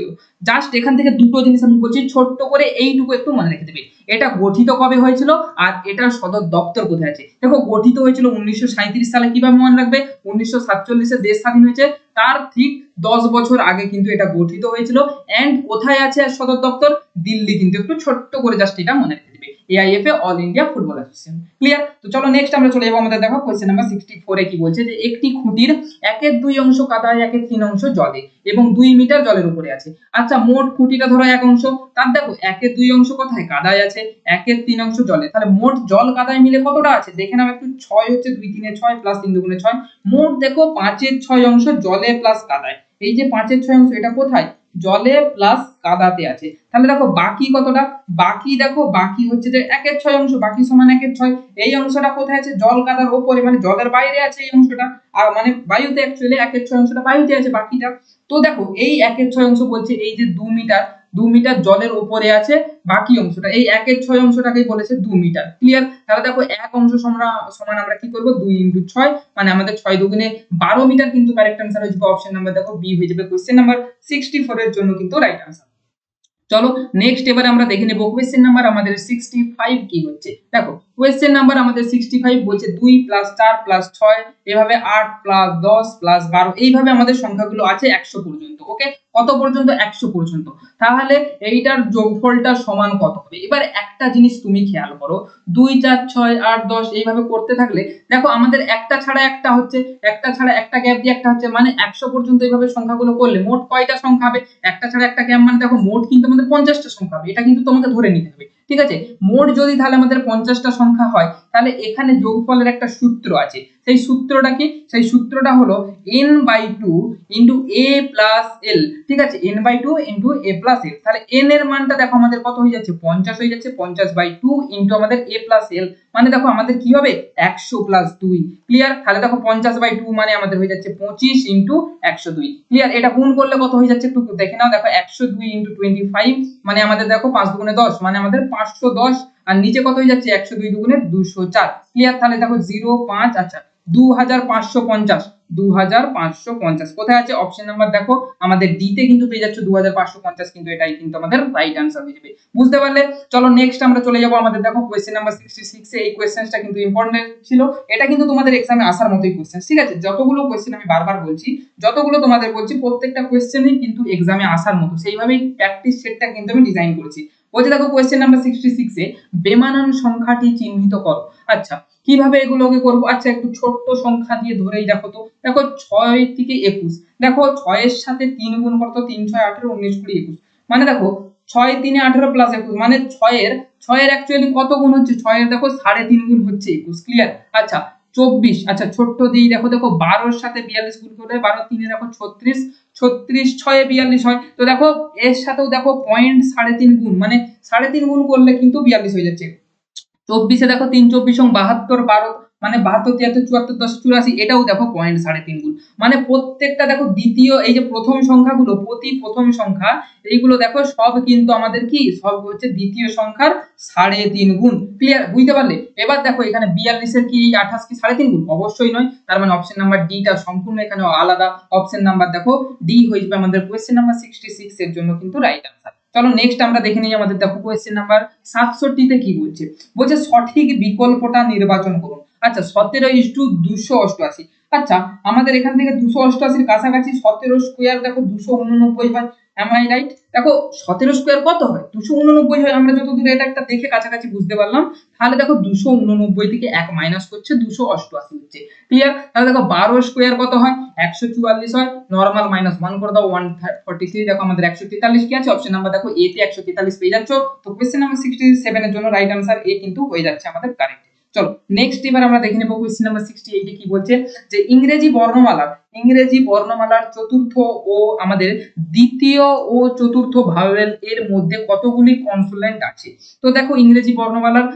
Just এখান থেকে দুটো জিনিস আমি বলছি, ছোট্ট করে এইটুকু একটু মনে রেখে দেবে। এটা গঠিত কবে হয়েছিল আর এটার সদর দপ্তর কোথায় আছে। দেখো গঠিত হয়েছিল 1937 সালে, কিভাবে মনে রাখবে, 1947 দেশ স্বাধীন হয়েছে, তার ঠিক 10 বছর আগে কিন্তু এটা গঠিত হয়েছিল। এন্ড কোথায় আছে সদর দপ্তর, দিল্লি কিন্তু, একটু ছোট্ট করে জাস্ট এটা মনে রেখে দিবে, AIFA all India football association. Clear? তো চলো নেক্সট আমরা চলে যাবো, আমাদের দেখো কোশ্চেন নাম্বার 64 এ কি বলছে, যে একটি খুঁটির 1/2 অংশ কাদায়, 1/3 অংশ জলে এবং 2 মিটার জলের উপরে আছে। আচ্ছা, মোট খুঁটিটা ধরো 1 অংশ, তার দেখো 1/2 অংশ কোথায়, কাদায় আছে, 1/3 অংশ জলে, তাহলে মোট জল কাদায় মিলে কতটা আছে, দেখে নাও একটু। 6 হচ্ছে 2 3 6 প্লাস 3 2 6, মোট দেখো 5/6 অংশ জলে প্লাস কাদায়। এই যে 5/6 অংশ, এটা কোথায়, জলে প্লাস কাদাতে আছে। তাহলে দেখো বাকি কতটা, বাকি দেখো, বাকি হচ্ছে যে 1/6 অংশ, বাকি সমান 1/6। এই অংশটা কোথায় আছে, জল কাদার উপরে, মানে জলের বাইরে আছে এই অংশটা, আর মানে বায়ুতে, অ্যাকচুয়ালি 1/6 অংশটা বায়ুতে আছে, বাকিটা। তো দেখো এই 1/6 অংশ বলছে এই যে 2 মিটার জলের উপরে আছে, বাকি অংশটা এই 1/6 অংশটাকেই বলেছে 2 মিটার। ক্লিয়ার? তাহলে দেখো এক অংশ সমান আমরা কি করব, 2 × 6, মানে আমাদের 6 দুগুণে 12 মিটার কিন্তু কারেক্ট আনসার হয়ে যাবে, অপশন নাম্বার দেখো বি হয়ে যাবে কোশ্চেন নাম্বার 64 এর জন্য কিন্তু রাইট আনসার। চলো নেক্সট এবারে আমরা দেখে নেব কোয়েশ্চেন নাম্বার আমাদের 65 কি হচ্ছে। দেখো কোয়েশ্চেন নাম্বার আমাদের 65 বলছে 2 + 4 + 6, এভাবে 8 + 10 + 12, এইভাবে আমাদের সংখ্যাগুলো আছে 100 পর্যন্ত। ওকে, কত পর্যন্ত, 100 পর্যন্ত। তাহলে এইটার যোগফলটা সমান কত হবে। এবার একটা জিনিস তুমি খেয়াল করো, 2 4 6 8 10 এইভাবে করতে থাকলে দেখো আমাদের একটা ছাড়া একটা হচ্ছে, একটা ছাড়া একটা গ্যাপ দিয়ে একটা হচ্ছে, মানে 100 পর্যন্ত এইভাবে সংখ্যাগুলো করলে মোট কয়টা সংখ্যা হবে, একটা ছাড়া একটা গ্যাপ, মানে দেখো মোট কিন্তু আমাদের 50টা সংখ্যা হবে, এটা কিন্তু তোমাকে ধরে নিতে হবে, ঠিক আছে। মোট যদি তাহলে আমাদের 50টা সংখ্যা হয়, তাহলে এখানে যোগফলের একটা সূত্র আছে, সেই সূত্রটা কি, সেই সূত্রটা হলো n/2 * a + l, ঠিক আছে, n/2 * a + l। তাহলে n এর মানটা দেখো আমাদের কত হয়ে যাচ্ছে, 50 হয়ে যাচ্ছে, 50/2 * আমাদের a + l, মানে দেখো আমাদের কি হবে, 100 + 2। ক্লিয়ার? তাহলে দেখো 50/2 মানে আমাদের হয়ে যাচ্ছে 25 * 102। ক্লিয়ার? এটা গুণ করলে কত হয়ে যাচ্ছে একটু দেখে নাও, দেখো 102 * 25, মানে আমাদের দেখো 5 দুগুণে 10, মানে আমাদের 510, আর নিচে কত হয়ে যাচ্ছে, 102 দুগুণে 204। ক্লিয়ার? তাহলে দেখো 05, আচ্ছা 2550, 2550 কোথায় আছে, অপশন নাম্বার দেখো আমাদের ডি তে কিন্তু পেয়ে যাচ্ছে 2550, কিন্তু এটাই কিন্তু আমাদের রাইট आंसर হয়ে যাবে। বুঝতে পারলে? চলো নেক্সট আমরা চলে যাব, আমাদের দেখো কোশ্চেন নাম্বার 66 এ। এই কোশ্চেনটা কিন্তু ইম্পর্টেন্ট ছিল, এটা কিন্তু তোমাদের এক্সামে আসার মতোই কোশ্চেন, ঠিক আছে। যতগুলো কোশ্চেন আমি বারবার বলছি, যতগুলো তোমাদের বলছি, প্রত্যেকটা কোশ্চেনই কিন্তু এক্সামে আসার মতো, সেইভাবেই প্র্যাকটিস সেটটা কিন্তু আমি ডিজাইন করেছি। বলছে দেখো কোশ্চেন নাম্বার 66 এ, বেমানান সংখ্যাটি চিহ্নিত করো। আচ্ছা, কিভাবে এগুলোকে করব, আচ্ছা একটু ছোট্ট সংখ্যা দিয়ে ধরেই দেখো তো। দেখো 6 থেকে 21, দেখো 6 এর সাথে 3 গুণ করো তো, 3 6 18 19 20 21, মানে দেখো 6 3 18 + 21, মানে 6 এর অ্যাকচুয়ালি কত গুণ হচ্ছে, 6 এর দেখো 3.5 গুণ হচ্ছে 21। ক্লিয়ার? আচ্ছা 24, আচ্ছা ছোট্ট দিই, দেখো 12 এর সাথে 42 গুণ করলে 12 3 এ দেখো 36, 36 6 এ 42 হয়। তো দেখো এর সাথেও দেখো 3.5 গুণ, মানে 3.5 গুণ করলে কিন্তু 42 হয়ে যাচ্ছে। 24 এ দেখো 3 24 72, মানে 72, 73, 74, 10, 84, এটাও দেখো 3.5 গুণ। মানে প্রত্যেকটা দেখো দ্বিতীয় এই যে প্রথম সংখ্যাগুলো, প্রথম সংখ্যা এইগুলো দেখো সব কিন্তু আমাদের কি সব হচ্ছে দ্বিতীয় সংখ্যার 3.5 গুণ। ক্লিয়ার, বুঝতে পারলে? এবার দেখো এখানে 42 এর কি 28 কি 3.5 গুণ? অবশ্যই নয়। তার মানে অপশন নাম্বার ডি টা সম্পূর্ণ এখানে আলাদা। অপশন নাম্বার দেখো ডি হয়ে যাবে আমাদের কোশ্চেন নাম্বার 66 এর জন্য কিন্তু রাইট আনসার। চলো নেক্সট আমরা দেখে নিই আমাদের দেখো কোশ্চেন নাম্বার 67 তে কি বলছে। বলছে সঠিক বিকল্পটা নির্বাচন করুন। আচ্ছা 17:288। আচ্ছা আমাদের এখান থেকে 288 এর কাছাকাছি 17 স্কয়ার দেখো 289 হয়। Am I right? দেখো 17 স্কয়ার কত হয়? 289 হয়। আমরা যতদূর এটা একটা দেখে কাছাকাছি বুঝতে পারলাম। তাহলে দেখো 289 থেকে 1 মাইনাস করছে 288 হচ্ছে। ক্লিয়ার? তাহলে দেখো 12 স্কয়ার কত হয়? 144 হয়। নরমাল মাইনাস 1 করে দাও 143। দেখো আমাদের 143 কি আছে? অপশন নাম্বার দেখো এ তে 143 পেয়ে যাচ্ছ। তো কোশ্চেন নাম্বার 67 এর জন্য রাইট আনসার এ কিন্তু হয়ে যাচ্ছে আমাদের কারেক্ট। চলো নেক্সট এবার আমরা দেখে নেব কোশ্চেন নাম্বার 68 এ কি বলছে যে ইংরেজি বর্ণমালার চতুর্থ ও আমাদের দ্বিতীয় ও চতুর্থ ভাওয়েল এর মধ্যে কতগুলি কনসোনেন্ট আছে। তো দেখো ইংরেজি বর্ণমালার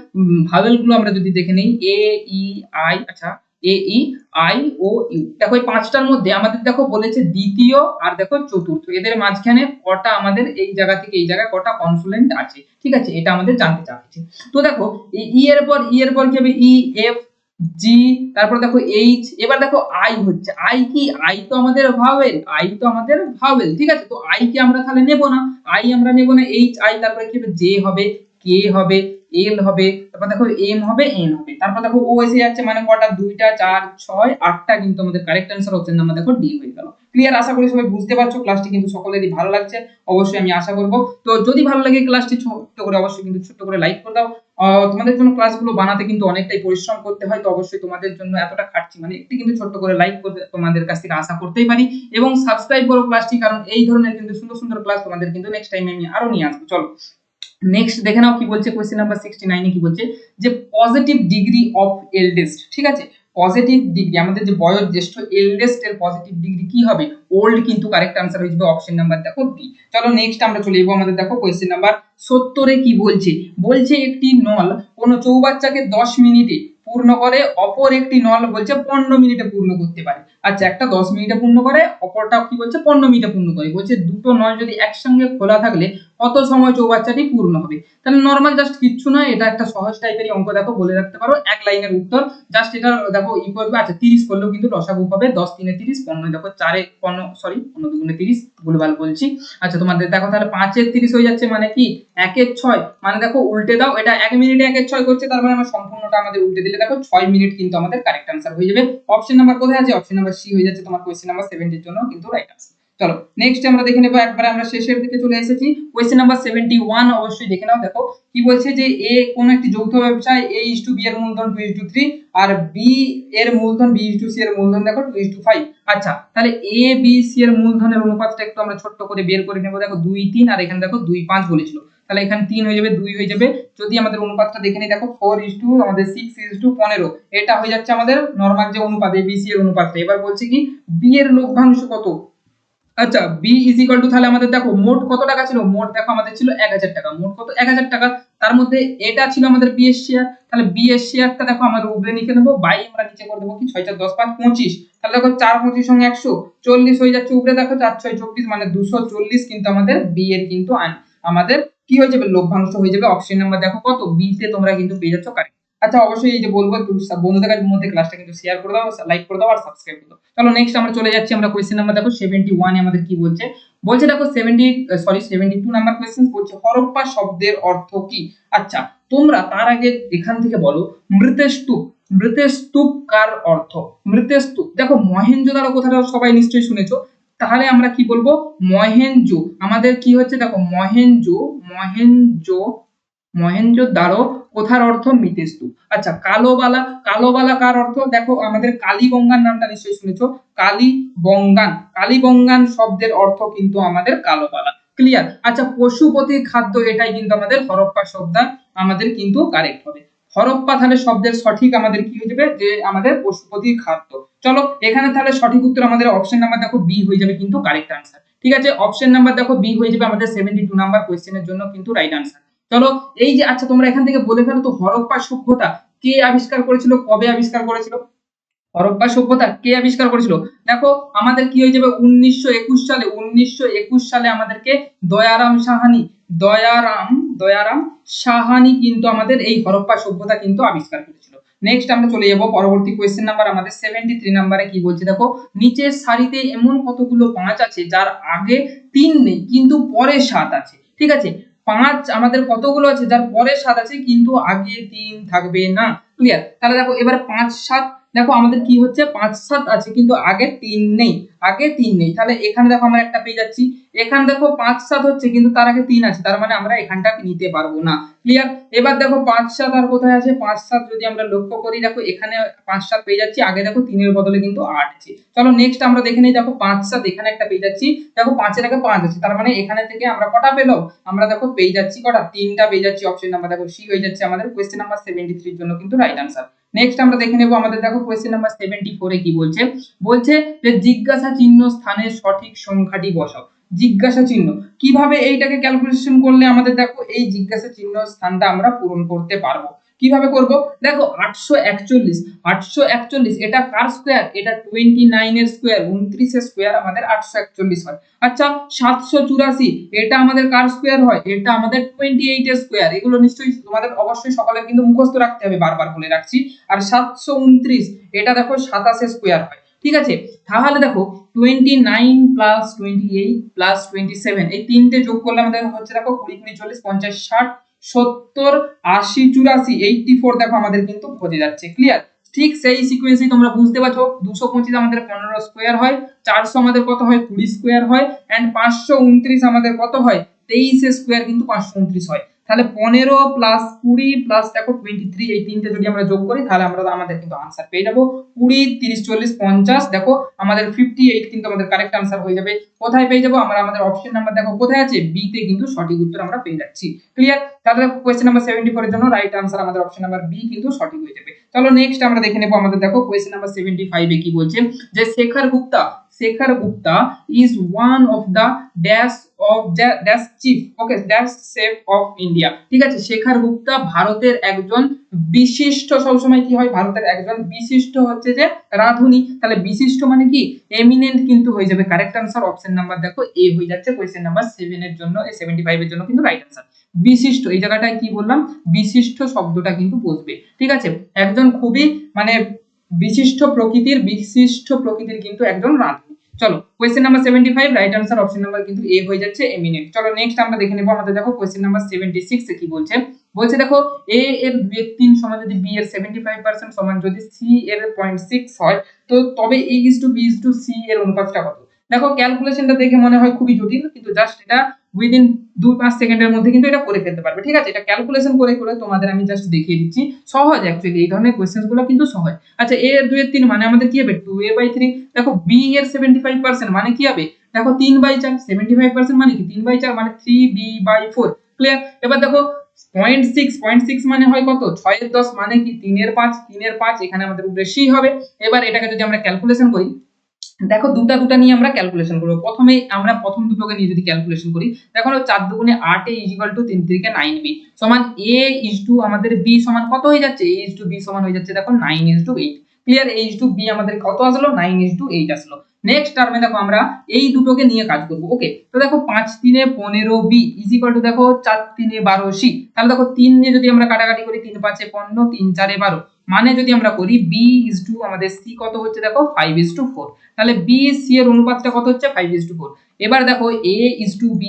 ভাওয়েল গুলো আমরা যদি দেখে নেই এ ই আই, আচ্ছা এ ই আই ও ইউ। দেখো এই পাঁচটার মধ্যে আমাদের দেখো বলেছে দ্বিতীয় আর দেখো চতুর্থ, এদের মাঝখানে কটা আমাদের এই জায়গা থেকে এই জায়গায় কটা কনসোনেন্ট আছে, ঠিক আছে, এটা আমাদের জানতে চাইছে। তো দেখো ই এর পর কি হবে? ই এফ জি, তারপর দেখো এইচ, এবার দেখো আই হচ্ছে। আই কি? আই তো আমাদের ভাওয়েল, ঠিক আছে। তো আই কে আমরা তাহলে নেব না, আমরা নেব না। এইচ আই, তারপরে কি হবে? জে হবে, কে হবে, এল হবে, তারপর দেখো এম হবে, এন হবে, তারপর দেখো ও এসে যাচ্ছে। মানে কটা? 2টা 4 6 8টা কিন্তু আমাদের কারেক্ট অ্যানসার অপশন নাম্বার দেখো ডি হয়ে গেল। ক্লিয়ার? আশা করি সবাই বুঝতে পারছো। ক্লাসটি কিন্তু সকলেরই ভালো লাগছে অবশ্যই আমি আশা করব। তো যদি ভালো লাগে ক্লাসটি ছোট্ট করে অবশ্যই কিন্তু ছোট্ট করে লাইক করে দাও। তোমাদের জন্য ক্লাসগুলো বানাতে কিন্তু অনেকটাই পরিশ্রম করতে হয়, তো অবশ্যই তোমাদের জন্য এতটা খাটছি, মানে একটু কিন্তু ছোট্ট করে লাইক করতে তোমাদের কাছ থেকে আশা করতেই পারি। এবং সাবস্ক্রাইব করো ক্লাসটি, কারণ এই ধরনের কিন্তু সুন্দর সুন্দর ক্লাস তোমাদের কিন্তু নেক্সট টাইমে আমি আরো নিয়ে আসবো। চলো নেক্সট দেখে নাও কি বলছে। কোশ্চেন নাম্বার 69 এ কি বলছে যে পজিটিভ ডিগ্রি অফ এল্ডেস্ট, ঠিক আছে। পজিটিভ ডিগ্রি আমাদের যে বয়োজ্যেষ্ঠ, এল্ডেস্ট এর পজিটিভ ডিগ্রি কি হবে? ওল্ড কিন্তু কারেক্ট আনসার হয়ে যাবে অপশন নাম্বার দেখো বি। চলো নেক্সট আমরা চলে যাবো আমাদের দেখো কোশ্চেন নাম্বার 70 এ কি বলছে। বলছে একটি নল কোন চৌবাচ্চাকে 10 মিনিটে পূর্ণ করে, অপর একটি নল বলছে 15 মিনিটে পূর্ণ করতে পারে। আচ্ছা একটা 10 মিনিটে পূর্ণ করে, অপরটা কি বলছে 15 মিনিটে পূর্ণ করে। বলছে দুটো নল যদি একসঙ্গে খোলা থাকলে কত সময় চৌবাচ্চাটি পূর্ণ হবে। তাহলে নরমাল জাস্ট কিচ্ছু নয়, এটা একটা সহজ টাইপের অঙ্ক দেখো বলে রাখতে পারো, এক লাইনের উত্তর। জাস্ট এটা দেখো ই করবে। আচ্ছা 30 করলেও কিন্তু লসাগু হবে, 10 3 30, 15 দেখো 4 15 সরি 15 2 30, ভুলভাল বলছি। আচ্ছা তোমাদের দেখো তাহলে 5 এর 30 হয়ে যাচ্ছে, মানে কি 1 এর 6, মানে দেখো উল্টে দাও, এটা 1 মিনিটে 1 এর 6 করছে, তার মানে আমরা সম্পূর্ণটা আমাদের উল্টে দিলে দেখো 6 মিনিট কিন্তু আমাদের কারেক্ট आंसर হয়ে যাবে। অপশন নাম্বার কোথায় আছে? অপশন নাম্বার সি হয়ে যাচ্ছে তোমার কোশ্চেন নাম্বার 70 এর জন্য কিন্তু রাইট आंसर। চলো নেক্সট আমরা দেখে নেব, একবারে আমরা শেষের দিকে চলে এসেছি। কোশ্চেন নাম্বার 71 অবশ্যই দেখে নাও। দেখো কি বলছে যে এ কোন একটি যৌথ ব্যবসায় a/b এর মূলধন 2:3 আর b এর মূলধন b/c এর মূলধন দেখো 2:5। আচ্ছা তাহলে a b c এর মূলধনের অনুপাতটা একটু আমরা ছোট্ট করে বের করে নেব। দেখো 2 3 আর এখানে দেখো 2 5 বলেছিল, তাহলে এখানে 3 হয়ে যাবে, 2 হয়ে যাবে। যদি আমাদের অনুপাতটা দেখে নিই দেখো 4:, আমাদের 6:15, এটা হয়ে যাচ্ছে আমাদের নরমাল যে অনুপাত a b c এর অনুপাতটা। এবার বলছে কি b এর লভ্যাংশ কত। আচ্ছা b ইজ ইকুয়াল টু, তাহলে আমাদের দেখো মোট কত টাকা ছিল। মোট দেখো আমাদের ছিল 1000 টাকা। মোট কত? 1000 টাকা। তার মধ্যে এটা ছিল আমাদের b এর শেয়ার, তাহলে b এর শেয়ারটা দেখো আমরা উপরে লিখে নেব, বাই আমরা নিচে করে দেব কি 6 4 10 5 25। তাহলে দেখো 4 25 সঙ্গে 140 হয়ে যাচ্ছে, উপরে দেখো 4 6 24, মানে 240 কিন্তু আমাদের b এর কিন্তু আমাদের কি হয়ে যাবে? লভ্যাংশ হয়ে যাবে। অপশন নাম্বার দেখো কত? b তে তোমরা কিন্তু পেয়ে যাচ্ছ কারেক্ট। আচ্ছা অবশ্যই এই যে বলবো একটু বন্ধুদের মধ্যে ক্লাসটা কিন্তু শেয়ার করে দাও, লাইক করে দাও আর সাবস্ক্রাইব করে দাও। চলো নেক্সট আমরা চলে যাচ্ছি আমরা কোশ্চেন নাম্বার দেখো 71 এ আমাদের কি বলছে। বলছে দেখো 72 নাম্বার কোশ্চেন বলছে হরপ্পা শব্দের অর্থ কি। আচ্ছা তোমরা তার আগে এখান থেকে বলো মৃতস্তূপ। মৃতস্তূপ কার অর্থ? মৃতস্তূপ দেখো মহেঞ্জোদারো কথাটা সবাই নিশ্চয়ই শুনেছো, তাহলে আমরা কি বলবো? মহেঞ্জো। আমাদের কি হচ্ছে দেখো মহেঞ্জোদারো কোথার অর্থ? মৃতস্তূপ। আচ্ছা কালোবালা। কালোবালা কার অর্থ? দেখো আমাদের কালীবঙ্গান নামটা নিশ্চয়ই শুনেছো, কালীবঙ্গান শব্দের অর্থ কিন্তু আমাদের কালোবালা। ক্লিয়ার? আচ্ছা পশুপতির খাদ্য, এটাই কিন্তু আমাদের হরপ্পা শব্দ আমাদের কিন্তু কারেক্ট হবে। হরপ্পা তাহলে শব্দের সঠিক আমাদের কি হয়ে যাবে? যে আমাদের পশুপতির খাদ্য। চলো এখানে তাহলে সঠিক উত্তর আমাদের অপশন নাম্বার দেখো বি হয়ে যাবে কিন্তু কারেক্ট আনসার। ঠিক আছে অপশন নাম্বার দেখো বি হয়ে যাবে আমাদের 72 নাম্বার কোশ্চেনের জন্য কিন্তু রাইট আনসার। চলো এই যে আচ্ছা তোমরা এখান থেকে বলে ফেলো তো হরপ্পা সভ্যতা কে আবিষ্কার করেছিল, কবে আবিষ্কার করেছিল? হরপ্পা সভ্যতা কে আবিষ্কার করেছিল? দেখো আমাদের কি হয়ে যাবে 1921 সালে, 1921 সালে আমাদেরকে দয়ারাম সাহানি, দয়ারাম সাহানি কিন্তু আমাদের এই হরপ্পা সভ্যতা কিন্তু আবিষ্কার করেছিল। নেক্সট আমরা চলে যাব পরবর্তী কোশ্চেন নাম্বার আমাদের 73 নম্বরে কি বলছে দেখো, নিচের সারিতে এমন কতগুলো 5 আছে যার আগে 3 নেই কিন্তু পরে 7 আছে। ঠিক আছে, 5 আমাদের কতগুলো আছে যার পরে 7 আছে কিন্তু আগে 3 থাকবে না। ক্লিয়ার? তাহলে দেখো এবার 5 7, দেখো আমাদের কি হচ্ছে 5 7 আছে কিন্তু আগে 3 নেই, আগে 3 নেই। তাহলে এখানে দেখো আমরা একটা পেয়ে যাচ্ছি, এখানে দেখো 5 7 হচ্ছে কিন্তু তার আগে 3 আছে, তার মানে আমরা এখানটা নিতে পারবো না। ক্লিয়ার? এবার দেখো 5 7 আর কোথায় আছে, 5 7 যদি আমরা লক্ষ্য করি দেখো এখানে 5 7 পেয়ে যাচ্ছি, আগে দেখো 3 এর বদলে কিন্তু 8 আছে। চলো নেক্সট আমরা দেখে নেই, দেখো 5 7 এখানে একটা পেয়ে যাচ্ছি, দেখো 5 এর আগে 5 আছে, তার মানে এখানে থেকে আমরা কটা পেলাম, আমরা দেখো পেয়ে যাচ্ছি কটা, 3টা পেয়ে যাচ্ছি। অপশন নাম্বার দেখো সি হয়ে যাচ্ছে আমাদের কোশ্চেন নাম্বার 73 এর জন্য কিন্তু রাইট আনসার। নেক্সট আমরা দেখে নেব আমাদের দেখো কোশ্চেন নাম্বার 74 এ কি বলছে, বলছে যে জিজ্ঞাসা চিহ্ন স্থানে সঠিক সংখ্যাটি বসাও। জিজ্ঞাসা চিহ্ন কিভাবে এইটাকে ক্যালকুলেশন করলে আমাদের দেখো এই জিজ্ঞাসা চিহ্ন স্থানটা আমরা পূরণ করতে পারবো, কিভাবে করব? দেখো 841 এটা কার স্কয়ার, এটা 29 এর স্কয়ার, 29 এর স্কয়ার আমাদের 841 হয়। আচ্ছা 784 এটা আমাদের কার স্কয়ার হয়, এটা আমাদের 28 এর স্কয়ার। এগুলো নিশ্চয়ই তোমাদের অবশ্যই সকলের কিন্তু মুখস্থ রাখতে হবে, বারবার বলে রাখছি। আর 729 এটা দেখো 27 এর স্কয়ার হয়। ঠিক আছে, তাহলে দেখো 29 প্লাস 28 প্লাস 27 এই তিনটে যোগ করলে আমাদের হচ্ছে দেখো 20 20 40 50 60 70 80 84 84 দেখো আমাদের কিন্তু হয়ে যাচ্ছে। ক্লিয়ার? ঠিক সেই সিকোয়েন্সই তোমরা বুঝতে পারছো, 225 আমাদের 15 স্কয়ার হয়, 400 আমাদের কত হয় 20 স্কয়ার হয়, এন্ড 529 আমাদের কত হয় 23 এর স্কয়ার কিন্তু 529 হয়। তাহলে 15 প্লাস 20 প্লাস দেখো 23 এই তিনটে যদি আমরা যোগ করি তাহলে আমরা আমাদের কিন্তু आंसर পেয়ে যাব 20 30 40 50। দেখো আমাদের 58 কিন্তু আমাদের কারেক্ট आंसर হয়ে যাবে। কোথায় পেয়ে যাব আমরা, আমাদের অপশন নাম্বার দেখো কোথায় আছে, বি তে কিন্তু সঠিক উত্তর আমরা পেয়ে যাচ্ছি। ক্লিয়ার? তাহলে দেখো কোশ্চেন নাম্বার 74 এর জন্য রাইট आंसर আমাদের অপশন নাম্বার বি কিন্তু সঠিক হয়ে যাবে। চলো নেক্সট আমরা দেখে নেব আমাদের দেখো কোশ্চেন নাম্বার 75 এ কি বলছে, যে Shekhar Gupta is one of the dash of dash chief, okay, dash chef of India। ঠিক আছে, শেখর গুপ্তা ভারতের একজন বিশিষ্ট, সবসময় কি হয় ভারতের একজন বিশিষ্ট হচ্ছে যে রাঁধুনি। তাহলে বিশিষ্ট মানে কি এমিনেন্ট কিন্তু হয়ে যাবে। কারেক্ট आंसर অপশন নাম্বার দেখো এ হয়ে যাচ্ছে কোশ্চেন নাম্বার 7 এর জন্য, 75 এর জন্য কিন্তু রাইট आंसर। বিশিষ্ট এই জায়গাটায় কি বললাম, বিশিষ্ট শব্দটা কিন্তু বসবে। ঠিক আছে, একজন খুবই মানে বিশিষ্ট প্রকৃতির কিন্তু একজন রাঁধুনি। চলো question number 75 right answer option number কিন্তু এ হয়ে যাচ্ছে এমিনেন্ট। চলো নেক্সট আমরা দেখে নেব আমাদের দেখো কোশ্চেন নাম্বার 76 এ কি বলছে, বলছে দেখো a এর 2/3 সমান যদি b এর 75% সমান যদি c এর 0.6 হয় তো তবে a b c এর অনুপাতটা কত? দেখো ক্যালকুলেশনটা দেখে মনে হয় খুবই জটিল, কিন্তু জাস্ট এটা উইদিন 2-5 সেকেন্ডের মধ্যে কিন্তু এটা করে ফেলতে পারবে। ঠিক আছে, এটা ক্যালকুলেশন করে করে তোমাদের আমি জাস্ট দেখিয়ে দিচ্ছি। সহজ অ্যাকচুয়ালি এই ধরনের কোশ্চেনস গুলো কিন্তু সহজ। আচ্ছা a এর 2/3 মানে আমাদের কি হবে 2a/3। দেখো b এর 75% মানে কি হবে, দেখো 3/4, 75% মানে কি 3/4 মানে 3b/4। ক্লিয়ার? এবার দেখো 0.6 মানে হয় কত 6 এর 10 মানে কি 3 এর 5 এখানে আমাদের উপরে c হবে। এবার এটাকে যদি আমরা ক্যালকুলেশন করি, দেখো দুটা নিয়ে আমরা ক্যালকুলেশন করব। প্রথমে আমরা প্রথম দুটোকে নিয়ে যদি ক্যালকুলেশন করি, দেখো 4 দুগুণে 8 a = 3 3 কে 9b সমান a আমাদের b সমান কত হয়ে যাচ্ছে, a b সমান হয়ে যাচ্ছে দেখো 9:8। ক্লিয়ার? a b আমাদের কত আসলো 9:8 আসলো। নেক্সট টার্মে দেখো আমরা এই দুটোকে নিয়ে কাজ করব। ওকে, তো দেখো 5 3 এ 15b = দেখো 4 3 এ 12c। তাহলে দেখো 3 নিয়ে যদি আমরা কাটাকাটি করি 3 5 এ 15 3 4 এ 12 মানে যদি আমরা করি b আমাদের c কত হচ্ছে দেখো 5:4। তাহলে b c এর অনুপাতটা কত হচ্ছে 5:4। এবার দেখো a b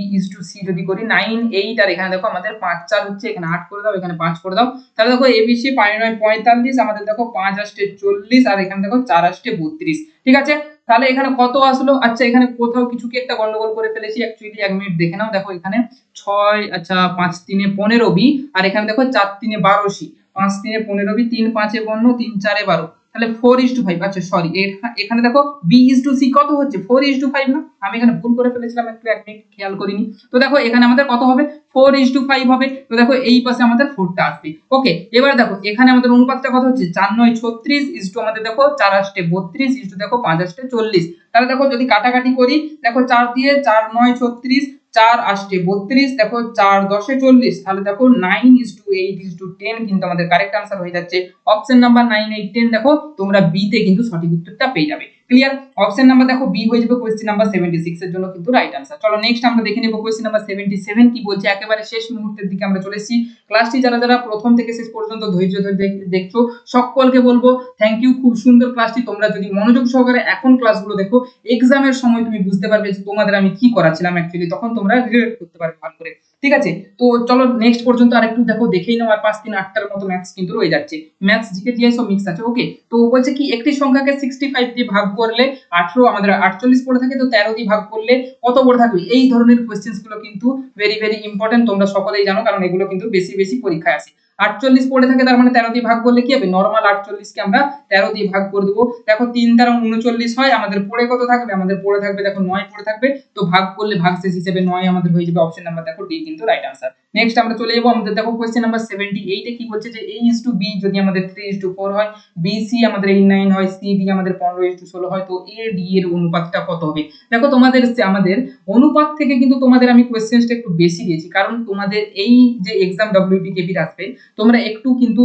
c যদি করি 9 8 আর এখানে দেখো আমাদের 5 4 হচ্ছে, এখানে 8 করে দাও, এখানে 5 করে দাও। তাহলে দেখো a b c 5 9 45 আমাদের দেখো 5 8 40 আর এখানে দেখো 4 8 32। ঠিক আছে, তাহলে এখানে কত আসলো? আচ্ছা এখানে কোথাও কিছু কি একটা গন্ডগোল করে ফেলেছি অ্যাকচুয়ালি, 1 মিনিট দেখে নাও। দেখো এখানে 6 আচ্ছা 5 3 এ 15b আর এখানে দেখো 4 3 এ 12c, 5 3 এ 15b 3 5 এ 15 3 4 এ 12, তাহলে 4:5। আচ্ছা সরি, এখানে দেখো b c কত হচ্ছে 4:5 না, আমি এখানে ভুল করে ফেলেছিলাম, একটু এক মিনিট খেয়াল করিনি। তো দেখো এখানে আমাদের কত হবে, 4:5 হবে। তো দেখো এই পাশে আমাদের 4টা আসবে। ওকে, এবার দেখো এখানে আমাদের অনুপাতটা কত হচ্ছে, 4×9 = 36 ইস্টু আমাদের দেখো 4×8 = 32 ইস্টু দেখো 5×8 = 40। তাহলে দেখো যদি কাটাকাটি করি, দেখো 4 দিয়ে 4×9 = 36, 4×8 = 32, দেখো 4×10 = 40। তাহলে দেখো 9:8:10 কিন্তু আমাদের কারেক্ট আনসার হয়ে যাচ্ছে অপশন নাম্বার 9, 8, 10। দেখো তোমরা বি তে কিন্তু সঠিক উত্তরটা পেয়ে যাবে। ক্লিয়ার? অপশন নাম্বার দেখো বি হয়ে যাবে কোশ্চেন নাম্বার 76 এর জন্য কিন্তু রাইট আনসার। চলো নেক্সট আমরা দেখে নেব কোশ্চেন নাম্বার 77 কি বলছে। একেবারে শেষ মুহূর্তের দিকে আমরা চলে এসেছি। ক্লাসটি যারা যারা প্রথম থেকে শেষ পর্যন্ত ধৈর্য ধরে দেখছো সকলকে বলবো থ্যাংক ইউ। খুব সুন্দর ক্লাসটি, তোমরা যদি মনোযোগ সহকারে এখন ক্লাসগুলো দেখো, এক্সামের সময় তুমি বুঝতে পারবে যে তোমাদের আমি কি করাচ্ছিলাম অ্যাকচুয়ালি, তখন তোমরা রিলেট করতে পারবে ভালো করে। ঠিক আছে, তো চলো নেক্সট পর্যন্ত আরেকটু দেখো, দেখেই নাও। আর 5, 3, 8টার মতো ম্যাথস কিন্তু রয়ে যাচ্ছে। ম্যাথস জিকে জিআই সব মিক্স আছে। ওকে, তো বলছে কি একটি সংখ্যাকে 65 দিয়ে ভাগ করলে 18, আমাদের 48 পড়ে থাকে, তো 13 দিয়ে ভাগ করলে কত পড়ে থাকবে? এই ধরনের কোশ্চেন্স গুলো কিন্তু ভেরি ভেরি ইম্পর্টেন্ট, তোমরা সকলেই জানো, কারণ এগুলো কিন্তু বেশি বেশি পরীক্ষায় আসে। 48 পড়ে থাকে, তার মানে 13 দিয়ে ভাগ করলে কি হবে, নরমাল 48 কে আমরা 13 দিয়ে ভাগ করে দেবো। দেখো 3 দ্বারা 39 হয়, আমাদের পড়ে কত থাকবে, আমাদের পড়ে থাকবে দেখো 9 পড়ে থাকবে। তো ভাগ করলে ভাগশেষ হিসেবে 9 আমাদের হয়ে যাবে। অপশন নাম্বার দেখো ডি কিন্তু রাইট আনসার। নেক্সট আমরা চলে যাবো, আমাদের দেখো কোশ্চেন নাম্বার 78 এ কি বলছে যে a:b যদি আমাদের 3:4 হয়, bc আমাদের 8:9 হয়, cd আমাদের 15:16 হয়, তো ad এর অনুপাতটা কত হবে? দেখো তোমাদের আমাদের অনুপাত থেকে কিন্তু তোমাদের আমি কোশ্চেনটা একটু বেশি দিয়েছি, কারণ তোমাদের এই যে এক্সাম ডব্লিউপি কেপির আসবে, তোমরা একটু কিন্তু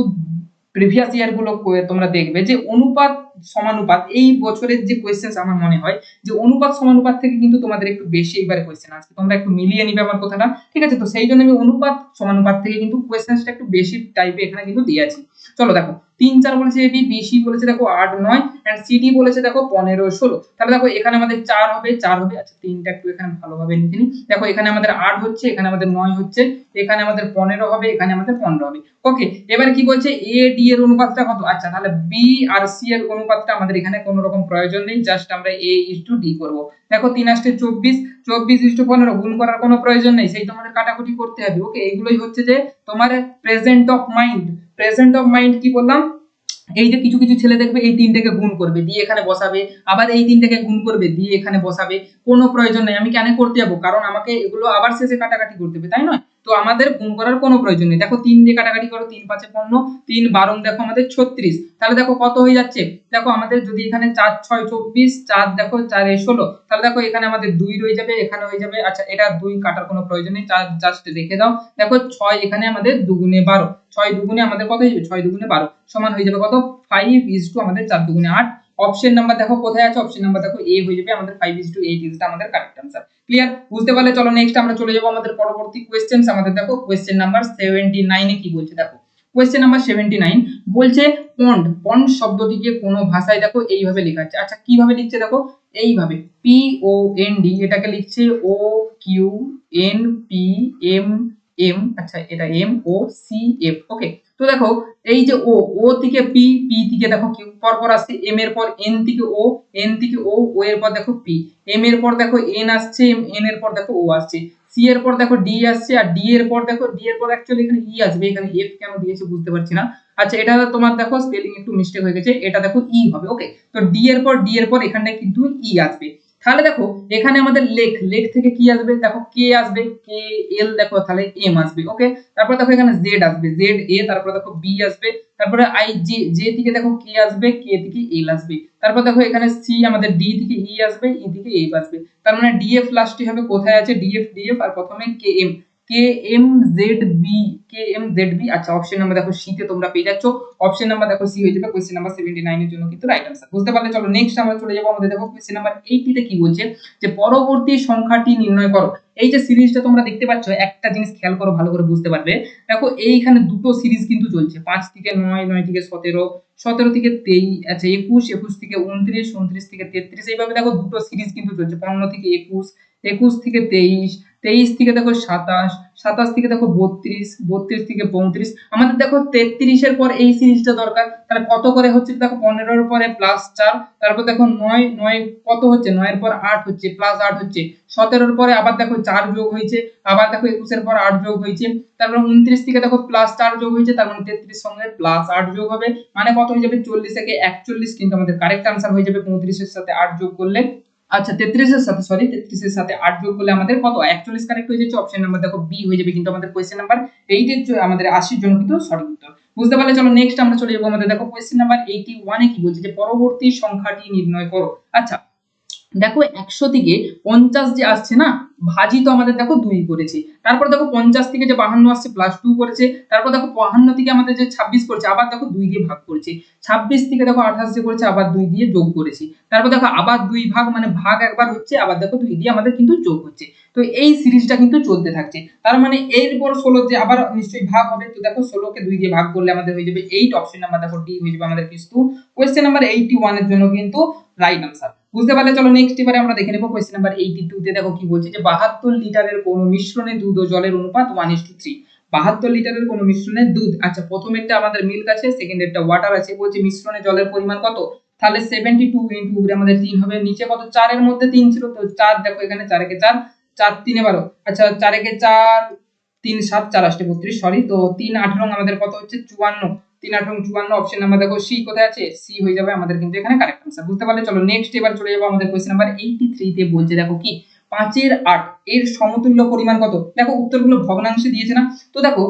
প্রিভিয়াস ইয়ার গুলো তোমরা দেখবে যে অনুপাত সমানুপাত এই বছরের যে কোশ্চেন আমার মনে হয় যে অনুপাত সমানুপাত থেকে কিন্তু তোমাদের একটু বেশি এবারে কোশ্চেন আসবে, তোমরা একটু মিলিয়ে নিবে আমার কথাটা। ঠিক আছে, তো সেই জন্য আমি অনুপাত সমানুপাত থেকে কিন্তু কোশ্চেনটা একটু বেশি টাইপে এখানে কিন্তু দিয়েছি। চলো দেখো 3, 4 বলেছে এবি, বিসি বলেছে দেখো 8, 9 এন্ড সিডি বলেছে দেখো 15, 16। তাহলে দেখো এখানে আমাদের 4 হবে, 4 হবে। আচ্ছা তিনটা একটু এখানে ভালোভাবে লিখে নিই। দেখো এখানে আমাদের 8 হচ্ছে, এখানে আমাদের 9 হচ্ছে, এখানে আমাদের 15 হবে, এখানে আমাদের 15 হবে। ওকে, এবারে কি বলছে এ ডি এর অনুপাতটা কত? আচ্ছা তাহলে বি আর সি এর অনুপাতটা আমাদের এখানে কোনো রকম প্রয়োজন নেই, জাস্ট আমরা a:d করব। দেখো 3×8 = 24, 24:15 গুণ করার কোনো প্রয়োজন নেই, সেই তোমাদের কাটাকুটি করতে হবে। ওকে, এইগুলোই হচ্ছে যে তোমার present of mind. Present of mind কি বললাম, এই যে কিছু কিছু ছেলে দেখবে এই তিনটাকে গুণ করবে দিয়ে এখানে বসাবে, আবার এই তিনটাকে গুণ করবে দিয়ে এখানে বসাবে, কোনো প্রয়োজন নেই। আমি কেন করতে যাবো, কারণ আমাকে এগুলো আবার শেষে কাটাকাটি করতে হবে, তাই নয়? তো আমাদের গুণ করার কোনো প্রয়োজন নেই। দেখো 3 দিয়ে কাটাকাটি করো, 3 5 15, 3 12 দেখো আমাদের 36। তাহলে দেখো কত হয়ে যাচ্ছে, দেখো আমাদের যদি এখানে 4 6 24, 4 দেখো 4 এ 16, তাহলে দেখো এখানে আমাদের 2 রয়ে যাবে, এখানে হয়ে যাবে। আচ্ছা এটা 2 কাটার কোনো প্রয়োজন নেই, 4 জাস্ট রেখে দাও। দেখো 6 এখানে আমাদের 2 গুণে 12, 6 দুগুণে আমাদের কত হয়ে যাবে, 6 দুগুণে 12 সমান হয়ে যাবে কত, 5 আমাদের 4 দুগুণে 8। অপশন নাম্বার দেখো কোথায় আছে, অপশন নাম্বার দেখো এ হয়ে যাবে আমাদের 5:8 ইজ আমাদের কারেক্ট आंसर। ক্লিয়ার? বুঝতে পারলে চলো নেক্সট আমরা চলে যাব আমাদের পরবর্তী কোশ্চেনস। আমাদের দেখো কোশ্চেন নাম্বার 79 এ কি বলছে দেখো। কোশ্চেন নাম্বার 79 বলছে পন্ড। পন্ড শব্দটিকে কোন ভাষায় দেখো এইভাবে লেখা আছে। আচ্ছা কিভাবে লিখছে দেখো, এইভাবে পি ও এন ডি, এটাকে লিখছে O Q N P M M, আচ্ছা এটা M O C F. Okay, তো দেখো এই যে ও, ও থেকে পি, পি থেকে দেখো কিউ, পরপর আসছে এম এর পর এন থেকে ও, এন থেকে ও, ও এর পর দেখো পি, এম এর পর দেখো এন আসছে, এন এর পর দেখো ও আসছে, সি এর পর দেখো ডি আসছে, আর ডি এর পর দেখো, ডি এর পর অ্যাকচুয়ালি এখানে ই আসবে, এখানে এফ কেন দিয়েছে বুঝতে পারছি না। আচ্ছা এটা তোমার দেখো স্পেলিং একটু মিস্টেক হয়ে গেছে, এটা দেখো ই হবে। ওকে, তো ডি এর পর এখানে কিন্তু ই আসবে। তাহলে দেখো এখানে আমাদের লেখ, লেখ থেকে কি আসবে দেখো, কে আসবে, কে এল দেখো, তাহলে এম আসবে। ওকে, তারপর দেখো এখানে জেড আসবে, জেড এ, তারপর দেখো বি আসবে, তারপরে আই জে, জে থেকে দেখো কে আসবে, কে থেকে এল আসবে, তারপর দেখো এখানে সি আমাদের ডি থেকে ই আসবে, ই থেকে এফ আসবে। তার মানে ডিএফ লাস্টে হবে, কোথায় আছে ডিএফ, ডিএফ আর প্রথমে K M, K M Z B, K M Z B. আচ্ছা অপশন নাম্বার দেখো সি তে তোমরা পেয়ে যাচ্ছ, অপশন নাম্বার দেখো সি হয়ে যাবে কোশ্চেন নাম্বার 79 এর জন্য কিন্তু রাইট आंसर। বুঝতে পারলে চলো নেক্সট আমরা চলে যাব, আমাদের দেখো কোশ্চেন নাম্বার 80 তে কি বলছে যে পরবর্তী সংখ্যাটি নির্ণয় করো। এই যে সিরিজটা তোমরা দেখতে পাচ্ছ, একটা জিনিস খেয়াল করো ভালো করে বুঝতে পারবে। দেখো এইখানে দুটো সিরিজ কিন্তু চলছে, 5 থেকে 9, 9 থেকে 17, 17 থেকে 23, আচ্ছা 21, 21 থেকে 29, 29 থেকে 33, এইভাবে দেখো দুটো সিরিজ কিন্তু চলছে, 15 থেকে 21, 21 থেকে 23, 23 থেকে দেখো 27, 27 থেকে দেখো 32, 32 থেকে 35। আমাদের দেখো 33 এর পর এই সিরিজটা দরকার, তাহলে কত করে হচ্ছে দেখো, 15 এর পরে +4, তারপর দেখো 9, 9 কত হচ্ছে, 9 এর পর 8 হচ্ছে, +8 হচ্ছে, 17 এর পরে আবার দেখো 4 যোগ হয়েছে, আবার দেখো 21 এর পর 8 যোগ হয়েছে, তারপর 29 থেকে দেখো +4 যোগ হয়েছে, তার মানে 33 সঙ্গে +8 যোগ হবে, মানে কত হয়ে যাবে 40 থেকে 41 কিন্তু আমাদের কারেক্ট आंसर হয়ে যাবে 35 এর সাথে 8 যোগ করলে আচ্ছা 33-এর সাথে 33-এর সাথে 8 যোগ করলে আমাদের কত 41 কারেক্ট হয়ে যাচ্ছে। অপশন নাম্বার দেখো বি হয়ে যাবে কিন্তু আমাদের কোশ্চেন নাম্বার 8 এর আমাদের 80 জন কিন্তু সঠিক উত্তর। বুঝতে পারলে চলো নেক্সট আমরা চলে যাবো আমাদের দেখো কোশ্চেন নাম্বার 81 এ কি বলছে যে পরবর্তী সংখ্যাটি নির্ণয় করো। আচ্ছা দেখো 100 থেকে 50 যে আসছে না, ভাজি তো আমাদের দেখো 2 করেছে, তারপর দেখো 50 থেকে যে 52 আসছে প্লাস 2 করেছে, তারপর দেখো 52 থেকে আমাদের যে 26 করেছে আবার দেখো 2 দিয়ে ভাগ করেছে, 26 থেকে দেখো 28 যে করেছে আবার 2 দিয়ে যোগ করেছি, তারপর দেখো আবার 2 ভাগ মানে ভাগ একবার হচ্ছে আবার দেখো 2 দিয়ে আমাদের কিন্তু যোগ হচ্ছে। তো এই সিরিজটা কিন্তু চলতে থাকছে, তার মানে এরপর 16 যে আবার নিশ্চয়ই ভাগ হবে। তো দেখো 16 কে 2 দিয়ে ভাগ করলে আমাদের হয়ে যাবে 8। অপশন নাম্বার দেখো ডি হয়ে যাবে আমাদের কিন্তু কোশ্চেন নাম্বার 81 এর জন্য কিন্তু রাইট আনসার। বুঝতে পারলে চলো নেক্সট এবারে আমরা দেখে নেব কোশ্চেন নাম্বার 82 তে দেখো কি বলছে যে 72 লিটারের কোন মিশ্রণে দুধ ও জলের অনুপাত 1:3। 72 লিটারের কোন মিশ্রণে দুধ, আচ্ছা প্রথমেরটা আমাদের মিল্ক আছে, সেকেন্ডেরটা ওয়াটার আছে, বলছে মিশ্রণে জলের পরিমাণ কত, তাহলে 72 ইনটু উপরে আমাদের 3 হবে, নিচে কত 4 এর মধ্যে 3 ছিল তো 4 দেখো এখানে 4 একে 4, 4 3 12, আচ্ছা 4 একে 4, 3 7 4 8 32, সরি তো 3 18 আমাদের কত হচ্ছে 54, 3 18 54। অপশন নাম্বার দেখো সি কোথায় আছে, সি হয়ে যাবে আমাদের কিন্তু এখানে কারেক্ট আনসার। বুঝতে পারলে চলো নেক্সট এবার চলে যাবো আমাদের কোশ্চেন নাম্বার 83 তে বলছে দেখো কি 5 এর 8 এর সমতুল্য পরিমাণ কত। দেখো উত্তরগুলো ভগ্নাংশে দিয়েছে না, তো দেখো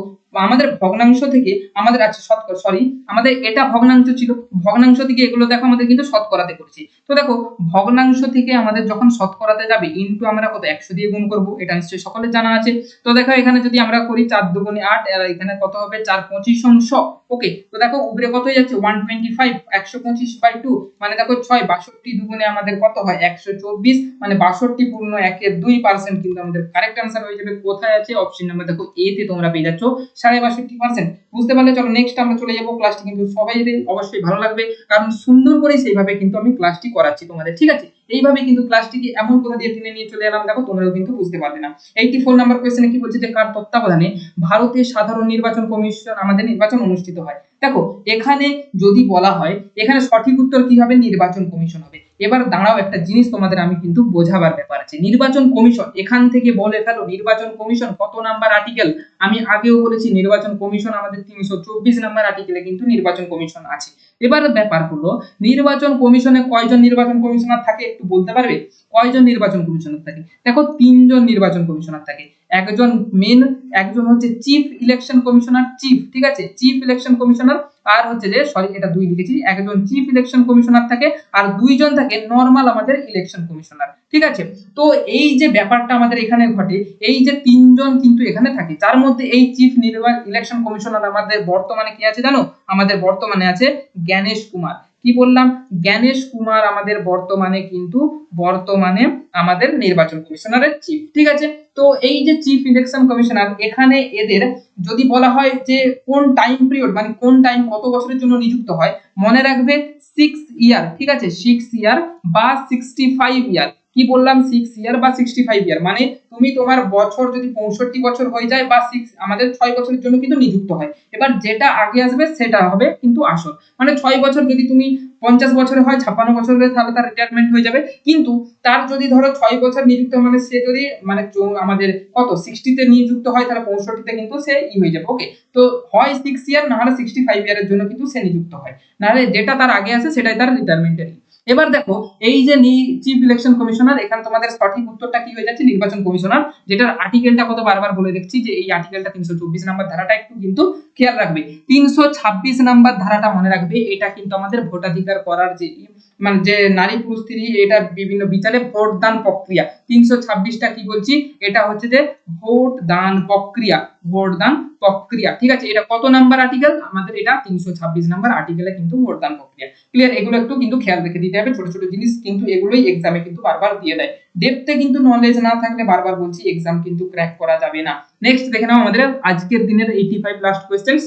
আমাদের ভগ্নাংশ থেকে আমাদের আছে শতকরা, সরি আমাদের এটা ভগ্নাংশ ছিল, ভগ্নাংশ থেকে এগুলো দেখো আমাদের কিন্তু শতকরাতে করছি। তো দেখো ভগ্নাংশ থেকে আমাদের যখন শতকরাতে যাবে ইনটু আমরা কত 100 দিয়ে গুণ করব, এটা নিশ্চয়ই সকলের জানা আছে। তো দেখো এখানে যদি আমরা করি 4 দুগুণে 8 আর এখানে কত হবে 4 25 অংশ, ওকে। তো দেখো উপরে কত হয়ে যাচ্ছে 125, 125/2 মানে দেখো 6, 62 দুগুণে আমাদের কত হয় 124, মানে 62 পূর্ণ 1/2% কিন্তু আমাদের কারেক্ট आंसर হয়ে যাবে। কোথায় আছে অপশন নাম্বার দেখো এ তে তোমরা পেয়ে যাচ্ছ 62.5%। বুঝতে পারলে চলো নেক্সট আমরা চলে যাব, ক্লাসটি কিন্তু সবাইদের অবশ্যই ভালো লাগবে কারণ সুন্দর করে সেইভাবে কিন্তু আমি ক্লাসটি করাচ্ছি তোমাদের, ঠিক আছে। এইভাবে কিন্তু ক্লাসটিকে এমন কোথা দিয়ে টেনে নিয়ে চলে এলাম দেখো তোমরাও কিন্তু বুঝতে পারবে না। 84 নাম্বার কোশ্চেনে কি বলছে যে কার তত্ত্বাবধানে ভারতের সাধারণ নির্বাচন কমিশন আমাদের নির্বাচন অনুষ্ঠিত হয়। দেখো এখানে যদি বলা হয় এখানে সঠিক উত্তর কি হবে, নির্বাচন কমিশন হবে। এবার দাঁড়াও একটা জিনিস তোমাদের আমি কিন্তু বোঝাবার ব্যাপার আছে, নির্বাচন কমিশন এখান থেকে বলে ফেলো নির্বাচন কমিশন কত নাম্বার আর্টিকেল, আমি আগেও বলেছি নির্বাচন কমিশন আমাদের 324 নাম্বার আর্টিকেলে কিন্তু নির্বাচন কমিশন আছে। এবার ব্যাপার হলো নির্বাচন কমিশনে কয়জন নির্বাচন কমিশনার থাকে একটু বলতে পারবে, কয়জন নির্বাচন কমিশনার থাকে। দেখো 3 জন নির্বাচন কমিশনার থাকে, একজন মেন, একজন হচ্ছে চিফ ইলেকশন কমিশনার, চিফ, ঠিক আছে, চিফ ইলেকশন কমিশনার, আর হচ্ছে যে সরি এটা 2 লিখেছি, একজন চিফ ইলেকশন কমিশনার থাকে আর 2 জন থাকে নরমাল আমাদের ইলেকশন কমিশনার, ঠিক আছে। তো এই যে ব্যাপারটা আমাদের এখানে ঘটে, এই যে 3 জন কিন্তু এখানে থাকে, তার মধ্যে এই চিফ ইলেকশন কমিশনার আমাদের বর্তমানে কি আছে জানো, আমাদের বর্তমানে আছে জ্ঞানেশ কুমার। কি বললাম, জ্ঞানেশ কুমার আমাদের বর্তমানে আমাদের নির্বাচন কমিশনারের চিফ, ঠিক আছে। তো এই যে চিফ ইলেকশন কমিশনার এখানে এদের যদি বলা হয় যে কোন টাইম পিরিয়ড মানে কোন টাইম কত বছরের জন্য নিযুক্ত হয়, মনে রাখবে 6 ইয়ার, ঠিক আছে, 6 ইয়ার বা 65 ইয়ার। কি বললাম 6 ইয়ার বা 65 ইয়ার, মানে তুমি তোমার বছর যদি 65 বছর হয়ে যায় বা 6 আমাদের 6 বছরের জন্য কিন্তু নিযুক্ত হয়। এবার যেটা আগে আসবে সেটা হবে কিন্তু আসল, মানে 6 বছর যদি তুমি 50 বছরে হয় 56 বছরে তাহলে তার রিটায়ারমেন্ট হয়ে যাবে, কিন্তু তার যদি ধরো 6 বছর নিযুক্ত মানে সে যদি মানে আমাদের কত 60 তে নিযুক্ত হয় তাহলে 65 তে কিন্তু সে হয়ে যাবে, ওকে। তো হয় 6 ইয়ার না হলে 65 ইয়ারের জন্য কিন্তু সে নিযুক্ত হয়, নাহলে যেটা তার আগে আছে সেটাই তার রিটায়ারমেন্টের। এবার দেখো এই যে চিফ ইলেকশন কমিশনার এখানে তোমাদের সঠিক উত্তরটা কি হয়ে যাচ্ছে, নির্বাচন কমিশনার, যেটার আর্টিকেলটা কত বারবার বলে দেখছি যে এই আর্টিকেলটা 324 নাম্বার ধারাটা একটু কিন্তু খেয়াল রাখবে। 326 নাম্বার ধারাটা মনে রাখবে, এটা কিন্তু আমাদের ভোটাধিকার করার যে মানে যে নারী পুরুষ স্ত্রী এটা বিভিন্ন বিচারে ভোট দান প্রক্রিয়া, 326টা কি বলছি এটা হচ্ছে যে ভোট দান প্রক্রিয়া, ভোট দান প্রক্রিয়া, ঠিক আছে। এটা কত নাম্বার আর্টিকেল আমাদের, এটা 326 নাম্বার আর্টিকেলে কিন্তু ভোট দান প্রক্রিয়া, ক্লিয়ার। এগুলো একটু কিন্তু খেয়াল রেখে দিতে হবে, ছোট ছোট জিনিস কিন্তু এগুলোই এক্সামে কিন্তু বারবার দিয়ে দেয়, ডেপথে কিন্তু নলেজ না থাকলে বারবার বলছি এক্সাম কিন্তু ক্র্যাক করা যাবে না। নেক্সট দেখে নাও আমাদের আজকের দিনের 85 লাস্ট কোশ্চেন্স।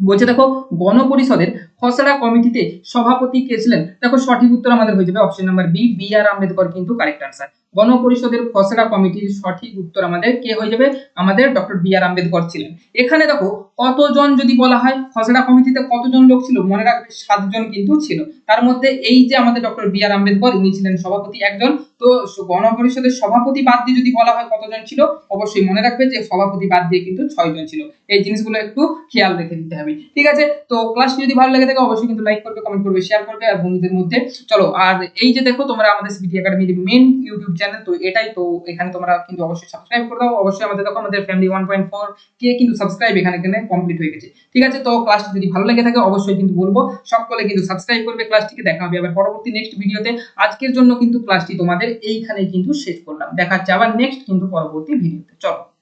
বলছে দেখো গণপরিষদের খসড়া কমিটিতে সভাপতি কে ছিলেন, দেখো সঠিক উত্তর আমাদের হয়ে যাবে অপশন নাম্বার বি, বি আর আম্বেদকর কিন্তু কারেক্ট আনসার। গণপরিষদের খসড়া কমিটির সঠিক উত্তর আমাদের কে হয়ে যাবে, আমাদের ডক্টর বি আর আম্বেদকর ছিলেন। এখানে দেখো কতজন যদি বলা হয় খসড়া কমিটিতে কতজন লোক ছিল, মনে রাখবে 7 জন কিন্তু ছিল, তার মধ্যে এই যে আমাদের ডক্টর বি আর আম্বেদকর ইনি ছিলেন সভাপতি একজন। তো গণপরিষদের সভাপতি বাদ দিয়ে যদি বলা হয় কতজন ছিল, অবশ্যই মনে রাখবে যে সভাপতি বাদ দিয়ে কিন্তু 6 জন ছিল। এই জিনিসগুলো একটু খেয়াল রেখে দিতে হবে, ঠিক আছে। তো ক্লাসটি যদি ভালো লাগে থাকে অবশ্যই কিন্তু লাইক করবে, কমেন্ট করবে, শেয়ার করবে আর বন্ধুদের মধ্যে। চলো, আর এই যে দেখো তোমরা আমাদের সিবিটি একাডেমির মেন ইউটিউব চ্যানেল, তো এটাই তো, এখানে তোমরা কিন্তু অবশ্যই সাবস্ক্রাইব করে দাও। অবশ্যই আমাদের দেখো আমাদের ফ্যামিলি 1.4 কে কিন্তু সাবস্ক্রাইব এখানে কমপ্লিট হয়ে গেছে। ঠিক আছে, তো ক্লাসটি যদি ভালো লেগে থাকে অবশ্যই কিন্তু বলবো সকলে কিন্তু সাবস্ক্রাইব করবে ক্লাসটিকে। দেখা হবে আবার পরবর্তী নেক্সট ভিডিওতে। আজকের জন্য কিন্তু ক্লাসটি তোমাদের এইখানে কিন্তু শেষ করলাম। দেখা হচ্ছে আবার নেক্সট কিন্তু পরবর্তী ভিডিওতে। চলো।